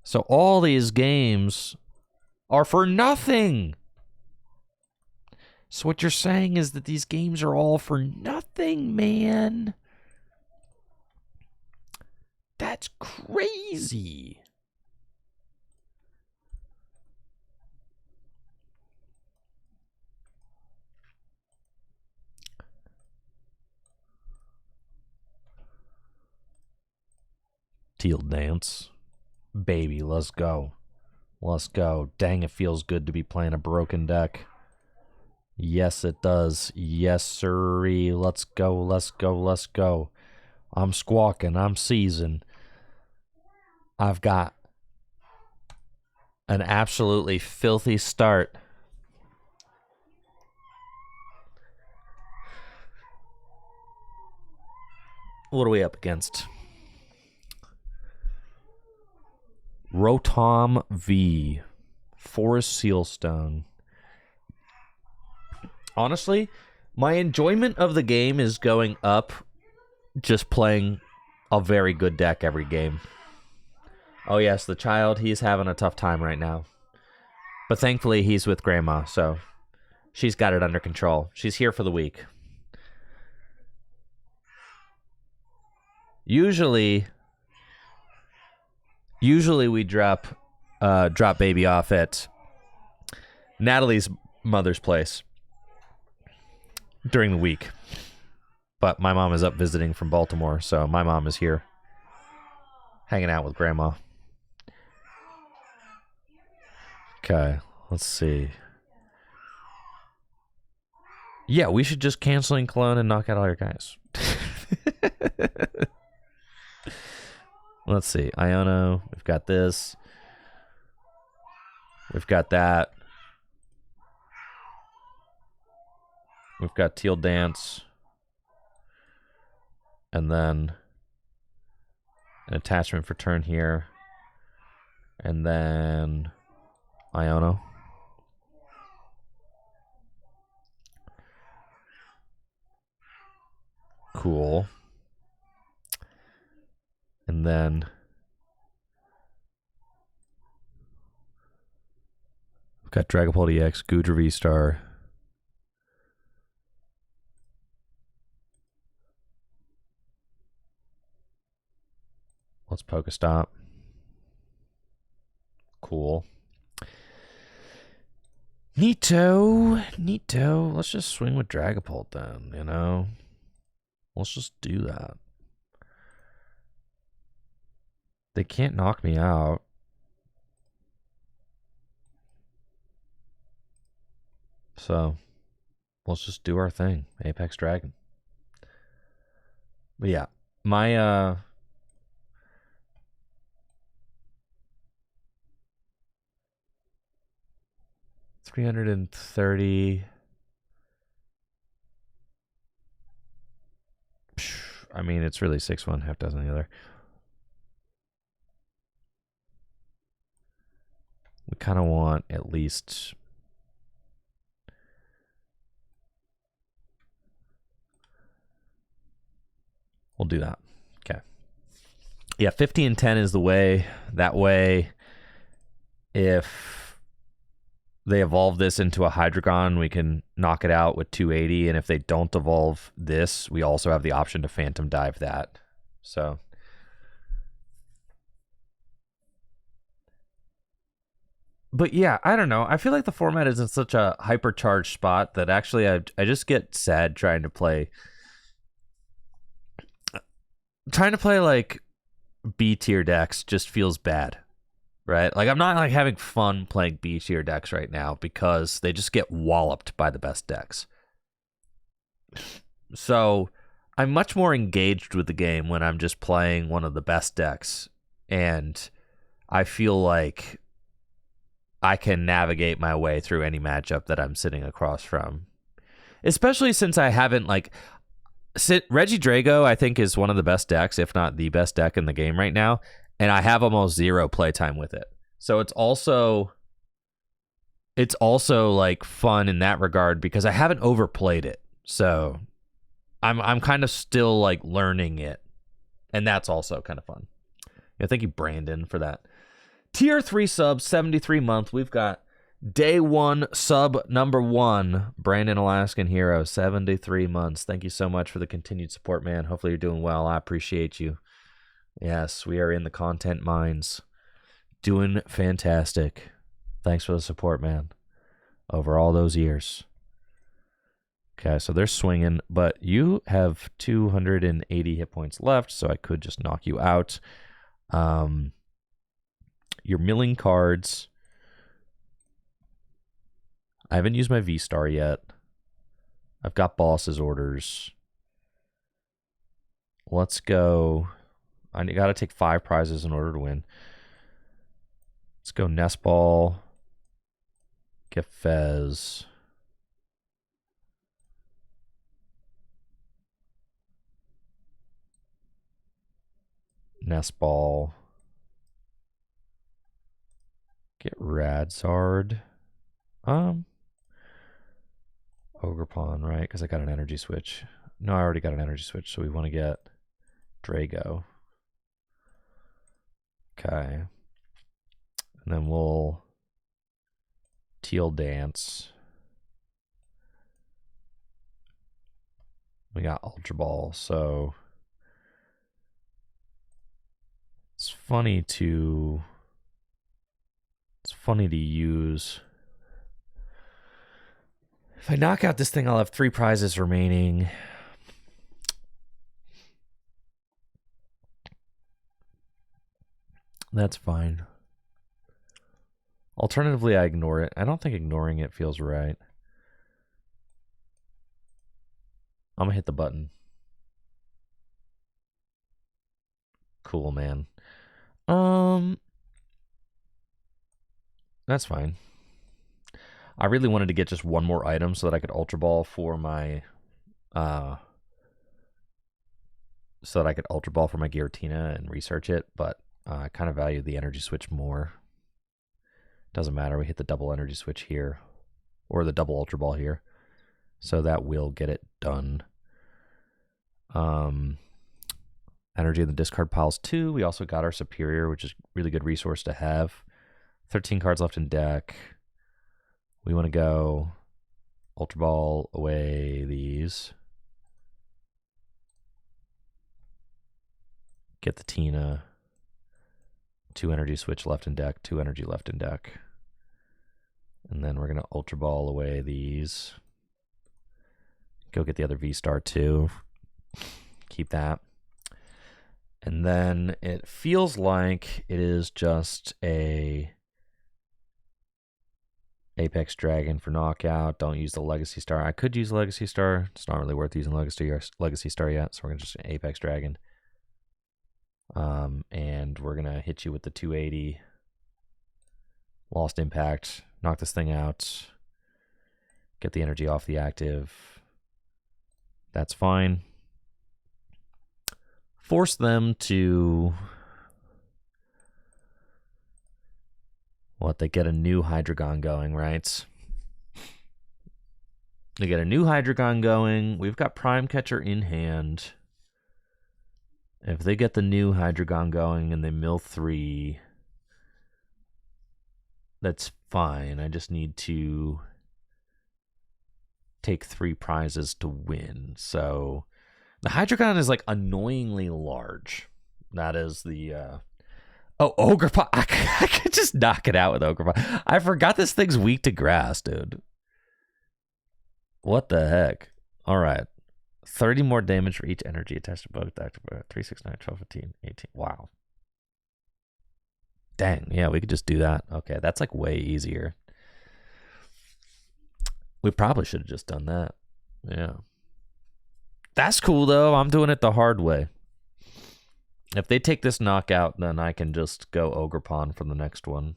Speaker 1: So all these games are for nothing. So what you're saying is that these games are all for nothing, man. That's crazy. Teal dance. Baby, let's go. Let's go. Dang, it feels good to be playing a broken deck. Yes, it does. Yes, sirree. Let's go, let's go, let's go. I'm squawking. I'm seasoned. I've got an absolutely filthy start. What are we up against? Rotom V. Forest Sealstone. Honestly, my enjoyment of the game is going up just playing a very good deck every game. Oh yes, the child, he's having a tough time right now. But thankfully he's with grandma, so she's got it under control. She's here for the week. Usually we drop baby off at Natalie's mother's place during the week. But my mom is up visiting from Baltimore, so my mom is here hanging out with grandma. Okay, let's see. Yeah, we should just cancel in Cologne and knock out all your guys. Let's see. Iono, we've got this. We've got that. We've got Teal Dance. And then an attachment for turn here. And then Iono. Cool. And then we've got Dragapult EX, Goodra V-Star. Let's Pokestop. Cool. Neato. Let's just swing with Dragapult then, you know? Let's just do that. They can't knock me out. So, let's just do our thing. Apex Dragon. But yeah, my 330. I mean, it's really 6-1, half dozen the other. We kind of want at least... We'll do that. Okay. Yeah, 50 and 10 is the way. That way, if they evolve this into a Hydreigon, we can knock it out with 280. And if they don't evolve this, we also have the option to Phantom Dive that. So... But yeah, I don't know. I feel like the format is in such a hypercharged spot that actually I just get sad trying to play like B tier decks just feels bad, right? Like I'm not like having fun playing B tier decks right now because they just get walloped by the best decks. So I'm much more engaged with the game when I'm just playing one of the best decks, and I feel like I can navigate my way through any matchup that I'm sitting across from. Especially since I haven't, like... Regidrago, I think, is one of the best decks, if not the best deck in the game right now, and I have almost zero playtime with it. So it's also like fun in that regard because I haven't overplayed it. So I'm kind of still like learning it, and that's also kind of fun. Yeah, thank you, Brandon, for that. Tier 3 sub, 73 month. We've got day 1 sub number 1, Brandon Alaskan Hero, 73 months. Thank you so much for the continued support, man. Hopefully you're doing well. I appreciate you. Yes, we are in the content mines. Doing fantastic. Thanks for the support, man. Over all those years. Okay, so they're swinging, but you have 280 hit points left, so I could just knock you out. You're milling cards. I haven't used my V-Star yet. I've got boss's orders. Let's go. I got to take 5 prizes in order to win. Let's go Nest Ball. Get Fez. Nest Ball. Get Radzard. Ogerpon, right? Because I got an energy switch. No, I already got an energy switch, so we want to get Drago. Okay. And then we'll Teal Dance. We got Ultra Ball, so it's funny to use. If I knock out this thing, I'll have 3 prizes remaining. That's fine. Alternatively, I ignore it. I don't think ignoring it feels right. I'm gonna hit the button. Cool, man. That's fine. I really wanted to get just one more item so that I could Ultra Ball for my Giratina and research it, but I kind of value the energy switch more. Doesn't matter, we hit the double energy switch here, or the double Ultra Ball here, so that will get it done. Energy in the discard piles 2. We also got our Superior, which is a really good resource to have. 13 cards left in deck. We want to go Ultra Ball away these. Get the Tina. 2 energy switch left in deck, 2 energy left in deck. And then we're going to Ultra Ball away these. Go get the other V-Star too. Keep that. And then it feels like it is just a Apex Dragon for knockout. Don't use the Legacy Star. I could use Legacy Star. It's not really worth using Legacy Star yet, so we're going to just Apex Dragon. And we're going to hit you with the 280. Lost Impact. Knock this thing out. Get the energy off the active. That's fine. force them to... What, they get a new Regidrago going, right? They get a new Regidrago going. We've got Prime Catcher in hand. If they get the new Regidrago going and they mill 3, that's fine. I just need to take 3 prizes to win. So the Regidrago is like annoyingly large. That is the oh, Ogre Pot. I could just knock it out with Ogre Pot. I forgot this thing's weak to grass, dude. What the heck? All right. 30 more damage for each energy attached to both active. 3, 6, 9, 12, 15, 18. Wow. Dang. Yeah, we could just do that. Okay, that's like way easier. We probably should have just done that. Yeah. That's cool, though. I'm doing it the hard way. If they take this knockout, then I can just go Ogre Pawn for the next one.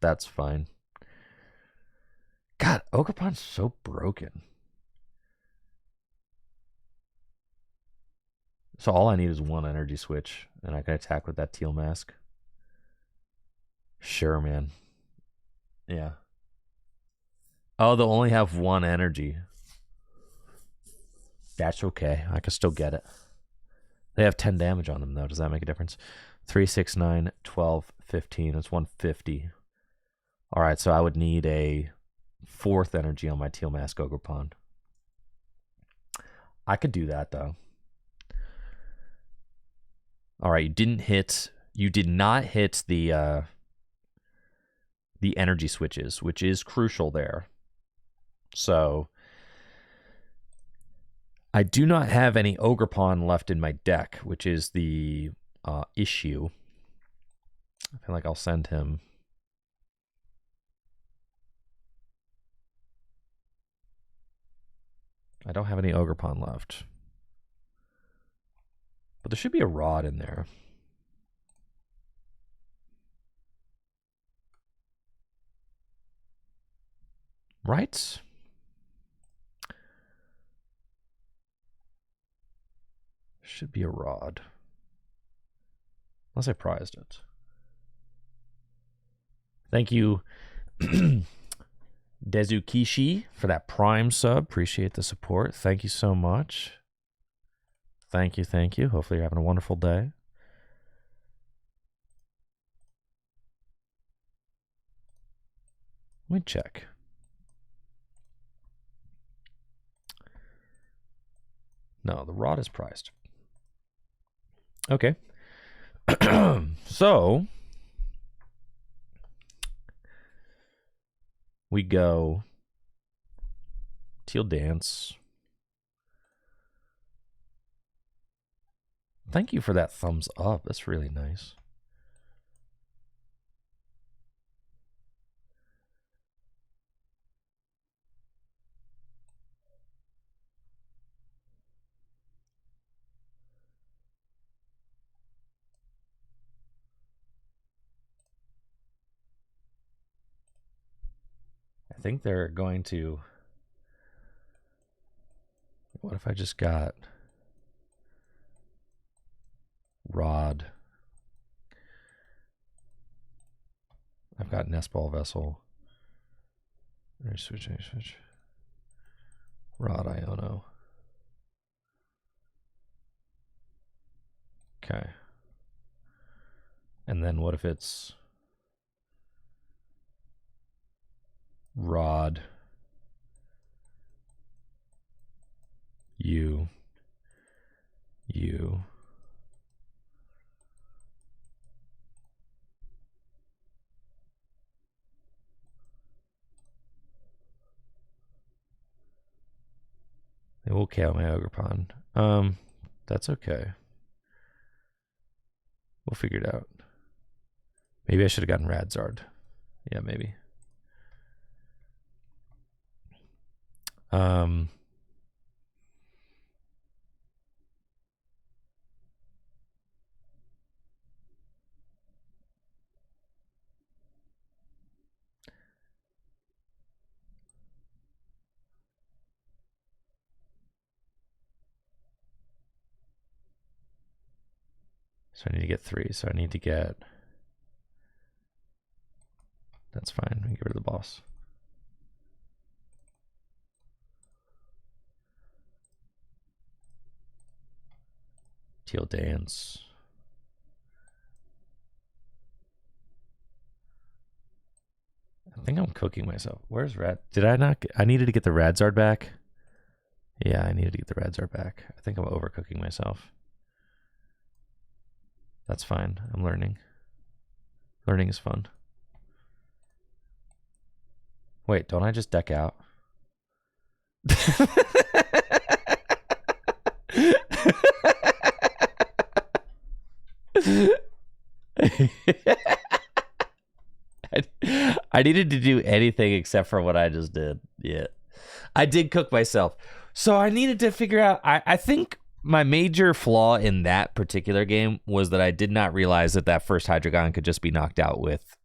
Speaker 1: That's fine. God, Ogre Pawn's so broken. So all I need is 1 energy switch, and I can attack with that teal mask. Sure, man. Yeah. Oh, they'll only have 1 energy. That's okay. I can still get it. They have 10 damage on them, though. Does that make a difference? 3, 6, 9, 12, 15. That's 150. All right, so I would need a 4th energy on my teal mask Ogre Pawn. I could do that, though. All right, you did not hit the energy switches, which is crucial there. So I do not have any Ogre Pawn left in my deck, which is the issue. I feel like I'll send him. I don't have any Ogre Pawn left. But there should be a rod in there. Right? Should be a rod. Unless I prized it. Thank you, Dezukishi, for that Prime sub. Appreciate the support. Thank you so much. Thank you, thank you. Hopefully you're having a wonderful day. Let me check. No, the rod is prized. Okay. So we go Teal Dance. Thank you for that thumbs up. That's really nice. I think they're going to... What if I just got Rod? I've got Nest Ball Vessel. Switch. Rod Iono. Okay. And then what if it's Rod, you. They will KO my Ogre Pawn. That's okay. We'll figure it out. Maybe I should have gotten Radzard. Yeah, maybe. So I need to get 3. So I need to get... That's fine. We get rid of the boss. Teal Dance. I think I'm cooking myself. Where's Rad? Did I not get... I needed to get the Radzard back. Yeah, I needed to get the Radzard back. I think I'm overcooking myself. That's fine. I'm learning. Learning is fun. Wait, don't I just deck out? I needed to do anything except for what I just did. Yeah. I did cook myself. So I needed to figure out... I think my major flaw in that particular game was that I did not realize that that first Hydreigon could just be knocked out with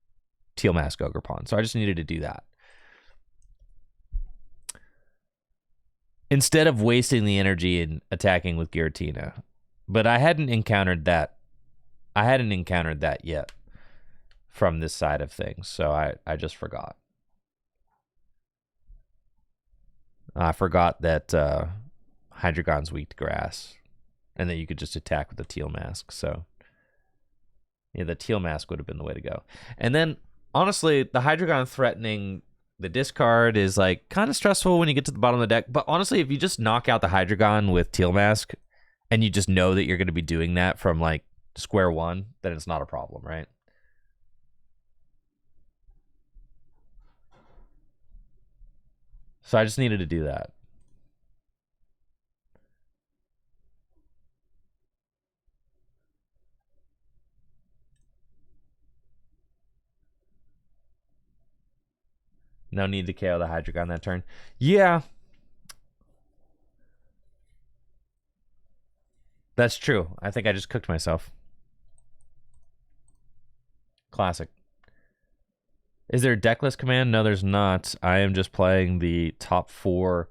Speaker 1: Teal Mask Ogerpon. So I just needed to do that. Instead of wasting the energy in attacking with Giratina. But I hadn't encountered that. I hadn't encountered that yet from this side of things. So I just forgot. I forgot that Hydreigon's weak to grass. And that you could just attack with the Teal Mask. So, yeah, the Teal Mask would have been the way to go. And then, honestly, the Hydreigon threatening the discard is, like, kind of stressful when you get to the bottom of the deck. But honestly, if you just knock out the Hydreigon with Teal Mask, and you just know that you're going to be doing that from, like, square one, then it's not a problem, right? So I just needed to do that. No need to KO the Hydreigon that turn. Yeah. That's true. I think I just cooked myself. Classic. Is there a decklist command? No, there's not. I am just playing the top 4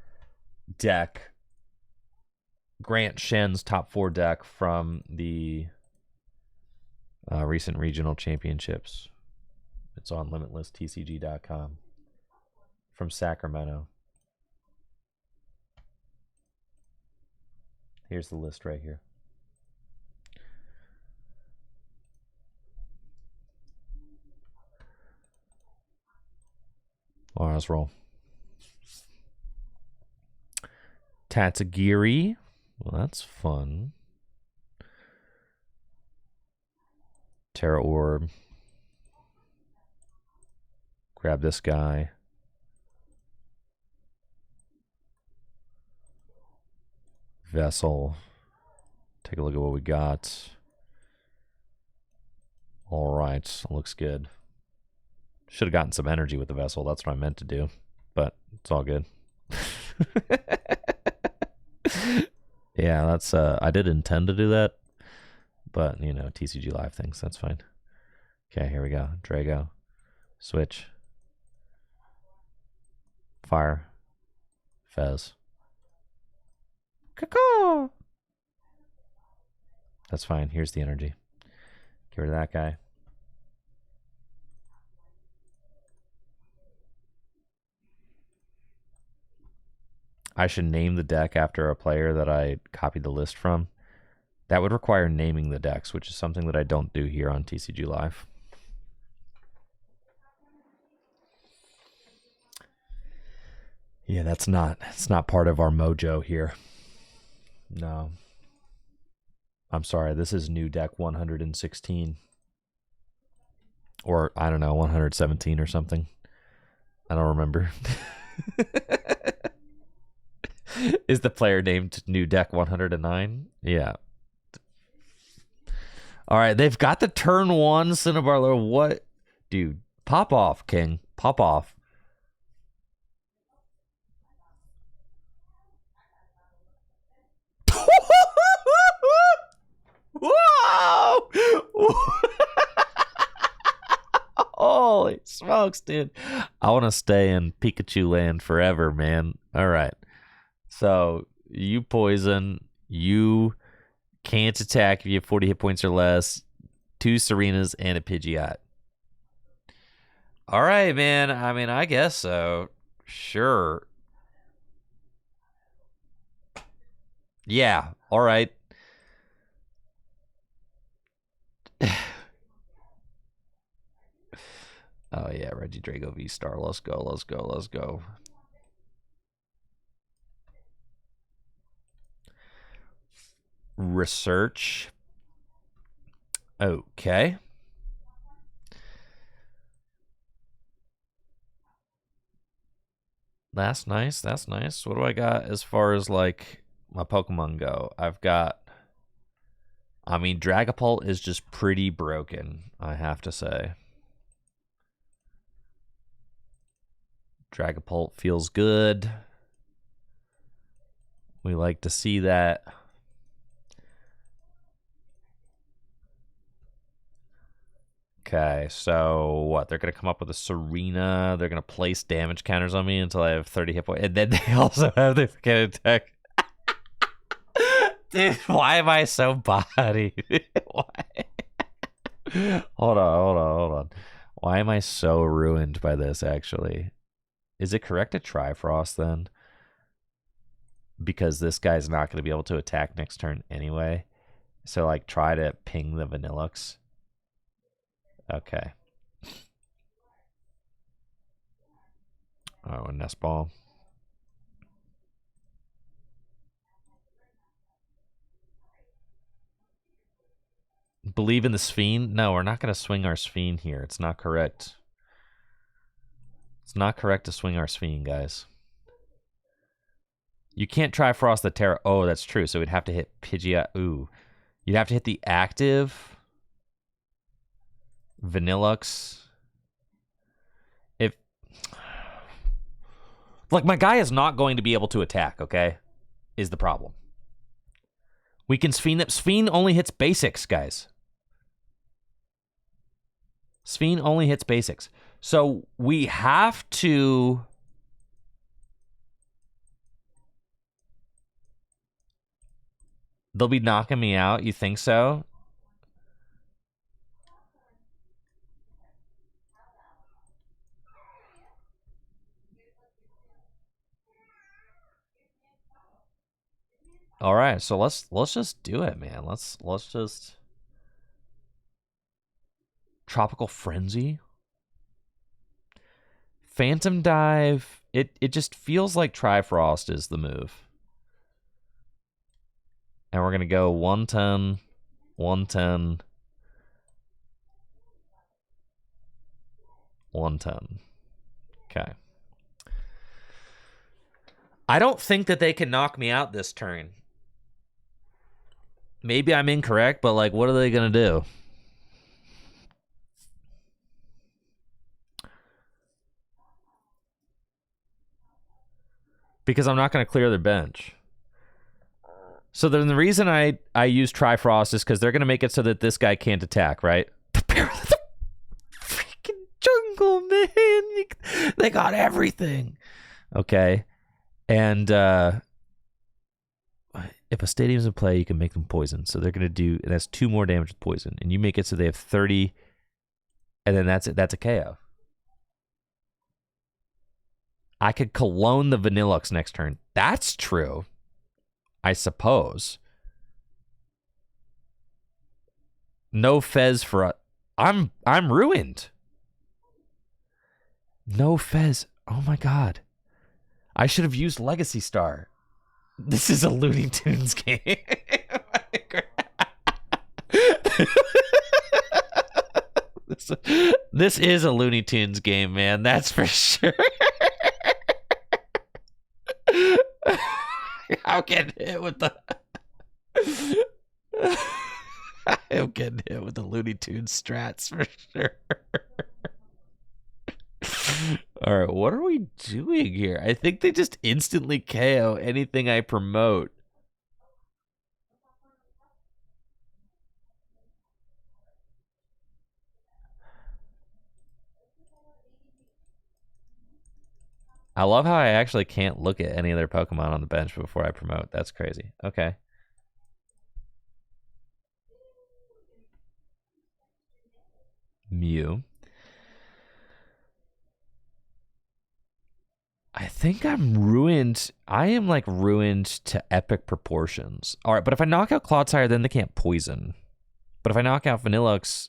Speaker 1: deck. Grant Shen's top 4 deck from the recent regional championships. It's on limitlesstcg.com from Sacramento. Here's the list right here. All right, let's roll. Tatsugiri. Well, that's fun. Terra Orb. Grab this guy. Vessel. Take a look at what we got. All right, looks good. Should have gotten some energy with the Vessel. That's what I meant to do, but it's all good. Yeah, that's I did intend to do that, but you know, TCG Live things, that's fine. Okay, here we go. Drago. Switch. Fire. Fez. Caw. That's fine. Here's the energy. Get rid of that guy. I should name the deck after a player that I copied the list from. That would require naming the decks, which is something that I don't do here on TCG Live. Yeah, it's not part of our mojo here. No. I'm sorry, this is new deck 116. Or, I don't know, 117 or something. I don't remember. Is the player named New Deck 109? Yeah. All right, they've got the turn 1 Cinnabar. What? Dude, pop off, King. Pop off. Whoa! Holy smokes, dude. I want to stay in Pikachu land forever, man. All right. So, you poison, you Can't attack if you have 40 hit points or less. 2 Serenas and a Pidgeot. All right, man. I mean, I guess so. Sure. Yeah. All right. Oh, yeah. Regidrago V-Star. Let's go. Let's go. Let's go. Research. Okay. That's nice. That's nice. What do I got as far as like my Pokemon go? I've got. I mean, Dragapult is just pretty broken, I have to say. Dragapult feels good. We like to see that. Okay, so what? They're going to come up with a Serena. They're going to place damage counters on me until I have 30 hit points. And then they also have the fucking attack. Dude, why am I so bodied? Why? Hold on. Why am I so ruined by this, actually? Is it correct to Trifrost, then? Because this guy's not going to be able to attack next turn anyway. So, like, try to ping the Vanillux. Okay. Oh, a Nest Ball. Believe in the Sphene? No, we're not going to swing our Sphene here. It's not correct. It's not correct to swing our Sphene, guys. You can't Trifrost the Terra. Oh, that's true. So we'd have to hit Pidgeot. Ooh. You'd have to hit the active Vanillux. If like my guy is not going to be able to attack, okay? Is the problem. We can Sphene. Sphene only hits basics, guys. Sphene only hits basics. So we have to they'll be knocking me out, you think so? All right, so let's just do it, man. Let's just Tropical Frenzy. Phantom Dive. It just feels like Trifrost is the move. And we're going to go 110, 110, 110. Okay. I don't think that they can knock me out this turn. Maybe I'm incorrect, but like, what are they going to do? Because I'm not going to clear their bench. So then the reason I use Trifrost is because they're going to make it so that this guy can't attack, right? The freaking jungle, man. They got everything. Okay. And if a stadium's in play, you can make them poison. So they're going to do, and that's 2 more damage with poison. And you make it so they have 30, and then that's it. That's a KO. I could clone the Vanillux next turn. That's true. I suppose. No Fez for a... I'm ruined. No Fez. Oh my god. I should have used Legacy Star. This is a Looney Tunes game. This is a Looney Tunes game, man. That's for sure. I'm getting hit with the... I'm getting hit with the Looney Tunes strats for sure. All right, what are we doing here? I think they just instantly KO anything I promote. I love how I actually can't look at any other Pokemon on the bench before I promote. That's crazy. Okay. Mew. I think I'm ruined. I am like ruined to epic proportions. All right, but if I knock out Clodsire, then they can't poison. But if I knock out Vanillux,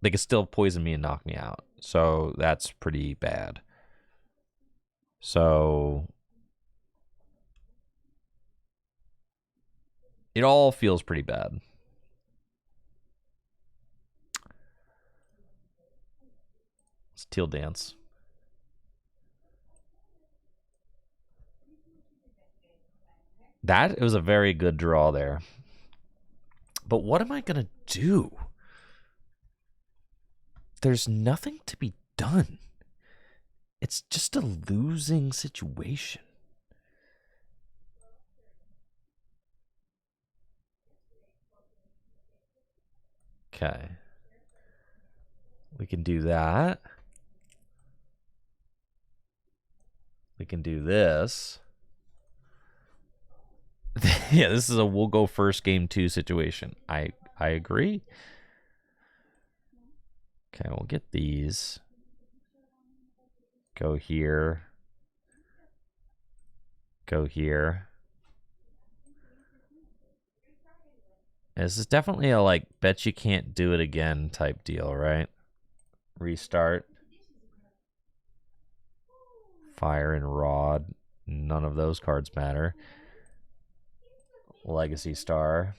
Speaker 1: they can still poison me and knock me out. So that's pretty bad. So it all feels pretty bad. It's Teal Dance. That was a very good draw there. But what am I going to do? There's nothing to be done. It's just a losing situation. Okay. We can do that. We can do this. Yeah, this is a we'll go first game 2 situation. I agree. Okay, we'll get these. Go here. Go here. This is definitely a like bet you can't do it again type deal, right? Restart. Fire and Rod. None of those cards matter. Legacy Star.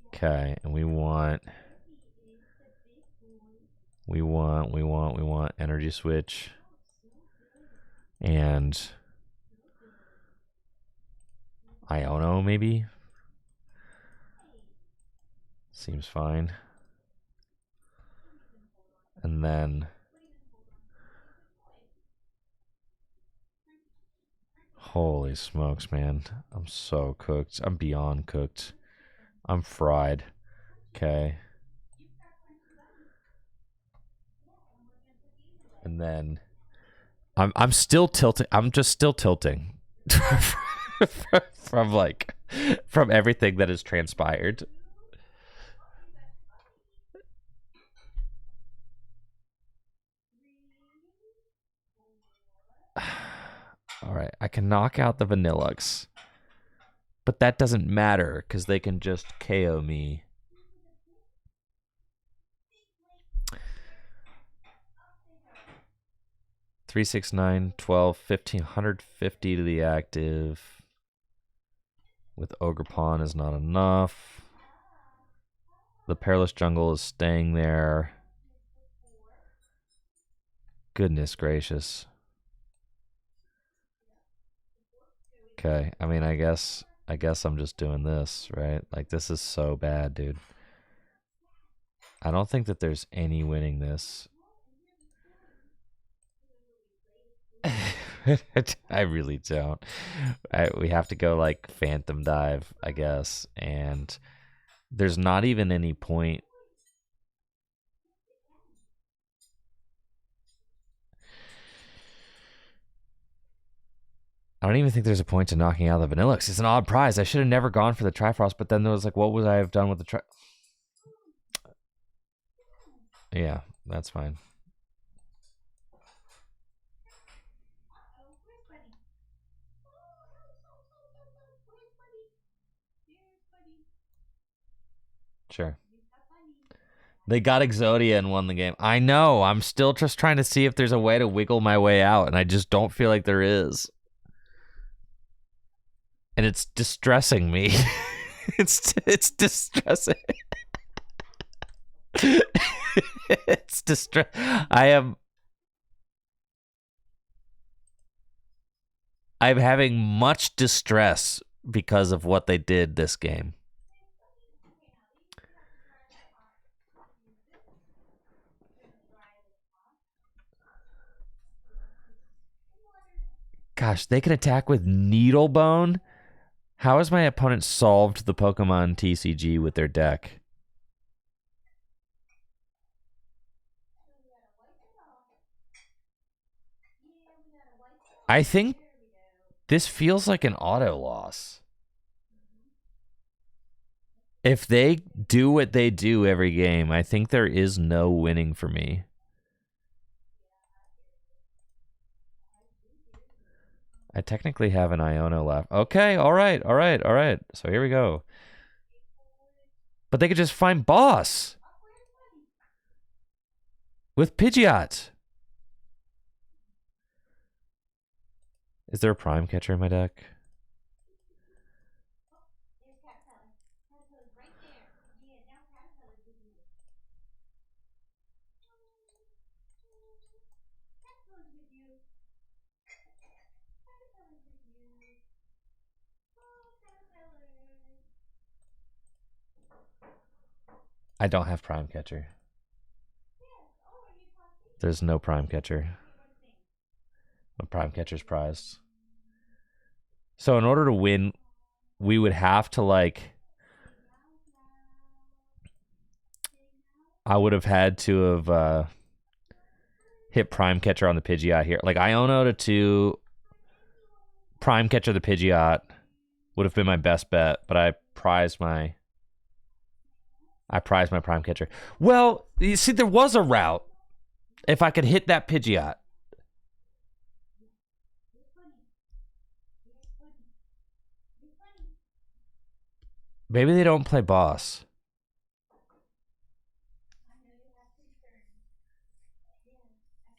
Speaker 1: Okay, and we want Energy Switch. And Iono, maybe? Seems fine. And then holy smokes, man. I'm so cooked. I'm beyond cooked. I'm fried. Okay. And then I'm still tilting. I'm just still tilting from everything that has transpired. All right, I can knock out the Vanillux, but that doesn't matter because they can just KO me. Three, 6, 9, 12, 15, 150 to the active. With Ogre Pawn is not enough. The Perilous Jungle is staying there. Goodness gracious. Okay, I mean, I guess I'm just doing this, right? Like, this is so bad, dude. I don't think that there's any winning this. I really don't. We have to go like Phantom Dive, I guess, and there's not even any point. I don't even think there's a point to knocking out the Vanillux. It's an odd prize. I should have never gone for the Trifrost, but then there was like, what would I have done with the Yeah, that's fine. Sure. They got Exodia and won the game. I know. I'm still just trying to see if there's a way to wiggle my way out, and I just don't feel like there is. And it's distressing me. it's distressing. It's distress. I'm having much distress because of what they did this game. Gosh, they can attack with Needlebone? How has my opponent solved the Pokemon TCG with their deck? I think this feels like an auto loss. If they do what they do every game, I think there is no winning for me. I technically have an Iono left. Okay, all right. So here we go. But they could just find boss with Pidgeot. Is there a Prime Catcher in my deck? I don't have Prime Catcher. There's no Prime Catcher. A Prime Catcher's prized. So in order to win, we would have to like... I would have had to have hit Prime Catcher on the Pidgeot here. Like Iono to 2, Prime Catcher the Pidgeot would have been my best bet, but I prized my Prime Catcher. Well, you see, there was a route. If I could hit that Pidgeot. Maybe they don't play boss.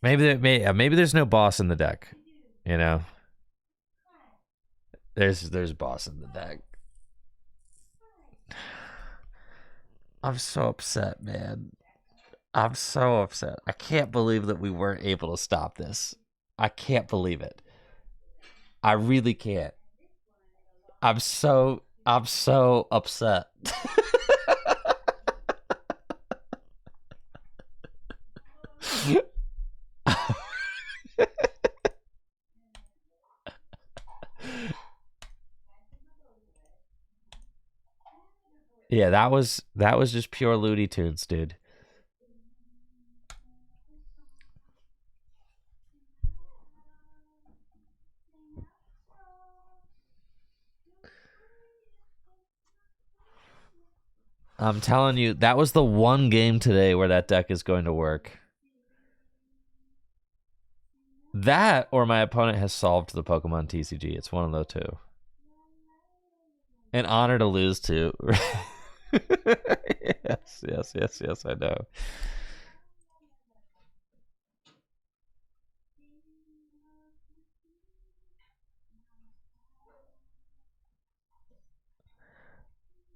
Speaker 1: Maybe there's no boss in the deck. You know? There's boss in the deck. I'm so upset, man. I'm so upset. I can't believe that we weren't able to stop this. I can't believe it. I really can't. I'm so upset. Yeah, that was just pure Looney Tunes, dude. I'm telling you, that was the one game today where that deck is going to work. That or my opponent has solved the Pokemon TCG. It's one of those two. An honor to lose to. Yes, I know.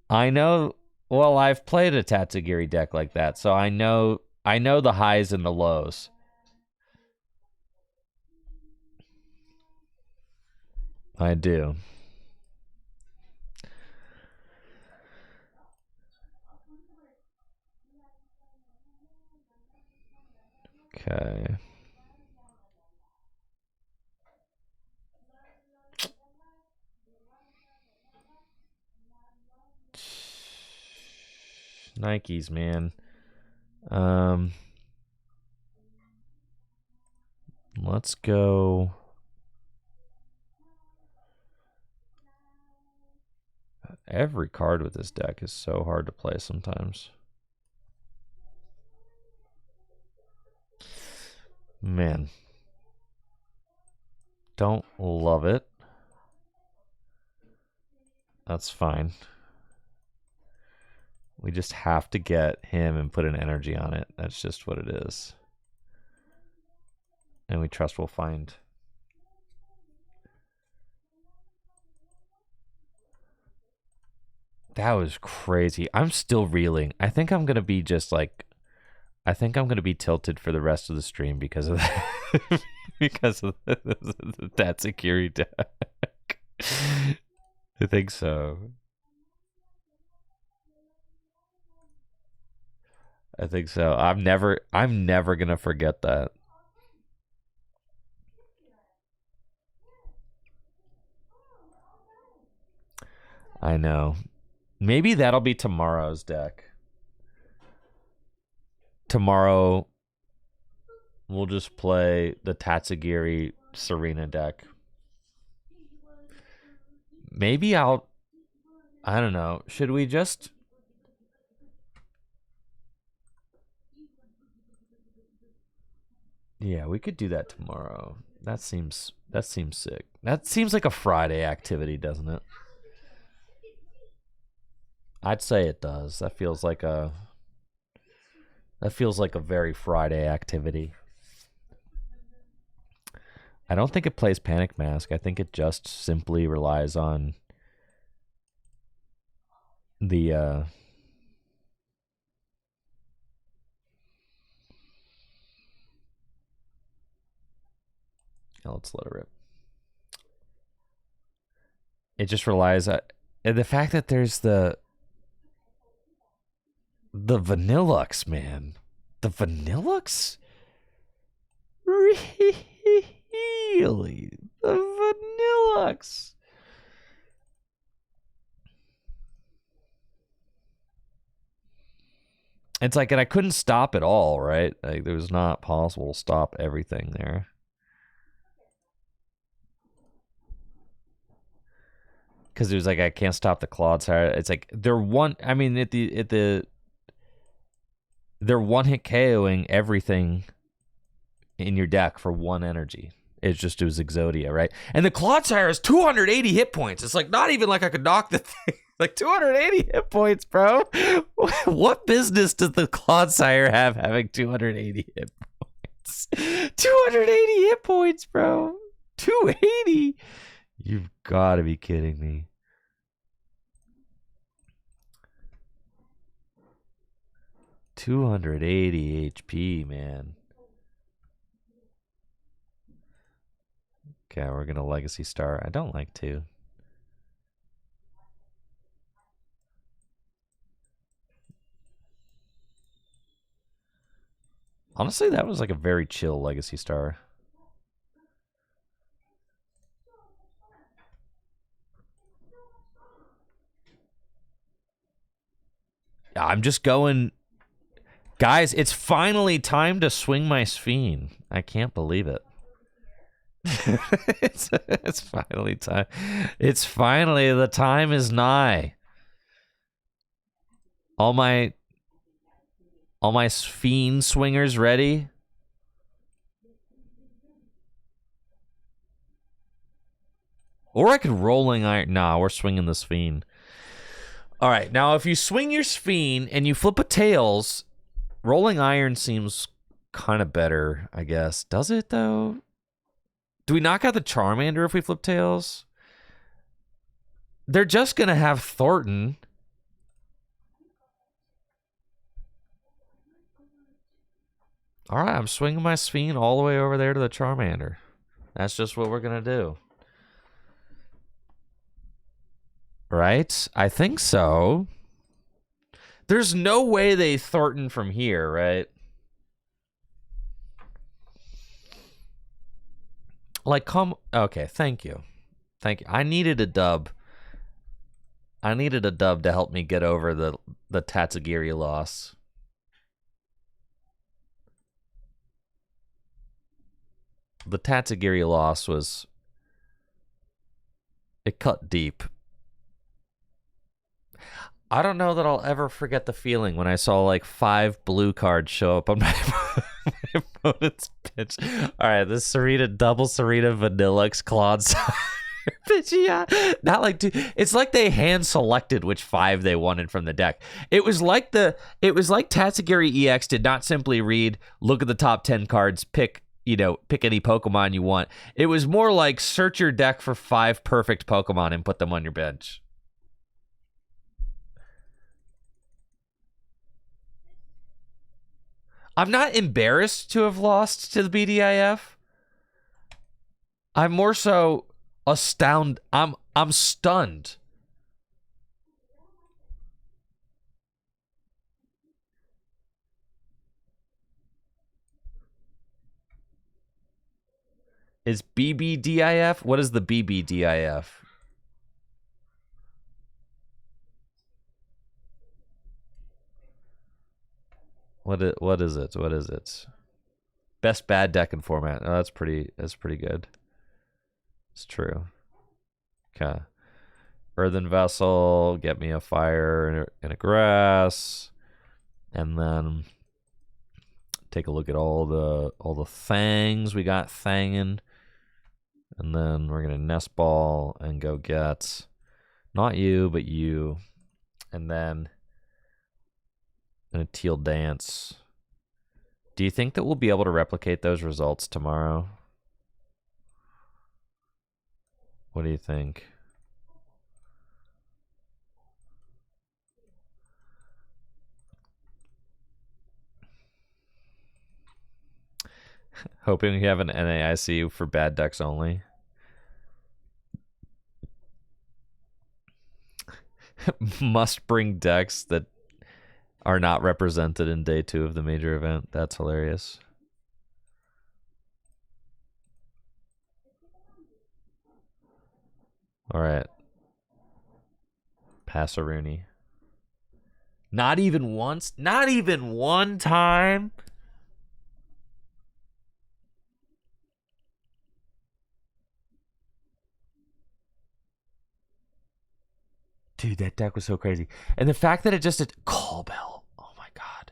Speaker 1: I know. Well, I've played a Tatsugiri deck like that, so I know the highs and the lows. I do. Okay. Nikes, man. Let's go. Every card with this deck is so hard to play sometimes. Man. Don't love it. That's fine. We just have to get him and put an energy on it. That's just what it is. And we trust we'll find. That was crazy. I'm still reeling. I think I'm going to be just like... I think I'm going to be tilted for the rest of the stream because of that. Because of that security deck. I think so. I think so. I'm never going to forget that. I know. Maybe that'll be tomorrow's deck. Tomorrow, we'll just play the Tatsugiri Serena deck. Maybe I don't know. Should we just Yeah, we could do that tomorrow. That seems sick. That seems like a Friday activity, doesn't it? I'd say it does. That feels like a very Friday activity. I don't think it plays Panic Mask. I think it just simply relies on the let's let it rip. It just relies on the fact that there's the Vanillux, man. The Vanillux? Really? The Vanillux? It's like, and I couldn't stop it all, right? Like, it was not possible to stop everything there. Because it was like, I can't stop the Clodsire. It's like they're one. I mean, they're one hit KOing everything in your deck for one energy. It was Exodia, right? And the Clodsire has 280 hit points. It's like not even like I could knock the thing. Like 280 hit points, bro. What business does the Clodsire have having 280 hit points? 280 hit points, bro. 280. You've got to be kidding me. $280 HP, man. Okay, we're gonna Legacy Star. I don't like to. Honestly, that was like a very chill Legacy Star. I'm just going... Guys, it's finally time to swing my Sphene. I can't believe it. It's finally time. It's finally, the time is nigh. All my Sphene swingers ready. Or I could Rolling Iron. Nah, we're swinging the Sphene. All right, now if you swing your Sphene and you flip a Tails, Rolling Iron seems kind of better, I guess. Does it, though? Do we knock out the Charmander if we flip Tails? They're just going to have Thornton. All right, I'm swinging my Sphene all the way over there to the Charmander. That's just what we're going to do. Right? I think so. There's no way they Thornton from here, right? Like, come... Okay, thank you. Thank you. I needed a dub. I needed a dub to help me get over the Tatsugiri loss. The Tatsugiri loss was... It cut deep. I don't know that I'll ever forget the feeling when I saw like 5 blue cards show up on my opponent's pitch. All right, this Sarita, double Sarita, Vanillux, Clodsire. Yeah, not like it's like they hand selected which 5 they wanted from the deck. It was like Tatsugiri EX did not simply read, look at the top 10 cards, pick any Pokemon you want. It was more like search your deck for 5 perfect Pokemon and put them on your bench. I'm not embarrassed to have lost to the BDIF. I'm more so astounded. I'm stunned. Is BBDIF? What is the BBDIF? What is it? What is it? Best bad deck in format. Oh, that's pretty good. It's true. Okay. Earthen Vessel, get me a fire and a grass. And then take a look at all the things we got thangin'. And then we're gonna nest ball and go get not you, but you. And then a teal dance. Do you think that we'll be able to replicate those results tomorrow? What do you think? Hoping we have an NAIC for bad decks only. Must bring decks that are not represented in day 2 of the major event. That's hilarious. All right. Passeruni. Not even once? Not even one time? Dude, that deck was so crazy. And the fact that it just did Call Bell. Oh my god.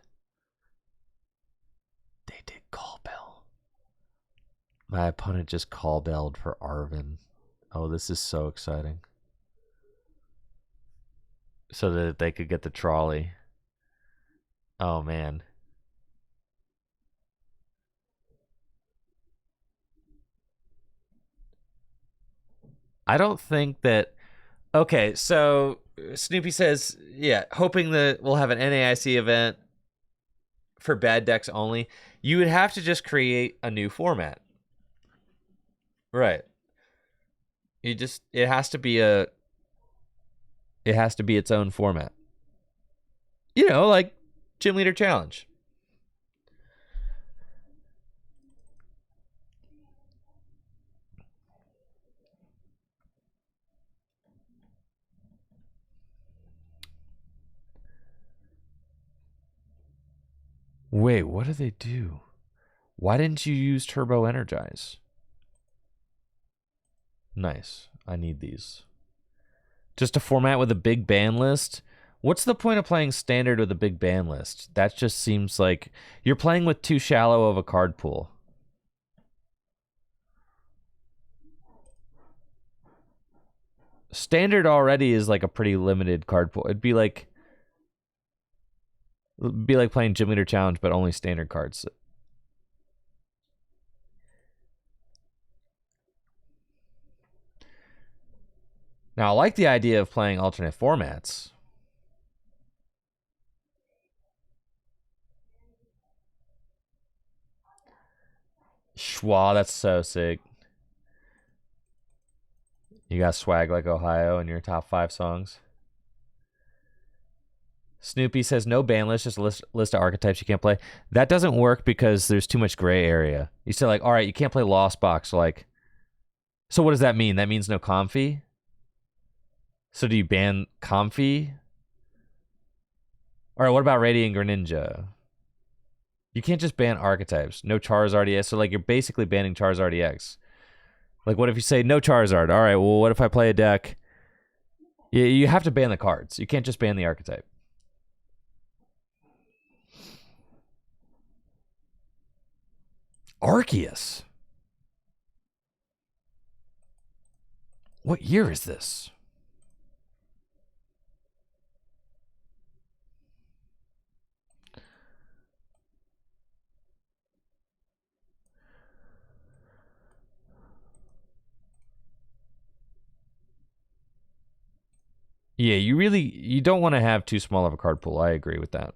Speaker 1: They did Call Bell. My opponent just Call Belled for Arvin. Oh, this is so exciting. So that they could get the trolley. Oh man. I don't think that. Okay, so Snoopy says, yeah, hoping that we'll have an NAIC event for bad decks only. You would have to just create a new format. Right. It has to be its own format. You know, like Gym Leader Challenge. Wait, what do they do? Why didn't you use Turbo Energize? Nice. I need these. Just a format with a big ban list? What's the point of playing standard with a big ban list? That just seems like you're playing with too shallow of a card pool. Standard already is like a pretty limited card pool. It'd be like playing Gym Leader Challenge, but only standard cards. Now, I like the idea of playing alternate formats. Schwa, that's so sick. You got Swag Like Ohio in your top 5 songs. Snoopy says no ban list, just a list of archetypes you can't play. That doesn't work because there's too much gray area. You say like, all right, you can't play Lost Box. Like, so what does that mean? That means no Comfy? So do you ban Comfy? All right, what about Radiant Greninja? You can't just ban archetypes. No Charizard EX. So like you're basically banning Charizard EX. Like what if you say no Charizard? All right, well what if I play a deck? You have to ban the cards. You can't just ban the archetype. Arceus. What year is this? Yeah, you don't want to have too small of a card pool. I agree with that.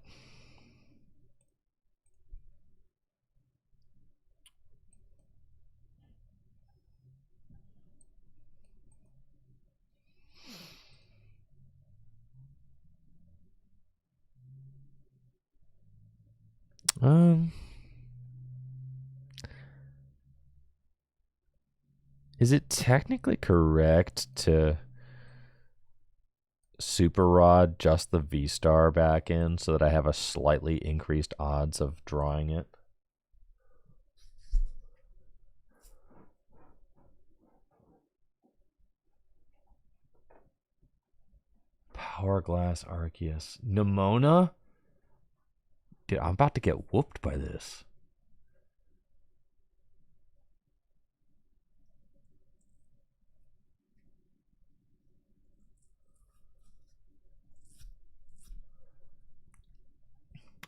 Speaker 1: Is it technically correct to Super Rod just the V-Star back in so that I have a slightly increased odds of drawing it? Hourglass Arceus. Nimona? Dude, I'm about to get whooped by this.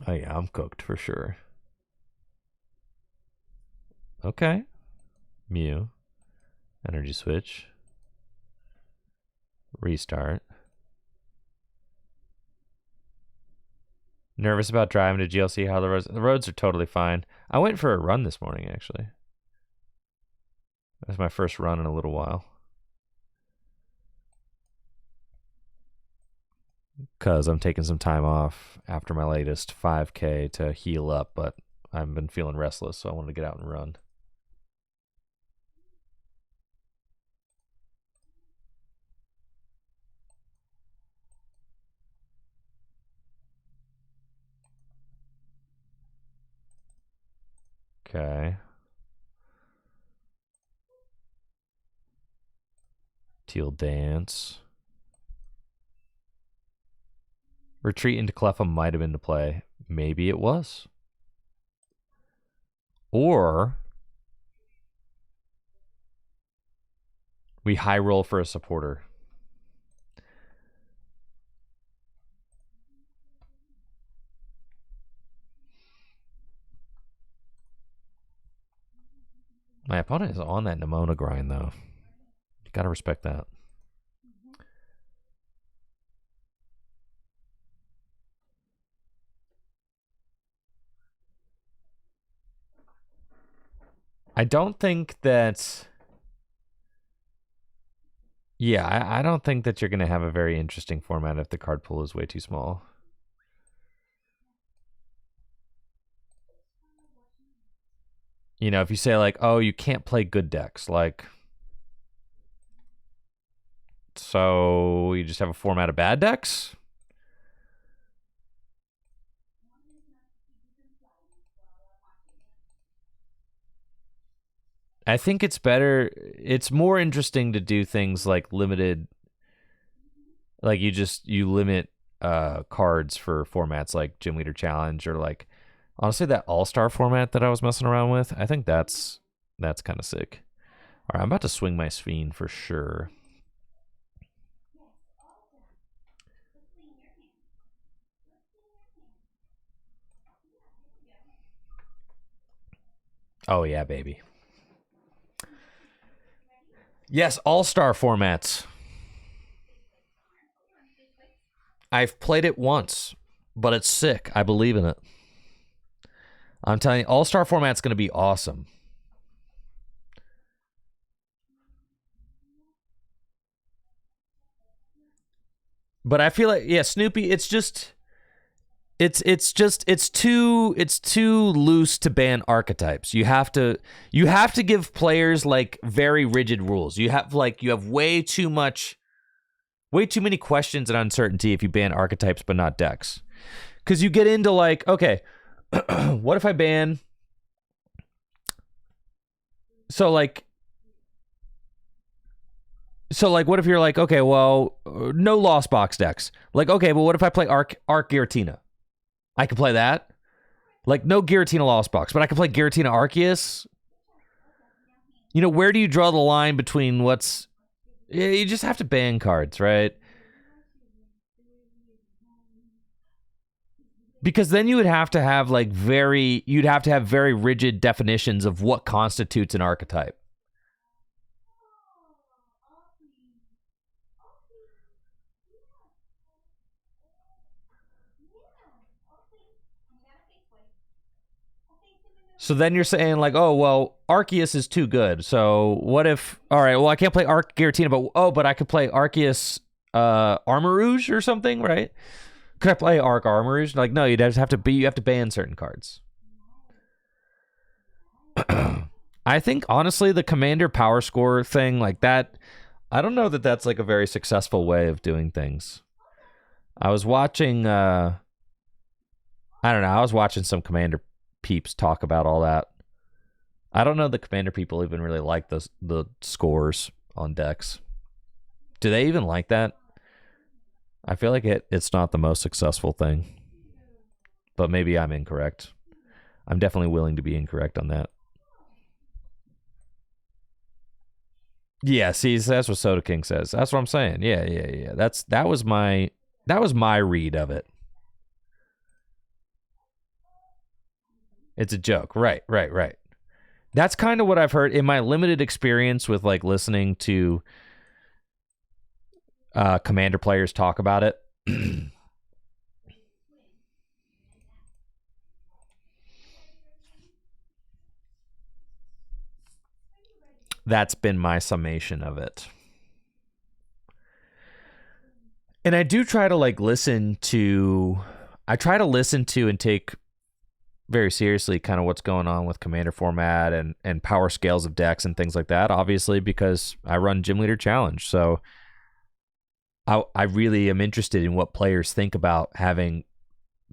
Speaker 1: Oh yeah, I'm cooked for sure. Okay. Mew. Energy switch. Restart. Nervous about driving to GLC. How the roads are totally fine. I went for a run this morning, actually. That's my first run in a little while. Because I'm taking some time off after my latest 5K to heal up, but I've been feeling restless, so I wanted to get out and run. Okay. Teal Dance. Retreat into Cleffa might have been the play. Maybe it was. Or we high roll for a supporter. My opponent is on that Nimona grind, though. You gotta respect that. I don't think that... Yeah, I don't think that you're going to have a very interesting format if the card pool is way too small. You know, if you say like, oh, you can't play good decks, like... So you just have a format of bad decks? I think it's better. It's more interesting to do things like limited, like you limit cards for formats like Gym Leader Challenge, or like honestly that All-Star format that I was messing around with. I think that's kind of sick. All right, I'm about to swing my Sphene for sure. Oh yeah, baby. Yes, All-Star formats. I've played it once, but it's sick. I believe in it. I'm telling you, All-Star format's going to be awesome. But I feel like, yeah, Snoopy, it's too loose to ban archetypes. You have to give players like very rigid rules. You have way too many questions and uncertainty if you ban archetypes but not decks. Because you get into like, okay, what if I ban... So like, what if you're like, okay, well, no Lost Box decks. Like, okay, but what if I play Arc Giratina? I can play that. Like, no Giratina Lost Box, but I can play Giratina Arceus. You know, where do you draw the line between what's... You just have to ban cards, right? Because then you would have to have like very rigid definitions of what constitutes an archetype. So then you're saying like, oh, well, Arceus is too good. So what if, all right, well, I can't play Arc Giratina, but I could play Arceus Armarouge or something, right? Could I play Arc Armarouge? Like, no, you have to ban certain cards. I think, honestly, the Commander Power Score thing, like that, I don't know that that's like a very successful way of doing things. I was watching, I don't know, I was watching some Commander peeps talk about all that. I don't know the Commander people even really like the scores on decks. Do they even like that? I feel like it's not the most successful thing. But maybe I'm incorrect. I'm definitely willing to be incorrect on that. Yeah, see, that's what Soda King says. That's what I'm saying. Yeah. That was my read of it. It's a joke. Right. That's kind of what I've heard in my limited experience with like listening to Commander players talk about it. That's been my summation of it. And I do try to like listen to and take very seriously kind of what's going on with Commander format and power scales of decks and things like that, obviously, because I run Gym Leader Challenge. So I really am interested in what players think about having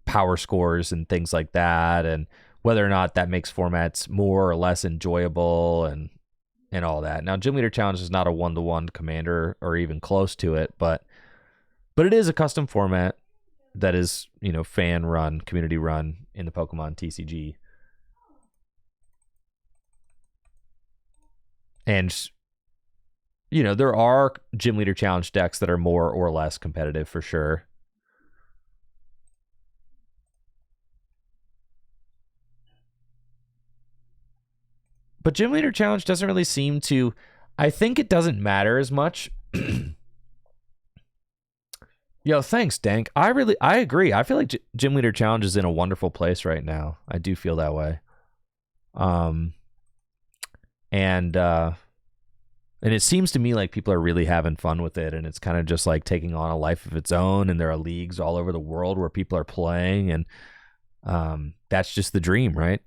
Speaker 1: power scores and things like that, and whether or not that makes formats more or less enjoyable and all that. Now, Gym Leader Challenge is not a one-to-one Commander or even close to it, but it is a custom format that is, you know, fan run, community run in the Pokemon TCG. And, you know, there are Gym Leader Challenge decks that are more or less competitive for sure. But Gym Leader Challenge doesn't really seem to... I think it doesn't matter as much. Yo, thanks, Dank. I agree. I feel like Gym Leader Challenge is in a wonderful place right now. I do feel that way. And it seems to me like people are really having fun with it, and it's kind of just like taking on a life of its own, and there are leagues all over the world where people are playing, and that's just the dream, right?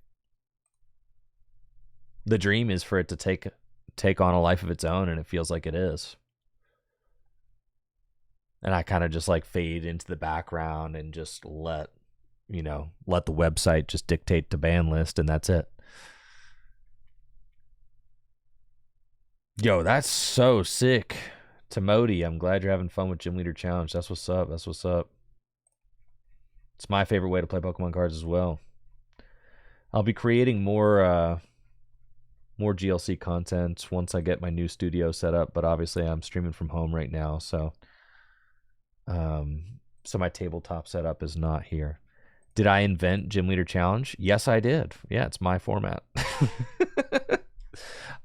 Speaker 1: The dream is for it to take on a life of its own, and it feels like it is. And I kind of just like fade into the background and just let the website just dictate the ban list, and that's it. Yo, that's so sick. Timoti, I'm glad you're having fun with Gym Leader Challenge. That's what's up. It's my favorite way to play Pokemon cards as well. I'll be creating more GLC content once I get my new studio set up, but obviously I'm streaming from home right now, so my tabletop setup is not here. Did I invent Gym Leader Challenge? Yes, I did. Yeah, it's my format.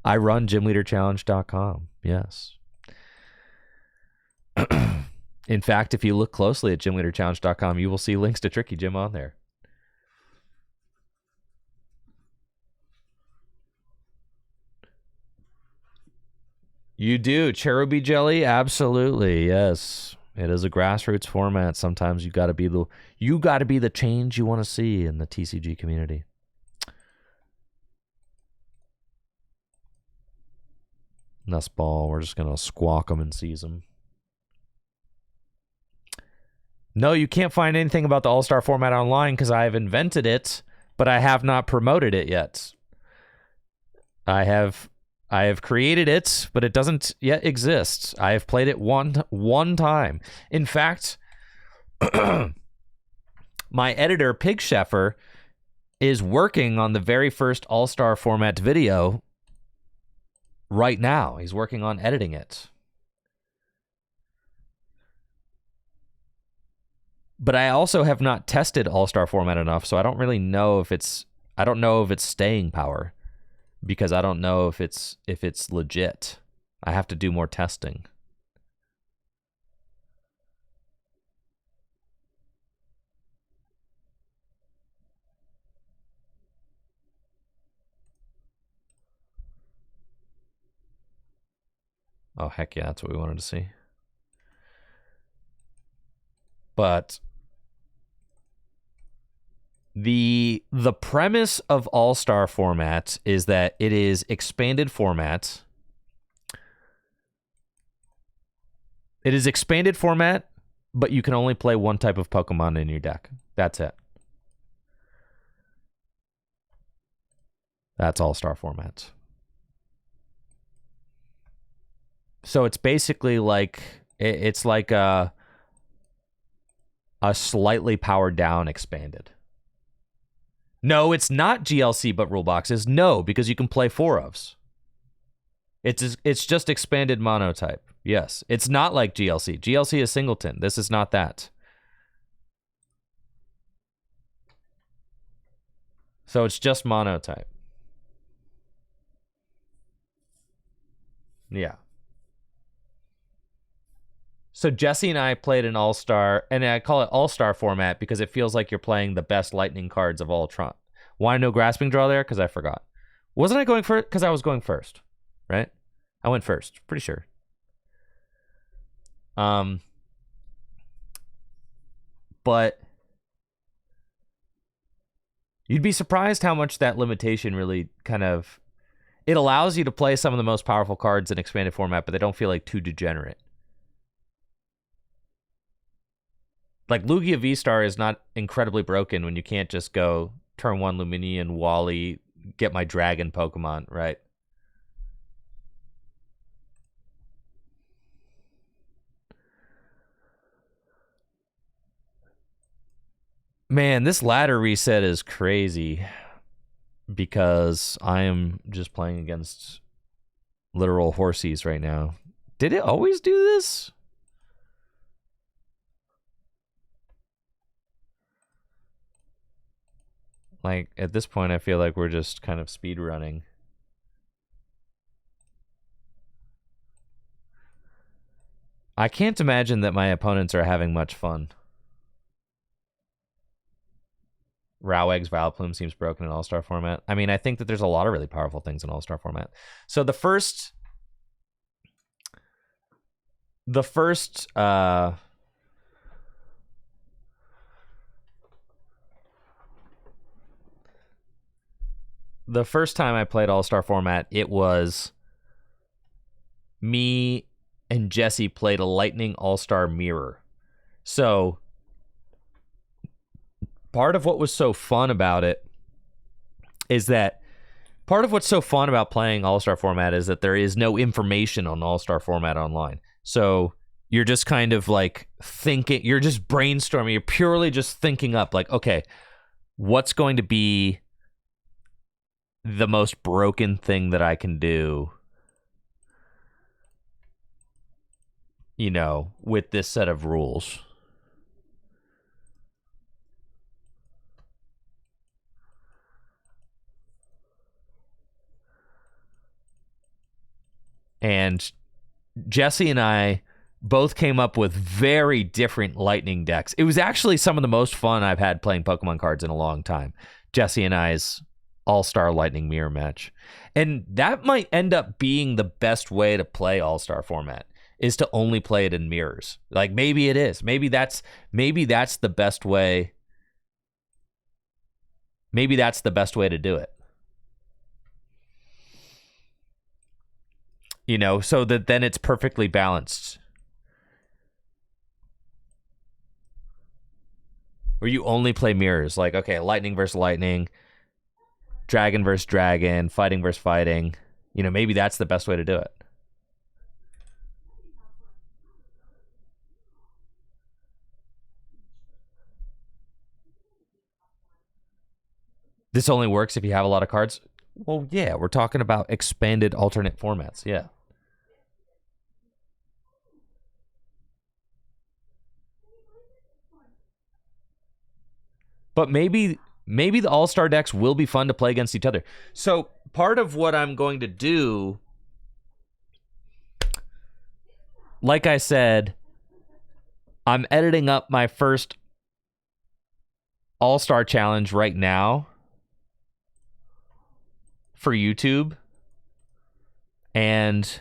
Speaker 1: I run gymleaderchallenge.com. Yes. In fact, if you look closely at gymleaderchallenge.com, you will see links to Tricky Gym on there. You do. Cherubi Jelly? Absolutely. Yes. It is a grassroots format. Sometimes you got to be the change you want to see in the TCG community. Nussball, we're just going to squawk them and seize them. No, you can't find anything about the All-Star format online because I have invented it, but I have not promoted it yet. I have created it, but it doesn't yet exist. I have played it one time. In fact, my editor, Pig Sheffer, is working on the very first All-Star format video right now. He's working on editing it. But I also have not tested All-Star format enough, so I don't really know if it's staying power, because I don't know if it's legit. I have to do more testing. Oh, heck yeah, that's what we wanted to see. But the premise of All-Star format is that it is expanded format. It is expanded format, but you can only play one type of Pokemon in your deck. That's it. That's All-Star format. So it's basically like it's like a slightly powered down expanded. No, it's not GLC but rule boxes. No, because you can play 4-ofs. It's just expanded monotype. Yes, it's not like GLC. GLC is singleton. This is not that. So it's just mono type. Yeah. So Jesse and I played an all-star, and I call it all-star format because it feels like you're playing the best lightning cards of all Tron. Why no grasping draw there? Because I forgot. Wasn't I going first? Because I was going first, right? I went first, pretty sure. But you'd be surprised how much that limitation really kind of... It allows you to play some of the most powerful cards in expanded format, but they don't feel like too degenerate. Like, Lugia V-Star is not incredibly broken when you can't just go turn 1 Luminian, Wally, get my dragon Pokemon, right? Man, this ladder reset is crazy because I am just playing against literal horsies right now. Did it always do this? Like, at this point, I feel like we're just kind of speed running. I can't imagine that my opponents are having much fun. Roweg's Vileplume seems broken in All-Star format. I mean, I think that there's a lot of really powerful things in All-Star format. So the first time I played All-Star format, it was me and Jesse played a Lightning All-Star Mirror. So part of what was so fun about it is that part of what's so fun about playing All-Star format is that there is no information on All-Star format online. So you're just kind of like thinking, you're just brainstorming, you're purely just thinking up like, okay, what's going to be the most broken thing that I can do, you know, with this set of rules. And Jesse and I both came up with very different lightning decks. It was actually some of the most fun I've had playing Pokemon cards in a long time. Jesse and I's All-Star Lightning Mirror match. And that might end up being the best way to play All-Star format, is to only play it in mirrors. Like, maybe it is. Maybe that's the best way. Maybe that's the best way to do it. You know, so that then it's perfectly balanced. Where you only play mirrors. Like, okay, lightning versus lightning, dragon versus dragon, fighting versus fighting. You know, maybe that's the best way to do it. This only works if you have a lot of cards. Well, yeah, we're talking about expanded alternate formats. Yeah. But maybe the All-Star decks will be fun to play against each other. So part of what I'm going to do, like I said, I'm editing up my first All-Star challenge right now for YouTube. And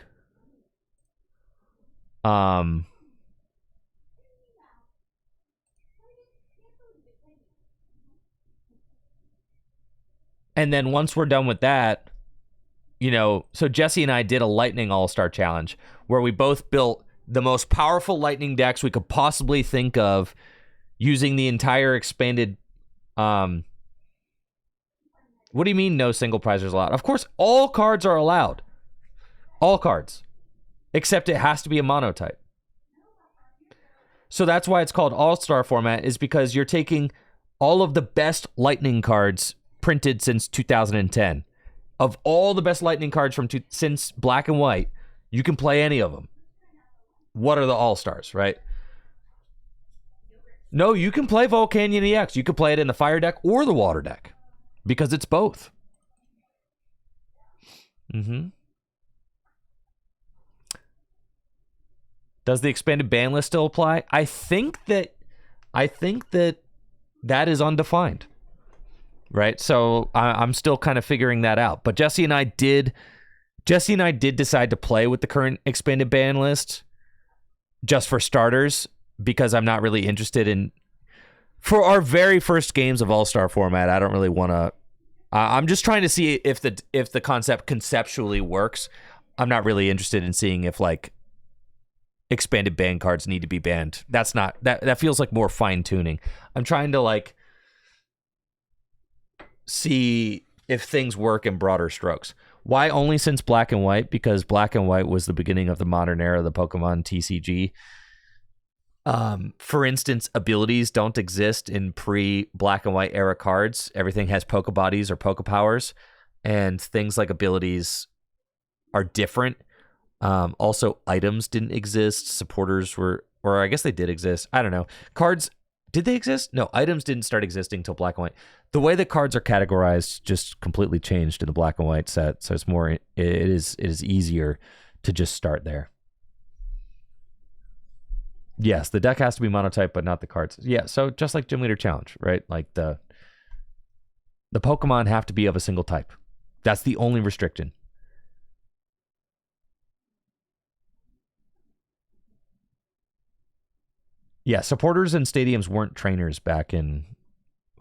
Speaker 1: and then once we're done with that, you know, so Jesse and I did a Lightning All-Star Challenge where we both built the most powerful Lightning decks we could possibly think of using the entire expanded... what do you mean no single prizers allowed? Of course, all cards are allowed. All cards. Except it has to be a monotype. So that's why it's called All-Star format, is because you're taking all of the best Lightning cards printed since 2010. Of all the best Lightning cards from since Black and White, you can play any of them. What are the All-Stars, right? No, you can play Volcanion EX. You can play it in the Fire deck or the Water deck. because it's both. Mm-hmm. Does the expanded ban list still apply? I think that that is undefined. Right? So I'm still kind of figuring that out. But Jesse and I did decide to play with the current expanded ban list just for starters, because I'm not really interested in, for our very first games of All-Star format, I don't really want to, I'm just trying to see if the concept conceptually works. I'm not really interested in seeing if like expanded ban cards need to be banned. That's not, that feels like more fine tuning. I'm trying to like see if things work in broader strokes. Why only since Black and White? Because Black and White was the beginning of the modern era of the Pokemon TCG. For instance, abilities don't exist in pre-Black and White era cards. Everything has Pokebodies or Pokepowers, and things like abilities are different. Also, items didn't exist. Supporters were, or I guess they did exist. I don't know. Cards, did they exist? No, items didn't start existing until Black and White. The way that cards are categorized just completely changed in the Black and White set, so it's more, it is easier to just start there. Yes, the deck has to be monotype, but not the cards. Yeah, so just like Gym Leader Challenge, right? Like the Pokemon have to be of a single type. That's the only restriction. Yeah, supporters and stadiums weren't trainers back in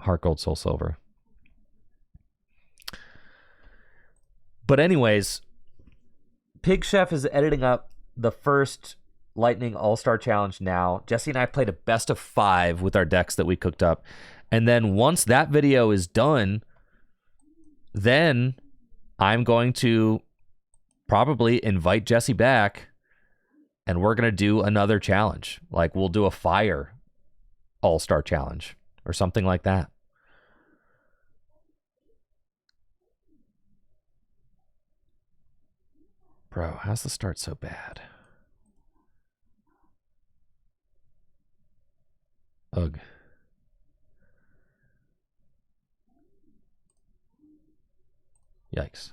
Speaker 1: Heart Gold, Soul Silver. But anyways, Pig Chef is editing up the first Lightning All-Star Challenge now. Jesse and I played a best of 5 with our decks that we cooked up. And then once that video is done, then I'm going to probably invite Jesse back, and we're going to do another challenge. Like, we'll do a Fire All-Star Challenge or something like that. Bro, how's the start so bad? Ugh. Yikes.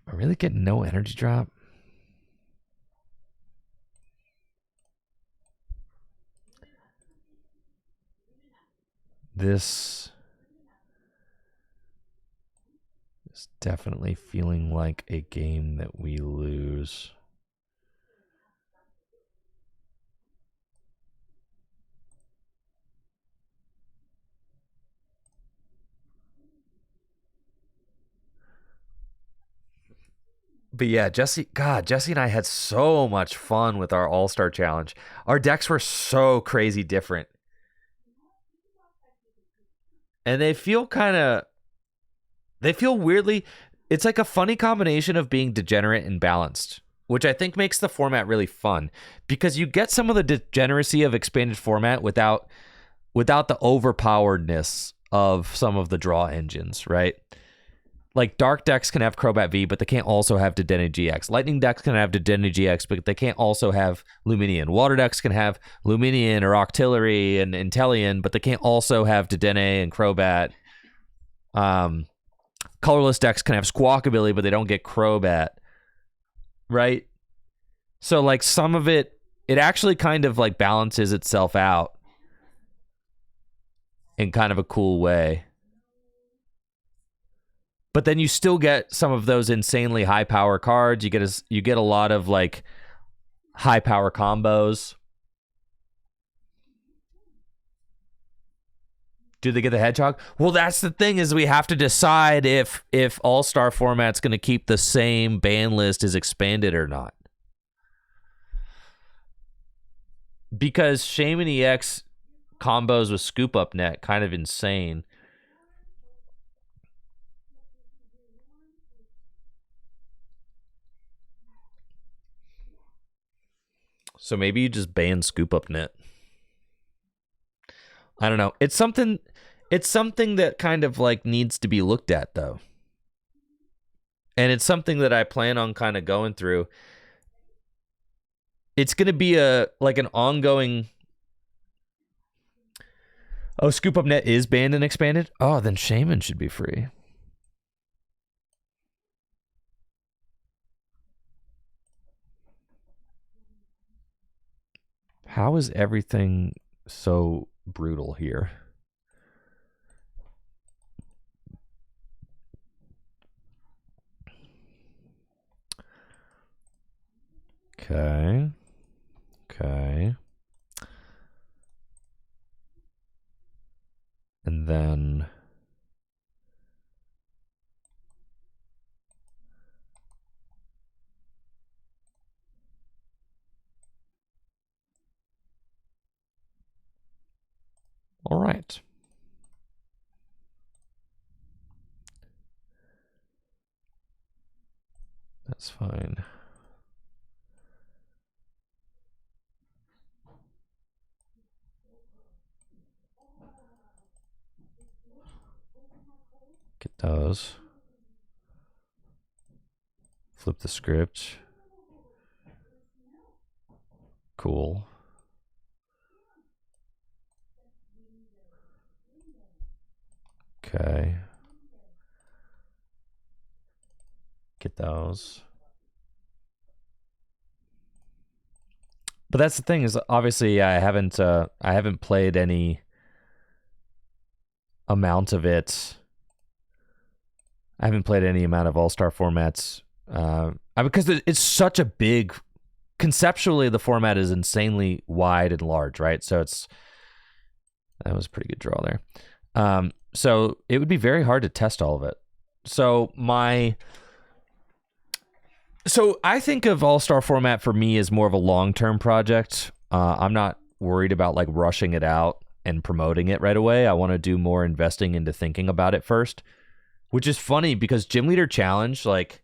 Speaker 1: I'm really getting no energy drop. This is definitely feeling like a game that we lose. But yeah, Jesse and I had so much fun with our All-Star Challenge. Our decks were so crazy different. And they feel weirdly, it's like a funny combination of being degenerate and balanced, which I think makes the format really fun, because you get some of the degeneracy of expanded format without the overpoweredness of some of the draw engines, right? Like, Dark decks can have Crobat V, but they can't also have Dedenne GX. Lightning decks can have Dedenne GX, but they can't also have Luminion. Water decks can have Luminion or Octillery and Inteleon, but they can't also have Dedenne and Crobat. Colorless decks can have Squawkabilly, but they don't get Crobat, right? So, like, some of it actually kind of, like, balances itself out in kind of a cool way. But then you still get some of those insanely high power cards. You get a lot of like high power combos. Do they get the Hedgehog? Well, that's the thing, is we have to decide if All-Star format's going to keep the same ban list as expanded or not. Because Shaman EX combos with Scoop Up Net, kind of insane. So maybe you just ban Scoop Up Net. I don't know. It's something that kind of like needs to be looked at, though. and it's something that I plan on kind of going through. It's going to be an ongoing. Oh, Scoop Up Net is banned and expanded? Oh, then Shaman should be free. How is everything so brutal here? Okay. Okay. And then all right. That's fine. Get those. Flip the script. Cool. Okay. Get those. But that's the thing, is obviously I haven't played any amount of it. I haven't played any amount of All-Star formats because it's such a big. Conceptually, the format is insanely wide and large, right? So that was a pretty good draw there. So it would be very hard to test all of it. So I think of All-Star format for me as more of a long-term project. I'm not worried about like rushing it out and promoting it right away. I want to do more investing into thinking about it first, which is funny because Gym Leader Challenge, like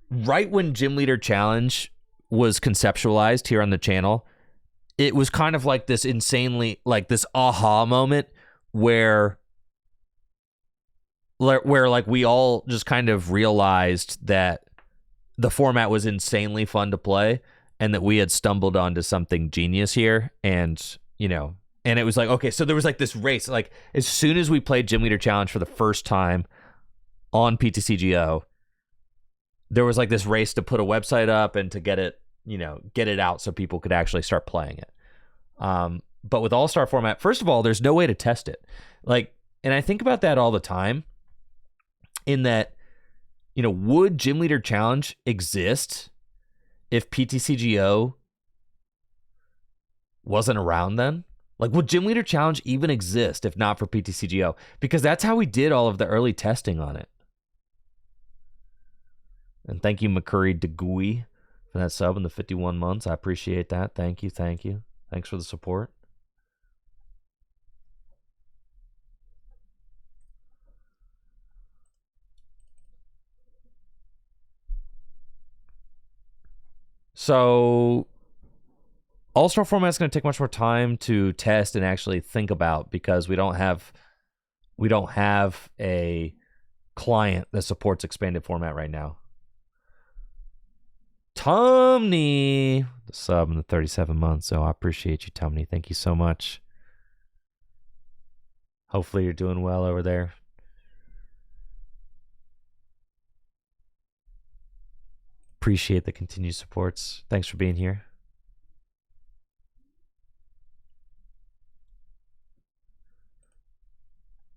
Speaker 1: right when Gym Leader Challenge was conceptualized here on the channel, it was kind of like this insanely, like this aha moment where like we all just kind of realized that the format was insanely fun to play and that we had stumbled onto something genius here. And, you know, and it was like, okay, so there was like this race, like as soon as we played Gym Leader Challenge for the first time on PTCGO, there was like this race to put a website up and to get it out so people could actually start playing it. But with All-Star format, first of all, there's no way to test it. Like, and I think about that all the time in that, you know, would Gym Leader Challenge exist if PTCGO wasn't around then? Like, would Gym Leader Challenge even exist if not for PTCGO? Because that's how we did all of the early testing on it. And thank you, McCurry DeGooey, for that sub in the 51 months. I appreciate that. Thank you. Thank you. Thanks for the support. So All-Star format is going to take much more time to test and actually think about because we don't have a client that supports expanded format right now. Tumney, the sub in the 37 months. So I appreciate you, Tumney. Thank you so much. Hopefully you're doing well over there. Appreciate the continued supports. Thanks for being here.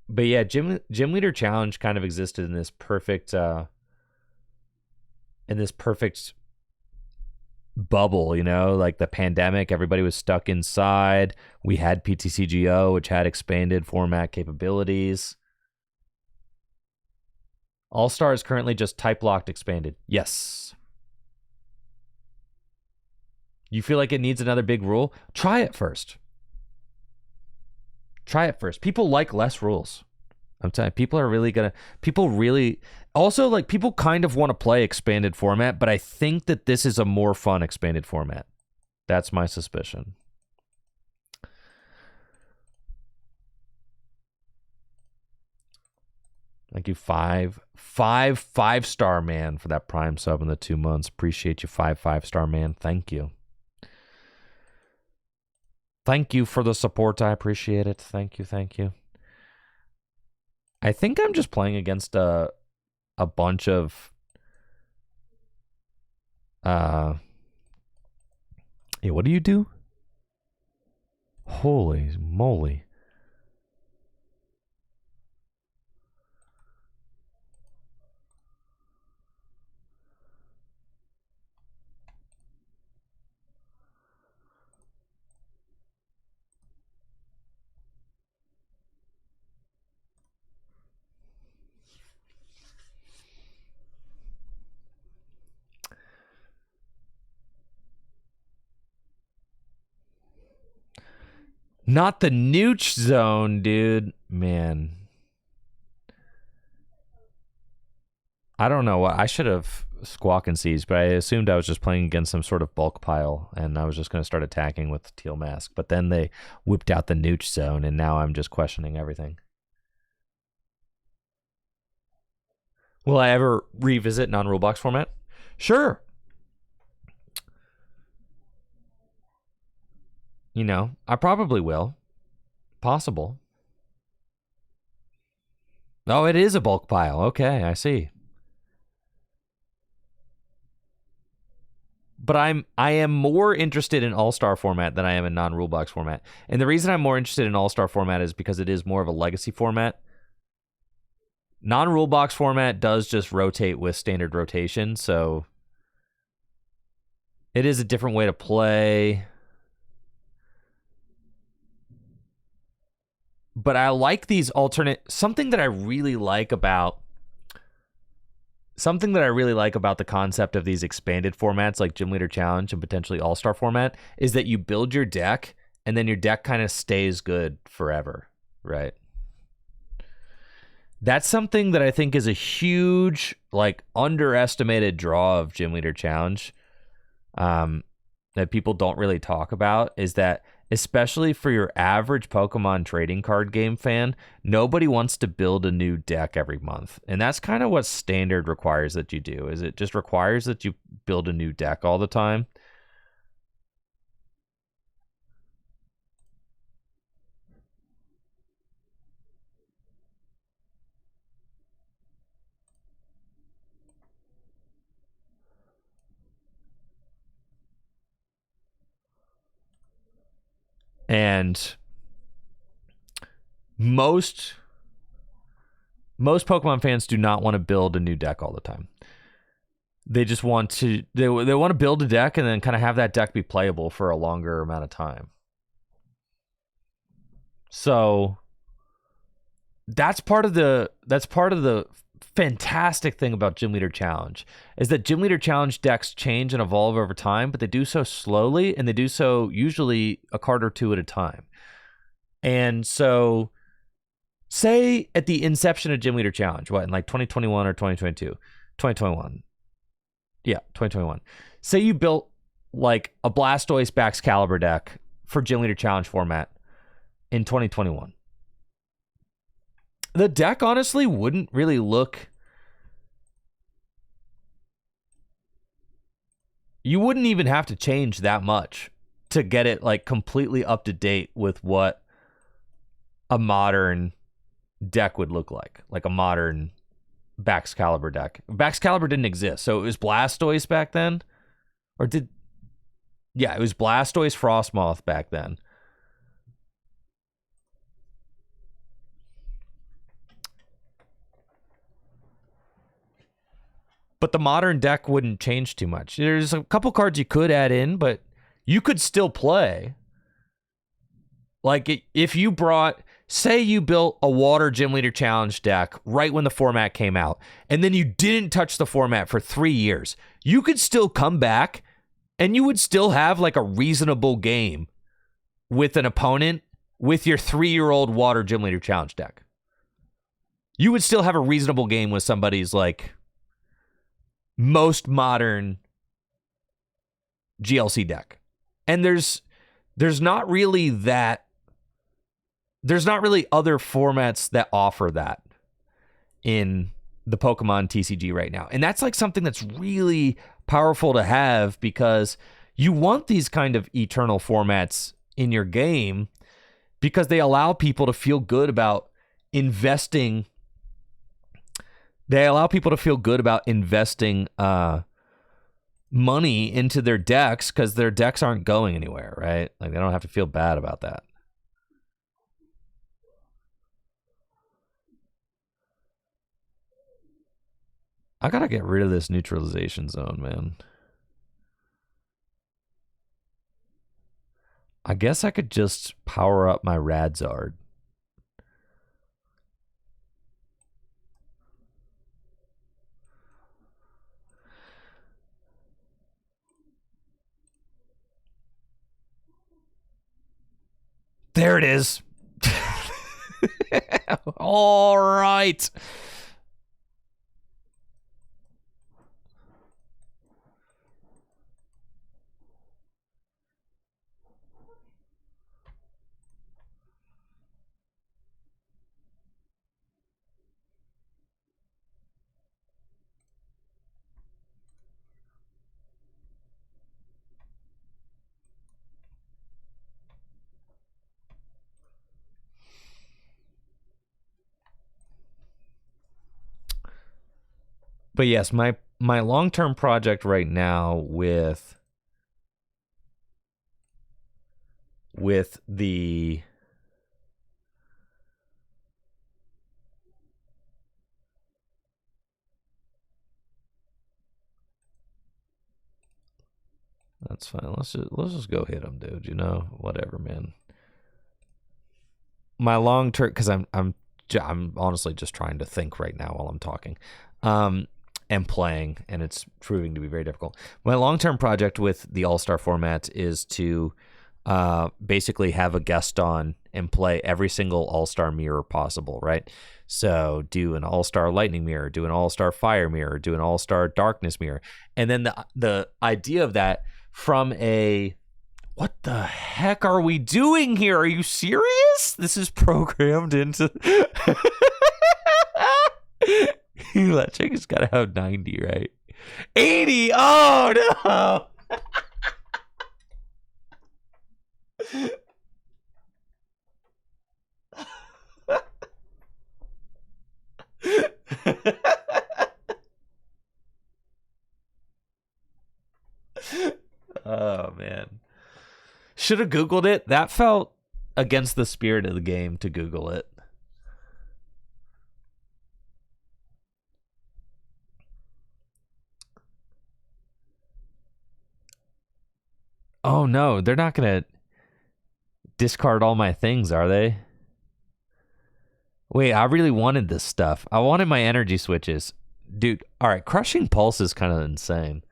Speaker 1: But yeah, Gym Leader Challenge kind of existed in this perfect bubble, you know, like the pandemic, everybody was stuck inside. We had PTCGO, which had expanded format capabilities. All-Star is currently just type locked expanded. Yes. You feel like it needs another big rule? Try it first. Try it first. People like less rules. I'm telling you, people kind of want to play expanded format, but I think that this is a more fun expanded format. That's my suspicion. Thank you, five-star man for that Prime sub in the 2 months. Appreciate you, five-star man. Thank you. Thank you for the support. I appreciate it. Thank you. I think I'm just playing against a bunch of yeah, what do you do? Holy moly. Not the Nooch zone, dude. Man. I don't know. I should have Squawk and Seize, but I assumed I was just playing against some sort of bulk pile, and I was just going to start attacking with Teal Mask. But then they whipped out the Nooch zone, and now I'm just questioning everything. Will I ever revisit non-rule box format? Sure. You know, I probably will. Possible. Oh, it is a bulk pile. Okay, I see. But I am more interested in All-Star format than I am in non-rule box format. And the reason I'm more interested in All-Star format is because it is more of a legacy format. Non-rule box format does just rotate with standard rotation, so it is a different way to play. But I like these something that I really like about the concept of these expanded formats like Gym Leader Challenge and potentially All-Star format is that you build your deck and then your deck kind of stays good forever, right? That's something that I think is a huge, like, underestimated draw of Gym Leader Challenge that people don't really talk about is that, especially for your average Pokemon trading card game fan, nobody wants to build a new deck every month. And that's kind of what Standard requires that you do, is it just requires that you build a new deck all the time. And most Pokemon fans do not want to build a new deck all the time. They just want to they want to build a deck and then kind of have that deck be playable for a longer amount of time. So that's part of the fantastic thing about Gym Leader Challenge is that Gym Leader Challenge decks change and evolve over time, but they do so slowly and they do so usually a card or two at a time. And so say at the inception of Gym Leader Challenge, what, in like 2021 or 2022? 2021. Yeah, 2021. Say you built like a Blastoise Baxcalibur deck for Gym Leader Challenge format in 2021. The deck honestly wouldn't really look... You wouldn't even have to change that much to get it like completely up to date with what a modern deck would look like a modern Baxcalibur deck. Baxcalibur didn't exist, so it was Blastoise back then? Or did... Yeah, it was Blastoise Frostmoth back then. But the modern deck wouldn't change too much. There's a couple cards you could add in, but you could still play. Like, if you brought... Say you built a Water Gym Leader Challenge deck right when the format came out, and then you didn't touch the format for 3 years. You could still come back, and you would still have, like, a reasonable game with an opponent with your 3-year-old Water Gym Leader Challenge deck. You would still have a reasonable game with somebody's, like, most modern GLC deck. And there's not really that... There's not really other formats that offer that.
Speaker 2: in the Pokemon TCG right now. And that's like something that's really powerful to have, because you want these kind of eternal formats in your game because they allow people to feel good about investing. They allow people to feel good about investing money into their decks, because their decks aren't going anywhere, right? Like, they don't have to feel bad about that. I gotta get rid of this neutralization zone, man. I guess I could just power up my Radzard. There it is. All right. But yes, my long-term project right now with the that's fine. Let's just go hit him, dude. You know, whatever, man. My long-term, because I'm honestly just trying to think right now while I'm talking. And playing, and it's proving to be very difficult. My long-term project with the All-Star format is to basically have a guest on and play every single All-Star mirror possible, right? So do an All-Star Lightning mirror, do an All-Star Fire mirror, do an All-Star Darkness mirror. And then the idea of that from a, what the heck are we doing here? Are you serious? This is programmed into... Electric has got to have 90, right? 80! Oh, no! Oh, man. Should have Googled it. That felt against the spirit of the game to Google it. Oh, no. They're not going to discard all my things, are they? Wait, I really wanted this stuff. I wanted my energy switches. Dude, all right. Crushing Pulse is kind of insane.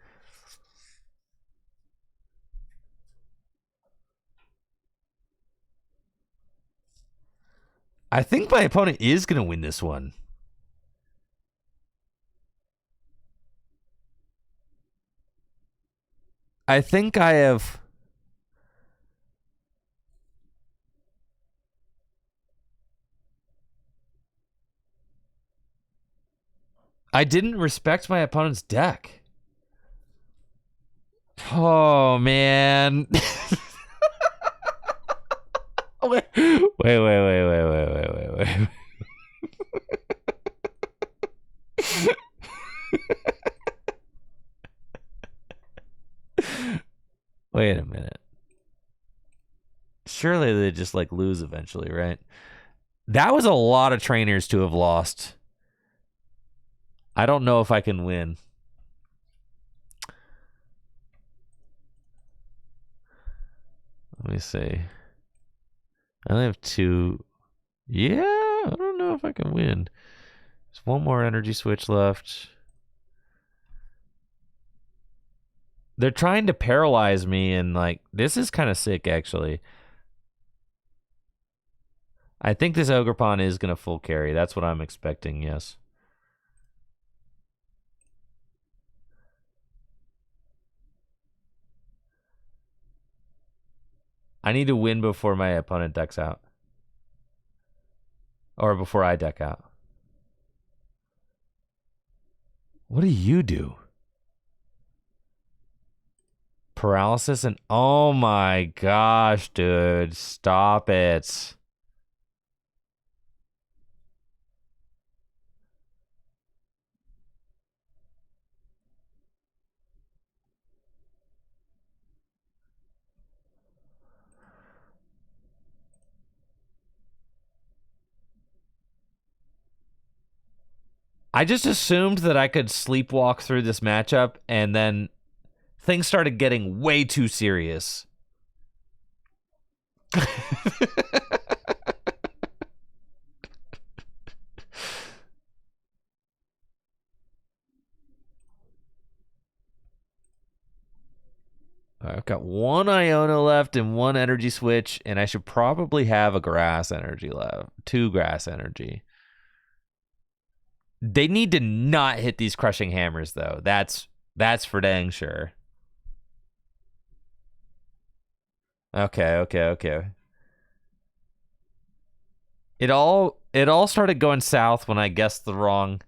Speaker 2: I think my opponent is going to win this one. I think I have... I didn't respect my opponent's deck. Oh, man. wait. Wait a minute. Surely they just like lose eventually, right? That was a lot of trainers to have lost. I don't know if I can win. Let me see. I only have 2. Yeah, I don't know if I can win. There's one more energy switch left. They're trying to paralyze me, and like, this is kind of sick, actually. I think this Ogerpon is going to full carry. That's what I'm expecting, yes. I need to win before my opponent decks out. Or before I deck out. What do you do? Paralysis and oh my gosh, dude. Stop it. I just assumed that I could sleepwalk through this matchup, and then things started getting way too serious. I've got one Iono left and one energy switch, and I should probably have a grass energy left. 2 grass energy. They need to not hit these crushing hammers, though. That's for dang sure. Okay. It all started going south when I guessed the wrong.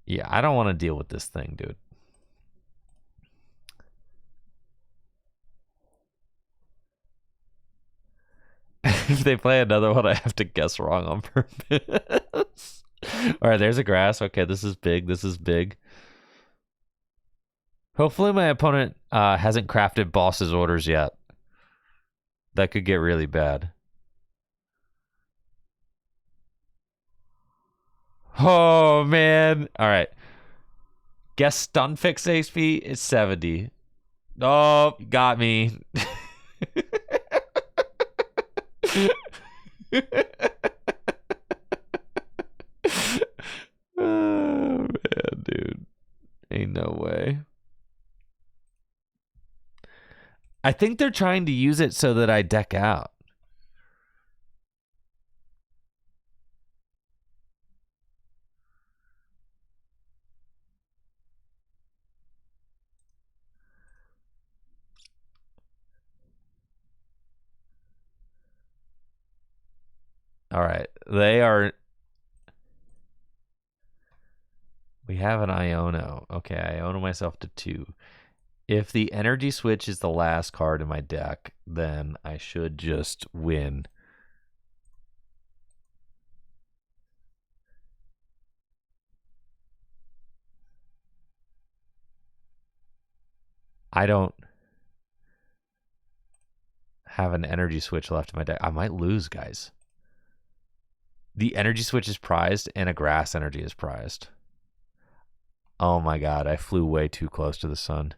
Speaker 2: Yeah, I don't want to deal with this thing, dude. If they play another one, I have to guess wrong on purpose. All right, there's a grass. Okay, this is big. Hopefully my opponent hasn't crafted boss's orders yet. That could get really bad. Oh, man. All right. Guess stun fix HP is 70. Oh, got me. Oh, man, dude. Ain't no way. I think they're trying to use it so that I deck out. All right. They are... We have an Iono. Okay, I Iono myself to 2. If the energy switch is the last card in my deck, then I should just win. I don't have an energy switch left in my deck. I might lose, guys. The energy switch is prized and a grass energy is prized. Oh my god, I flew way too close to the sun.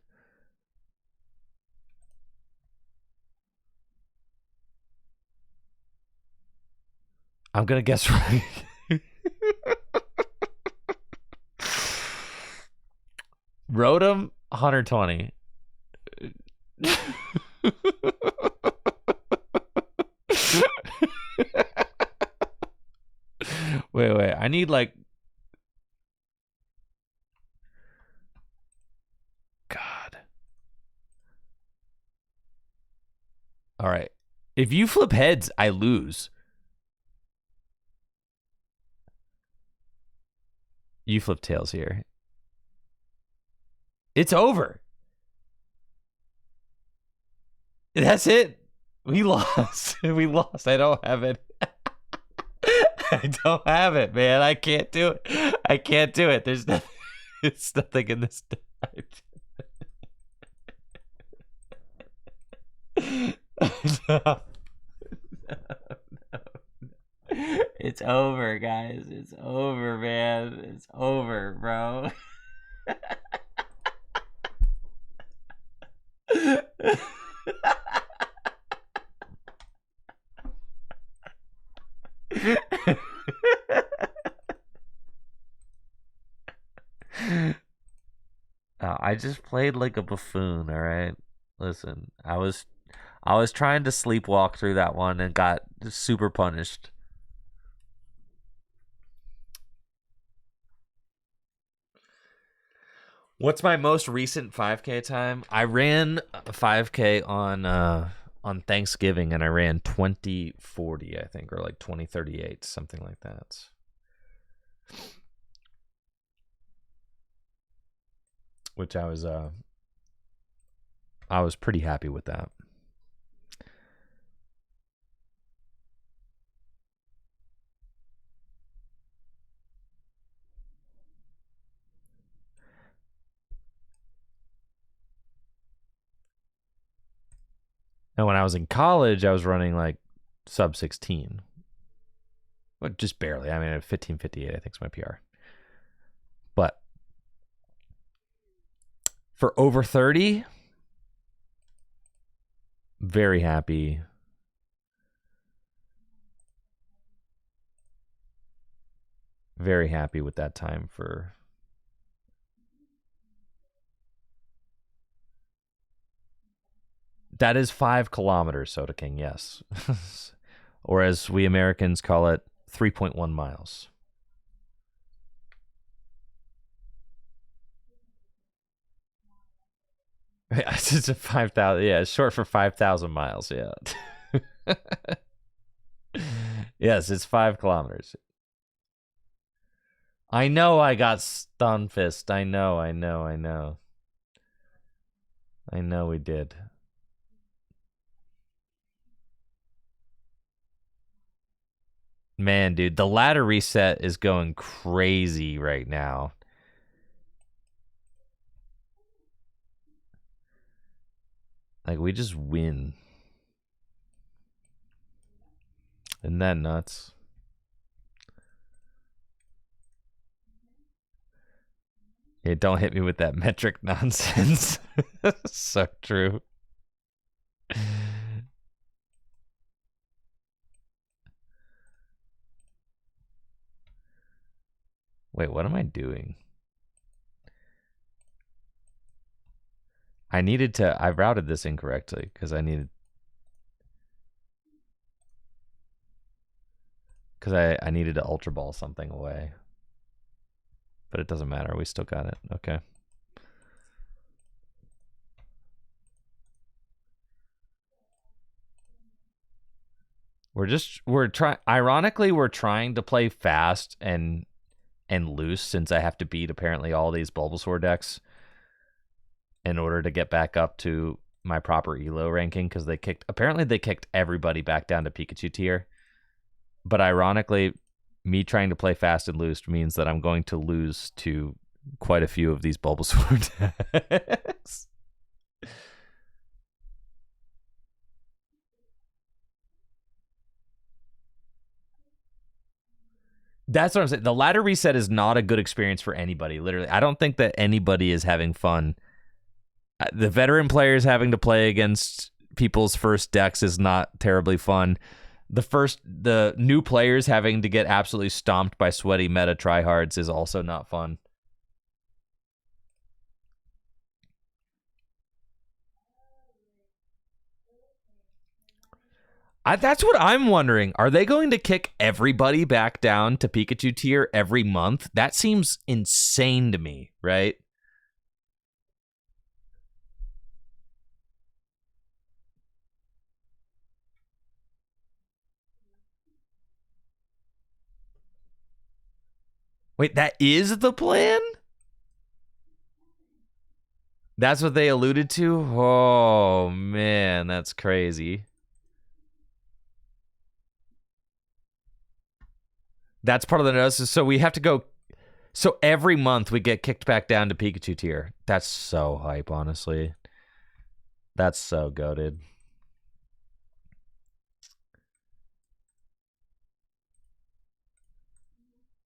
Speaker 2: I'm gonna guess right. Rotom, 120. Wait. I need like... God. All right. If you flip heads, I lose. You flip tails here. It's over. That's it. We lost. We lost. I don't have it. I don't have it, man. I can't do it. There's nothing. It's nothing in this deck. No. It's over, guys. It's over, man. It's over, bro. I just played like a buffoon, all right? Listen, I was trying to sleepwalk through that one and got super punished. What's my most recent 5K time? I ran a 5K on Thanksgiving, and I ran 2040, I think, or like 2038, something like that. Which I was pretty happy with that. And when I was in college, I was running like sub 16. But just barely. I mean, 15:58, I think, is my PR. But for over 30, very happy. Very happy with that time for... That is 5 kilometers, Soda King, yes. Or as we Americans call it, 3.1 miles. Yeah, it's a 5,000. Yeah, it's short for 5,000 miles. Yeah. Yes, it's 5 kilometers. I know I got stun fist. I know we did. Man, dude, the ladder reset is going crazy right now. Like, we just win. Isn't that nuts? Yeah, don't hit me with that metric nonsense. So true. Wait, what am I doing? I routed this incorrectly because I needed... Because I needed to Ultra Ball something away. But it doesn't matter. We still got it. Okay. Ironically, we're trying to play fast and loose, since I have to beat apparently all these Bulbasaur decks in order to get back up to my proper ELO ranking, because they kicked everybody back down to Pikachu tier. But ironically, me trying to play fast and loose means that I'm going to lose to quite a few of these Bulbasaur decks. That's what I'm saying. The ladder reset is not a good experience for anybody. Literally, I don't think that anybody is having fun. The veteran players having to play against people's first decks is not terribly fun. The new players having to get absolutely stomped by sweaty meta tryhards is also not fun. That's what I'm wondering. Are they going to kick everybody back down to Pikachu tier every month? That seems insane to me, right? Wait, that is the plan? That's what they alluded to? Oh, man, that's crazy. That's part of the notice. So we have to go... So every month we get kicked back down to Pikachu tier. That's so hype, honestly. That's so goated.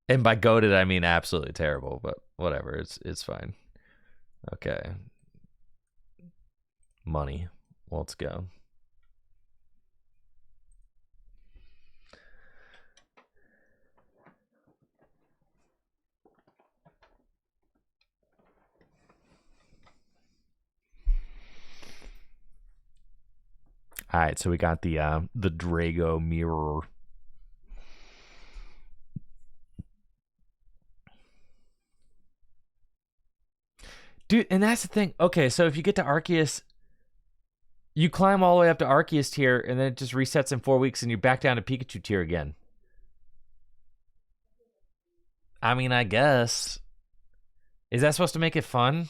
Speaker 2: And by goated, I mean absolutely terrible, but whatever. It's fine. Okay. Money. Let's go. All right, so we got the Drago mirror. Dude, and that's the thing. Okay, so if you get to Arceus, you climb all the way up to Arceus tier, and then it just resets in 4 weeks, and you're back down to Pikachu tier again. I mean, I guess. Is that supposed to make it fun?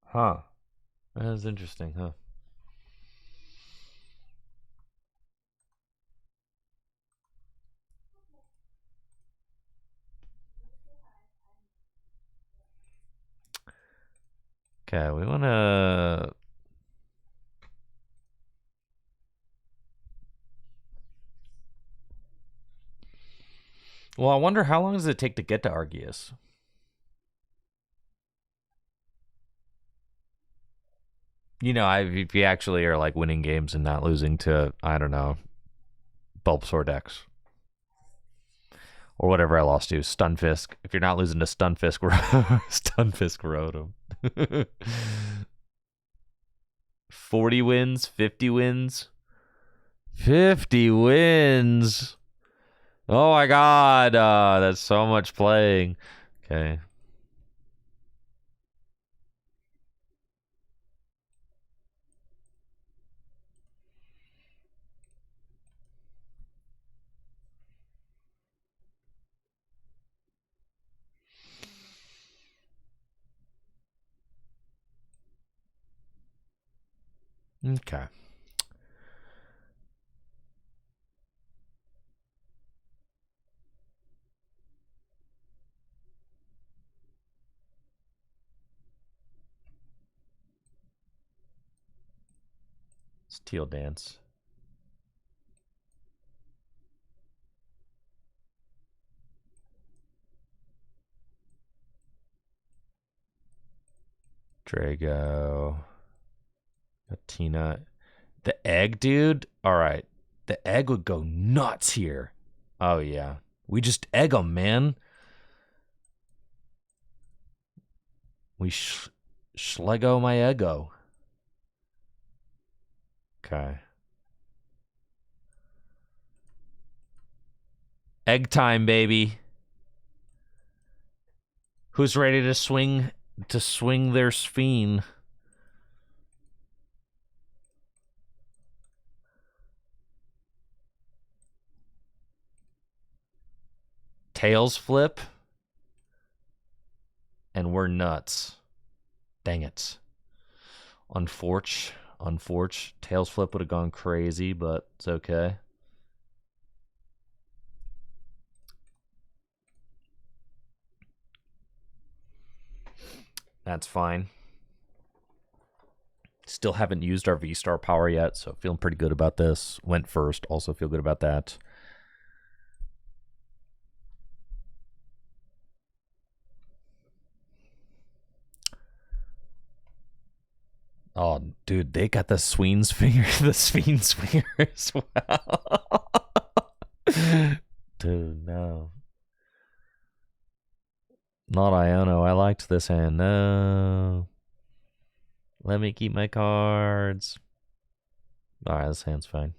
Speaker 2: Huh. That was interesting, huh? Okay, we want to... Well, I wonder how long does it take to get to Arceus? You know, if you actually are like winning games and not losing to, I don't know, Bulbasaur Dex. Or whatever I lost to, Stunfisk. If you're not losing to Stunfisk, Stunfisk Rotom. 40 wins, 50 wins. 50 wins. Oh my god, that's so much playing. Okay. Okay. Steel Dance. Drago. Tina. The egg, dude? Alright. The egg would go nuts here. Oh, yeah. We just egg them, man. We schlego my ego. Okay. Egg time, baby. Who's ready to swing their sphen? Tails flip. And we're nuts. Dang it. Unfortunate. Tails flip would have gone crazy, but it's okay. That's fine. Still haven't used our V-Star power yet, so feeling pretty good about this. Went first, also feel good about that. Oh, dude, they got the Sween's finger, the Sween's finger as well. Dude, no. Not Iono. I liked this hand. No. Let me keep my cards. Alright, this hand's fine.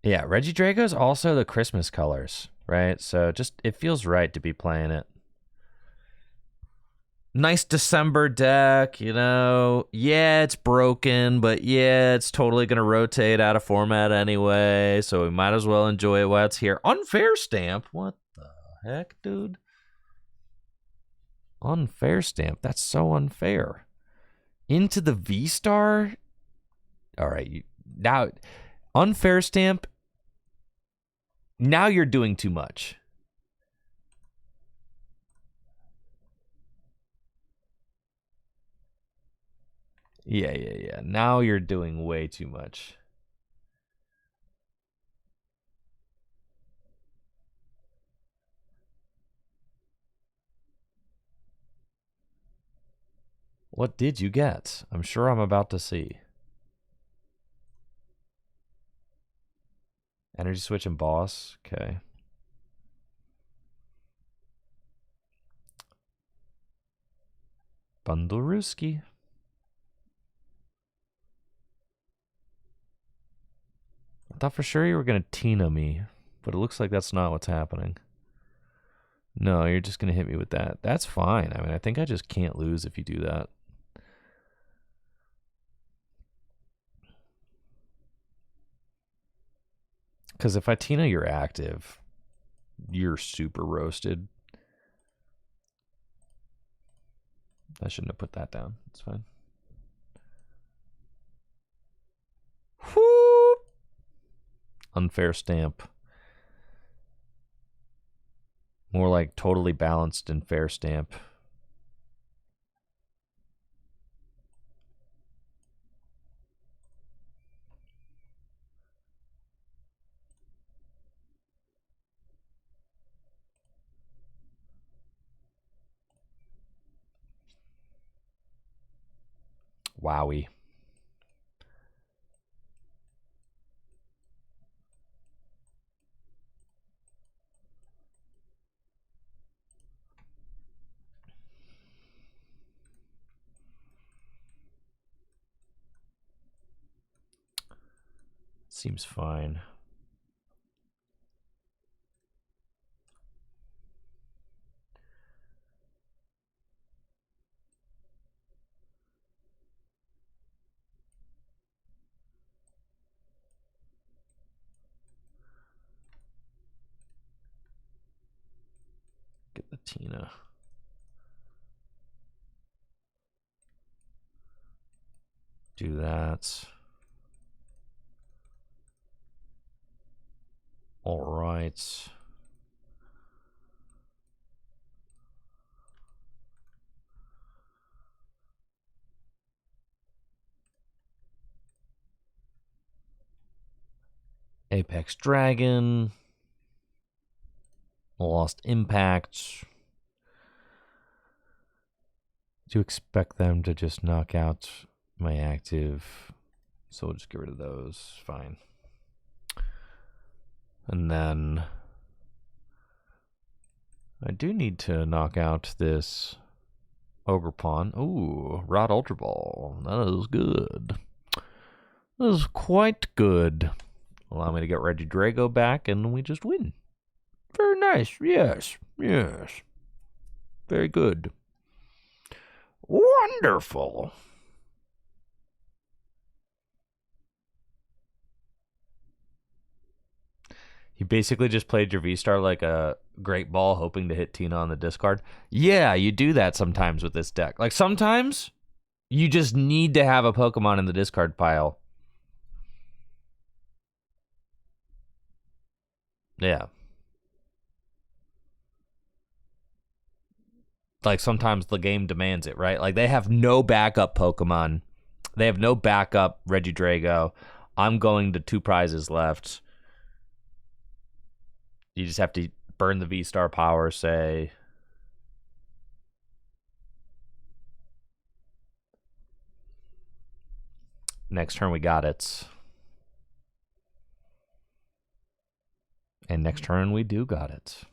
Speaker 2: Yeah, Regidrago is also the Christmas colors, right? So just, it feels right to be playing it. Nice December deck, you know. Yeah, it's broken, but yeah, it's totally going to rotate out of format anyway, so we might as well enjoy it while it's here. Unfair stamp? What the heck, dude? Unfair stamp? That's so unfair. Into the V-Star? All right, now, unfair stamp, now you're doing too much. Yeah. Now you're doing way too much. What did you get? I'm sure I'm about to see. Energy switch and boss. Okay. Bundlerooski. I thought for sure you were going to Tina me, but it looks like that's not what's happening. No, you're just going to hit me with that. That's fine. I mean, I think I just can't lose if you do that. Because if I Tina you're active, you're super roasted. I shouldn't have put that down. It's fine. Whoop. Unfair stamp. More like totally balanced and fair stamp. Wowie. Seems fine. Get the Tina. Do that. All right. Apex Dragon. Lost Impact. Do you expect them to just knock out my active? So we'll just get rid of those. Fine. And then I do need to knock out this Ogre Pawn. Ooh, Rod Ultra Ball. That is good. That is quite good. Allow me to get Regidrago back, and we just win. Very nice. Yes. Yes. Very good. Wonderful. You basically just played your V-Star like a great ball, hoping to hit Tina on the discard. Yeah, you do that sometimes with this deck. Like, sometimes you just need to have a Pokemon in the discard pile. Yeah. Like, sometimes the game demands it, right? Like, they have no backup Pokemon. They have no backup Regidrago. I'm going to 2 prizes left. You just have to burn the V-Star power, say. Next turn we got it. And next turn we do got it.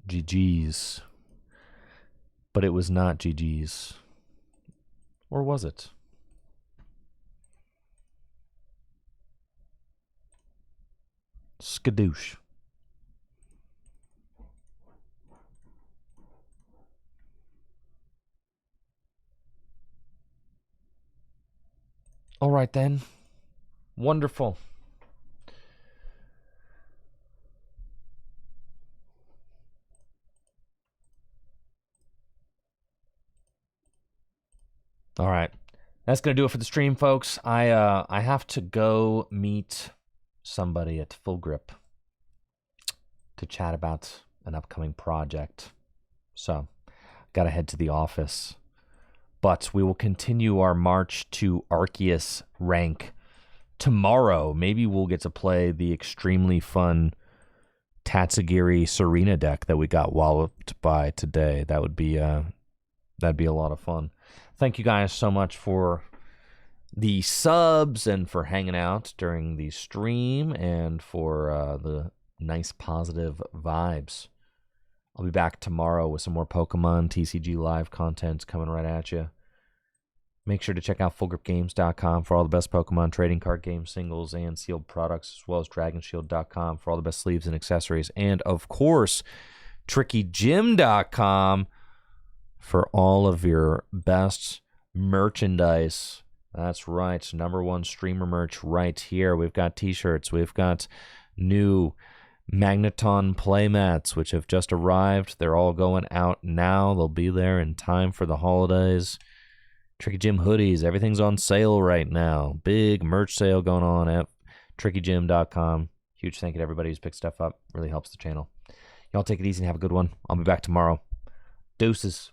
Speaker 2: GG's. But it was not GG's. Or was it? Skadoosh. All right, then. Wonderful. All right. That's going to do it for the stream, folks. I have to go meet somebody at Full Grip to chat about an upcoming project. So, got to head to the office. But we will continue our march to Arceus rank tomorrow. Maybe we'll get to play the extremely fun Tatsugiri Serena deck that we got walloped by today. That'd be a lot of fun. Thank you guys so much for the subs and for hanging out during the stream and for the nice positive vibes. I'll be back tomorrow with some more Pokemon TCG live content coming right at you. Make sure to check out fullgripgames.com for all the best Pokemon trading card games, singles, and sealed products, as well as dragonshield.com for all the best sleeves and accessories. And, of course, trickygym.com for all of your best merchandise. That's right. #1 streamer merch right here. We've got t-shirts. We've got new Magneton playmats, which have just arrived. They're all going out now. They'll be there in time for the holidays. Tricky Gym hoodies. Everything's on sale right now. Big merch sale going on at trickygym.com. Huge thank you to everybody who's picked stuff up. Really helps the channel. Y'all take it easy and have a good one. I'll be back tomorrow. Deuces.